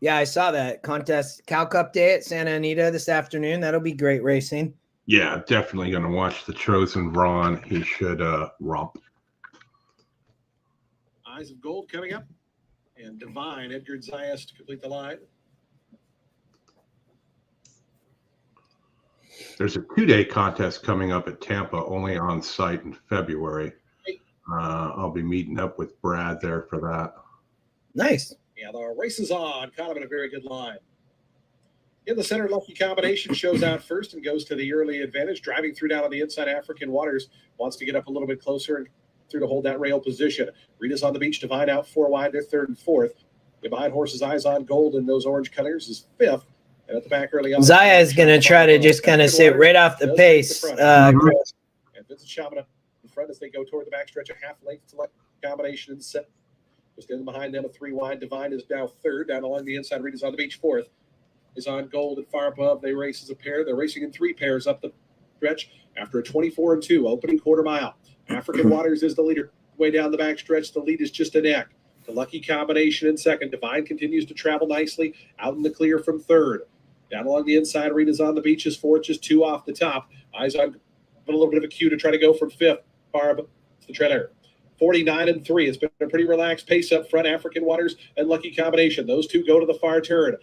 Yeah, I saw that contest. Cal Cup Day at Santa Anita this afternoon. That'll be great racing. Yeah, definitely going to watch the chosen Ron. He should romp. Eyes of Gold coming up. And Divine, Edgar Zayas to complete the line. There's a 2-day contest coming up at Tampa, only on site in February. I'll be meeting up with Brad there for that. Nice. Yeah, the race is on. Kind of in a very good line. In the center, Lucky Combination shows out first and goes to the early advantage. Driving through down on the inside, African Waters wants to get up a little bit closer and through to hold that rail position. Rita's on the beach. Divine out 4 wide. They're 3rd and 4th. Behind Horse's Eyes on Gold and those orange colors is 5th. And at the back early on. Zaya is going to try to just kind of sit right off the pace. And Vincent Shabana in front as they go toward the backstretch, a half length to Lucky Combination and set. Just in behind them, a 3 wide. Divine is now 3rd. Down along the inside, Rita's on the beach 4th. Is on Gold and far above. They race as a pair. They're racing in 3 pairs up the stretch after a 24-2 opening quarter mile. African Waters is the leader. Way down the back stretch, the lead is just a neck. The Lucky Combination in 2nd. Divine continues to travel nicely out in the clear from 3rd. Down along the inside, Rita's on the beach is 4th, just 2 off the top. Eyes on a little bit of a cue to try to go from 5th. Far above the trailer. 49-3. It's been a pretty relaxed pace up front. African Waters and Lucky Combination. Those two go to the far turn.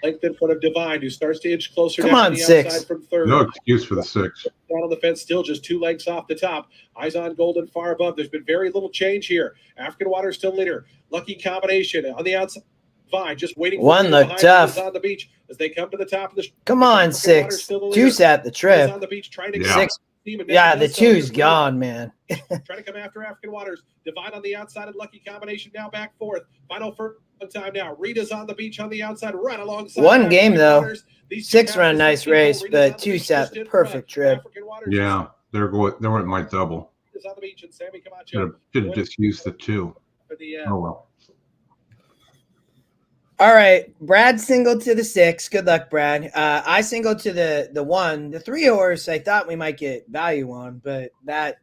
Length in front of Divine, who starts to inch closer down the outside from 3rd. No excuse for the 6. Down on the fence, still just 2 lengths off the top. Eyes on Gold and far above. There's been very little change here. African Waters still leader. Lucky Combination on the outside. Divine just waiting. One look tough on the beach as they come to the top of the. Come on, 6. 2's at the trip. On the beach trying to 6. Yeah, the 2's gone, man. Trying to come after African Waters. Divine on the outside and Lucky Combination now back 4th. Final for time now. Rita's on the beach on the outside, right alongside. One game though. 6 run a nice race, but 2's at the perfect trip. Yeah, they went my double. Rita's on the beach and Sammy Camacho. Should have just used the 2. Oh well. All right, Brad singled to the 6. Good luck, Brad. I singled to the 1. The 3 horse I thought we might get value on, but that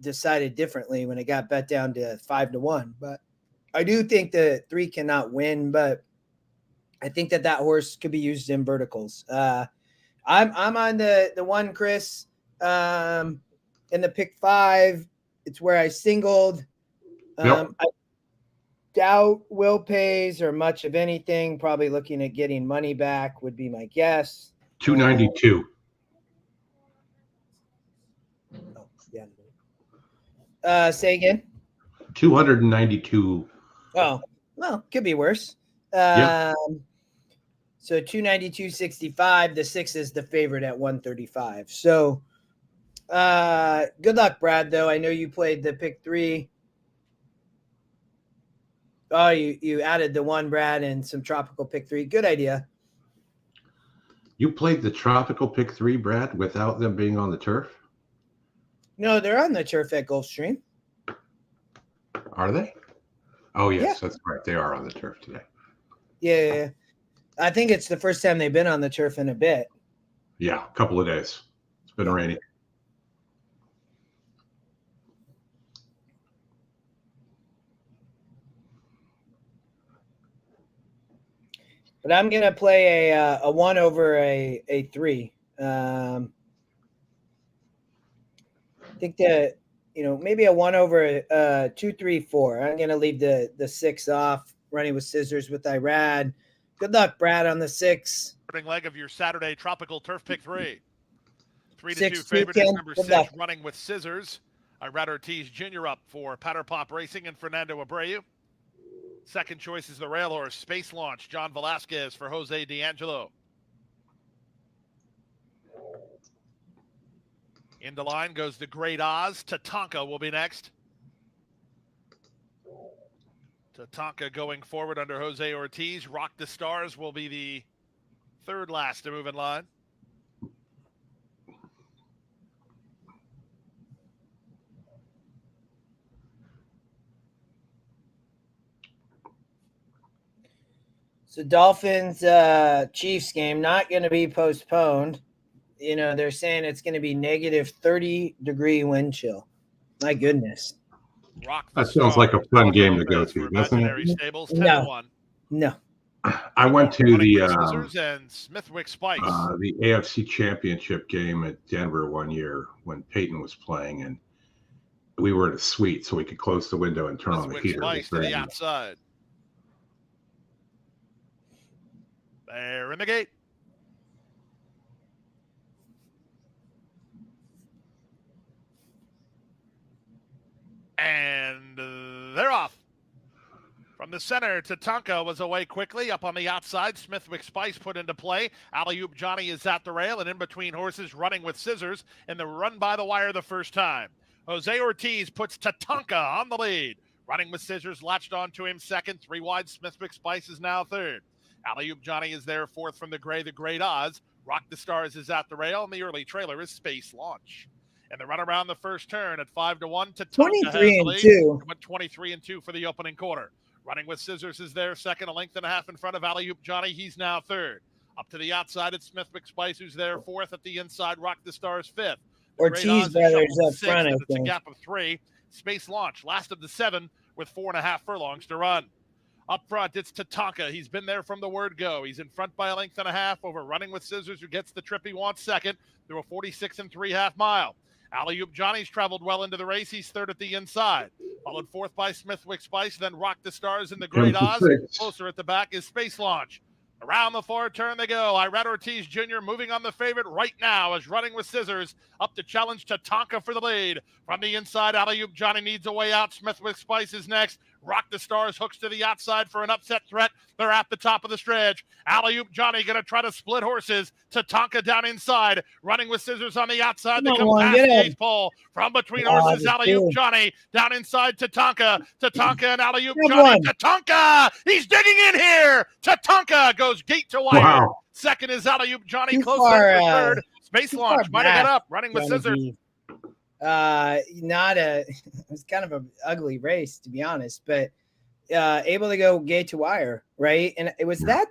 decided differently when it got bet down to 5-1. But I do think the 3 cannot win, but I think that horse could be used in verticals. I'm on the 1, Chris. In the pick 5, it's where I singled. Yep. I doubt Will pays or much of anything. Probably looking at getting money back would be my guess. 292. Oh, yeah. Say again. 292. Oh, well, could be worse. Yep. So 292.65. The 6 is the favorite at 135. So good luck, Brad, though. I know you played the pick 3. Oh, you added the 1, Brad, and some tropical pick 3. Good idea. You played the tropical pick 3, Brad, without them being on the turf? No, they're on the turf at Gulfstream. Are they? Oh, yes, Yeah. That's right. They are on the turf today. Yeah. I think it's the first time they've been on the turf in a bit. Yeah, a couple of days. It's been rainy. But I'm going to play a 1 over a 3. I think that, maybe a 1 over 2, 3, 4. I'm going to leave the 6 off, running with scissors with Irad. Good luck, Brad, on the 6. Leg of your Saturday tropical turf pick 3. 3-2 6, favorite is number good 6, luck. running with scissors. Irad Ortiz Jr. up for Powder Pop Racing and Fernando Abreu. Second choice is the rail horse Space Launch, John Velasquez for Jose D'Angelo. Into line goes the Great Oz. Tatanka will be next. Tatanka going forward under Jose Ortiz. Rock the Stars will be the third last to move in line. So Dolphins Chiefs game not going to be postponed. They're saying it's going to be negative 30-degree wind chill. My goodness. That sounds like a fun game to go to, doesn't it? Stables, No. I went to the and Smithwick Spikes. The AFC Championship game at Denver one year when Peyton was playing, and we were in a suite, so we could close the window and turn on the heater. Spice to the outside. They're in the gate. And they're off. From the center, Tatanka was away quickly. Up on the outside, Smithwick Spice put into play. Alley-oop Johnny is at the rail and in between horses, running with scissors in the run by the wire the first time. Jose Ortiz puts Tatanka on the lead. Running with scissors, latched onto him second. 3 wide, Smithwick Spice is now third. Alley-oop Johnny is there fourth from the Great Oz. Rock the Stars is at the rail, and the early trailer is Space Launch. And the run around the first turn at 5-1, Tatanka 23 has the and lead. 2. It went 23 and 2 for the opening quarter. Running with scissors is there second, a length and a half in front of Alley-oop Johnny. He's now third. Up to the outside, it's Smithwick Spice, who's there fourth. At the inside, Rock the Stars fifth. Ortiz brothers up front, I It's a think. gap of 3. Space Launch, last of the 7, with 4.5 furlongs to run. Up front, it's Tatanka. He's been there from the word go. He's in front by a length and a half over Running with Scissors, who gets the trip he wants second through a 46 3/2 mile. Alley-oop Johnny's traveled well into the race. He's third at the inside. Followed fourth by Smithwick Spice, then Rock the Stars in the Great Oz. Closer at the back is Space Launch. Around the far turn they go. Irad Ortiz Jr. moving on the favorite right now as Running with Scissors up to challenge Tatanka for the lead. From the inside, Alley-oop Johnny needs a way out. Smithwick Spice is next. Rock the Stars hooks to the outside for an upset threat. They're at the top of the stretch. Alley-oop Johnny going to try to split horses. Tatanka down inside. Running with Scissors on the outside. They come past the 8th pole. From between horses, Alley-oop Johnny down inside Tatanka. Tatanka and Alley-oop Johnny. Tatanka! He's digging in here! Tatanka goes gate to wire. Wow. Second is Alley-oop Johnny. Too Close far, for third. Space Launch might have got up. Running with Scissors. It was kind of an ugly race, to be honest, but able to go gate to wire, right? And it was that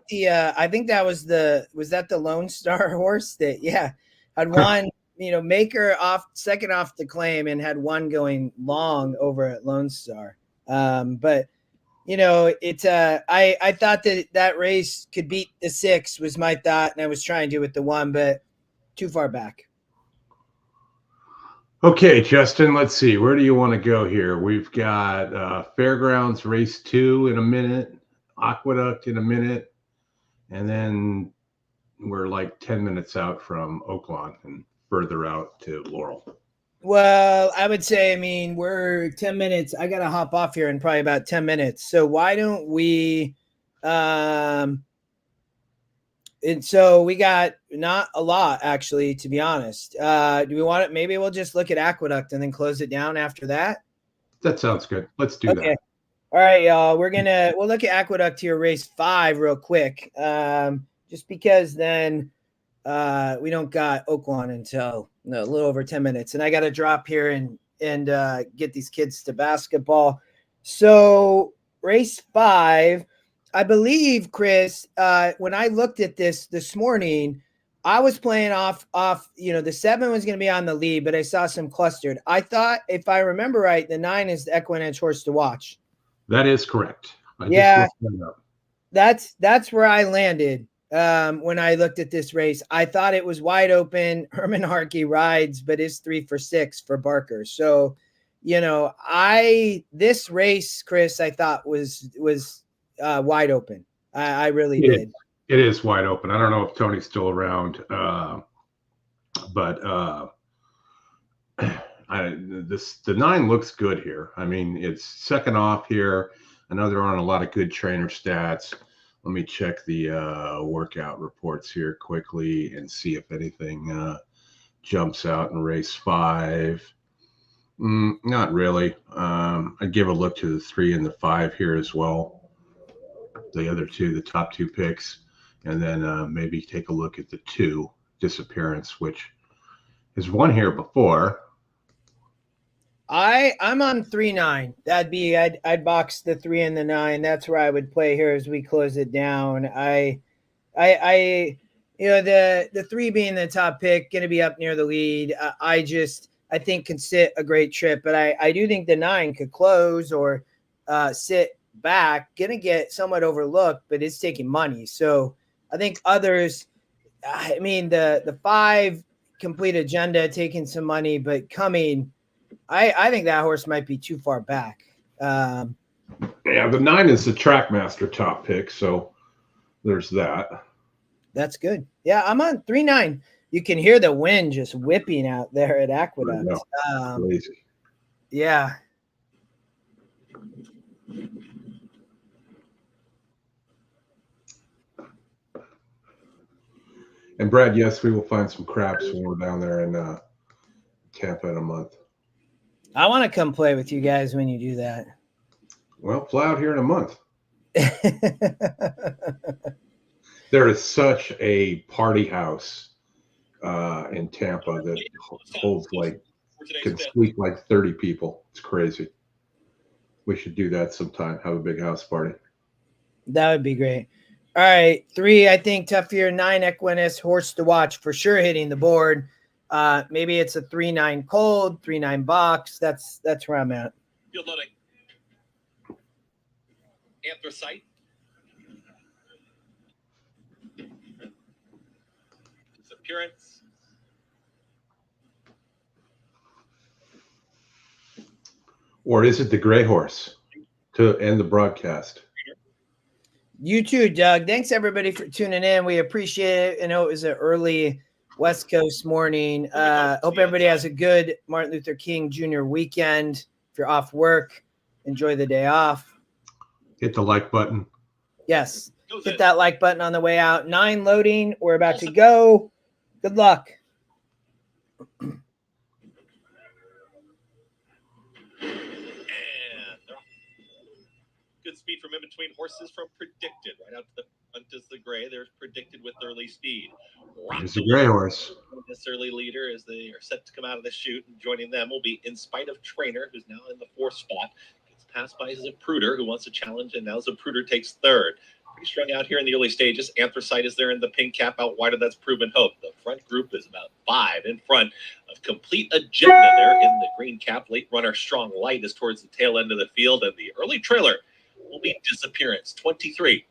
I think that was the Lone Star horse that had one, maker off second off the claim and had one going long over at Lone Star. But it's I thought that race could beat the 6 was my thought, and I was trying to with the 1, but too far back. Okay, Justin, let's see. Where do you want to go here? We've got Fairgrounds race 2 in a minute, Aqueduct in a minute, and then we're like 10 minutes out from Oaklawn and further out to Laurel. Well, I would say, we're 10 minutes. I got to hop off here in probably about 10 minutes. So why don't we and so we got not a lot, actually, to be honest. Do we want it? Maybe we'll just look at Aqueduct and then close it down after that. That sounds good. Let's do that. All right, y'all. We'll look at Aqueduct here, race 5 real quick. Just because then we don't got Oaklawn until a little over 10 minutes. And I got to drop here and get these kids to basketball. So race 5, I believe, Chris, when I looked at this morning, I was playing off, the 7 was going to be on the lead, but I saw some clustered. I thought, if I remember right, the 9 is the EquinEdge horse to watch. That is correct. That's where I landed when I looked at this race. I thought it was wide open. Herman Harkey rides, but is 3 for 6 for Barker. So, this race, Chris, I thought was wide open. I really did. It is wide open. I don't know if Tony's still around, but the 9 looks good here. It's second off here. I know they're on a lot of good trainer stats. Let me check the workout reports here quickly and see if anything jumps out in race 5. Not really. I'd give a look to the 3 and the 5 here as well. The other 2, the top 2 picks, and then maybe take a look at the 2 Disappearance, which has won here before. I'm on 3-9. That'd be I'd box the 3 and the 9. That's where I would play here as we close it down. The 3 being the top pick, going to be up near the lead. I think can sit a great trip, but I do think the 9 could close or sit back, gonna get somewhat overlooked, but it's taking money. So I think others, the 5 Complete Agenda taking some money, but coming, I think that horse might be too far back. Yeah, the 9 is the Trackmaster top pick, so there's that. That's good. Yeah, I'm on 3-9. You can hear the wind just whipping out there at Aqueduct. Crazy. Yeah. And Brad, yes, we will find some craps when we're down there in Tampa in a month. I want to come play with you guys when you do that. Well, fly out here in a month. There is such a party house in Tampa that holds can sleep like 30 people. It's crazy. We should do that sometime. Have a big house party. That would be great. All right, 3, I think tough here. 9, Equinus, horse to watch for sure hitting the board. Maybe it's a 3-9 cold, 3-9 box. That's where I'm at. Field loading. Anthracite. Disappearance. Or is it the gray horse to end the broadcast? You too, Doug. Thanks everybody for tuning in. We appreciate it. I know it was an early West Coast morning. Hope everybody has a good Martin Luther King Jr. weekend. If you're off work, enjoy the day off. Hit the like button. Yes. Hit that like button on the way out. 9 loading. We're about to go. Good luck. Good speed from in between horses from Predicted. Right out to the front is the gray. They're Predicted with early speed. There's the gray horse. This early leader as they are set to come out of the chute, and joining them will be In Spite of Trainer, who's now in the 4th spot. Gets passed by Zapruder, who wants a challenge, and now Zapruder takes 3rd. Pretty strung out here in the early stages. Anthracite is there in the pink cap. Out wider, that's Proven Hope. The front group is about 5 in front of Complete Agenda there in the green cap. Late runner Strong Light is towards the tail end of the field, and the early trailer will be Disappearance. 23-3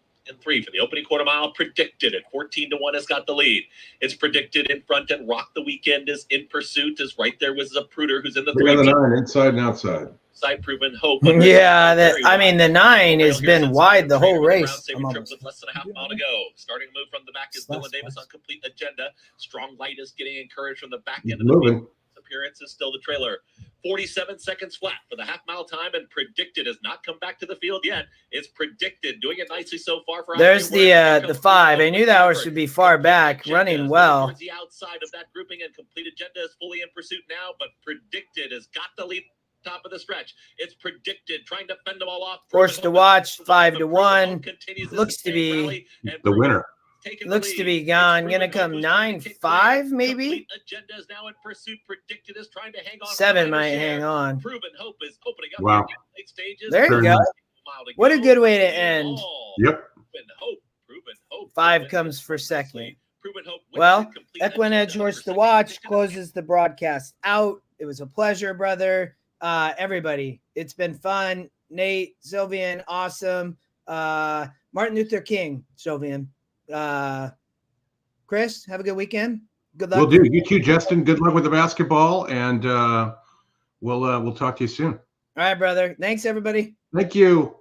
for the opening quarter mile. Predicted at 14-1 has got the lead. It's Predicted in front, and Rock the Weekend is in pursuit. Is right there with Zapruder, who's in the 3. 9, inside and outside. Side Proven Hope. Yeah, the 9 has been wide the whole race. With less than a half mile to go. Starting to move from the back is Dylan Davis on Complete Agenda. Strong Light is getting encouraged from the back end of the field. Appearance is still the trailer. 47 seconds flat for the half mile time, and Predicted has not come back to the field yet. It's Predicted doing it nicely so far. There's the 5. I knew that horse would be far back, running well. Towards the outside of that grouping, and Complete Agenda is fully in pursuit now, but Predicted has got the lead. Top of the stretch. It's Predicted trying to fend them all off. Horse to watch, 5-1. Looks to be the winner. Looks to be gone. Gonna come 9-5 maybe. Agenda is now in pursuit. Predicted is trying to hang on. 7 might hang on. Proven Hope is opening up. Wow. Late stages. There you go. What a good way to end. Yep. Proven Hope. 5 comes for second. Proven Hope. Well, EquinEdge horse to watch closes the broadcast out. It was a pleasure, brother. Everybody, it's been fun. Nate, Sylvian, awesome. Martin Luther King, Sylvian. Chris, have a good weekend. Good luck. We'll do. You too, Justin. Good luck with the basketball, and we'll talk to you soon. All right, brother. Thanks, everybody. Thank you.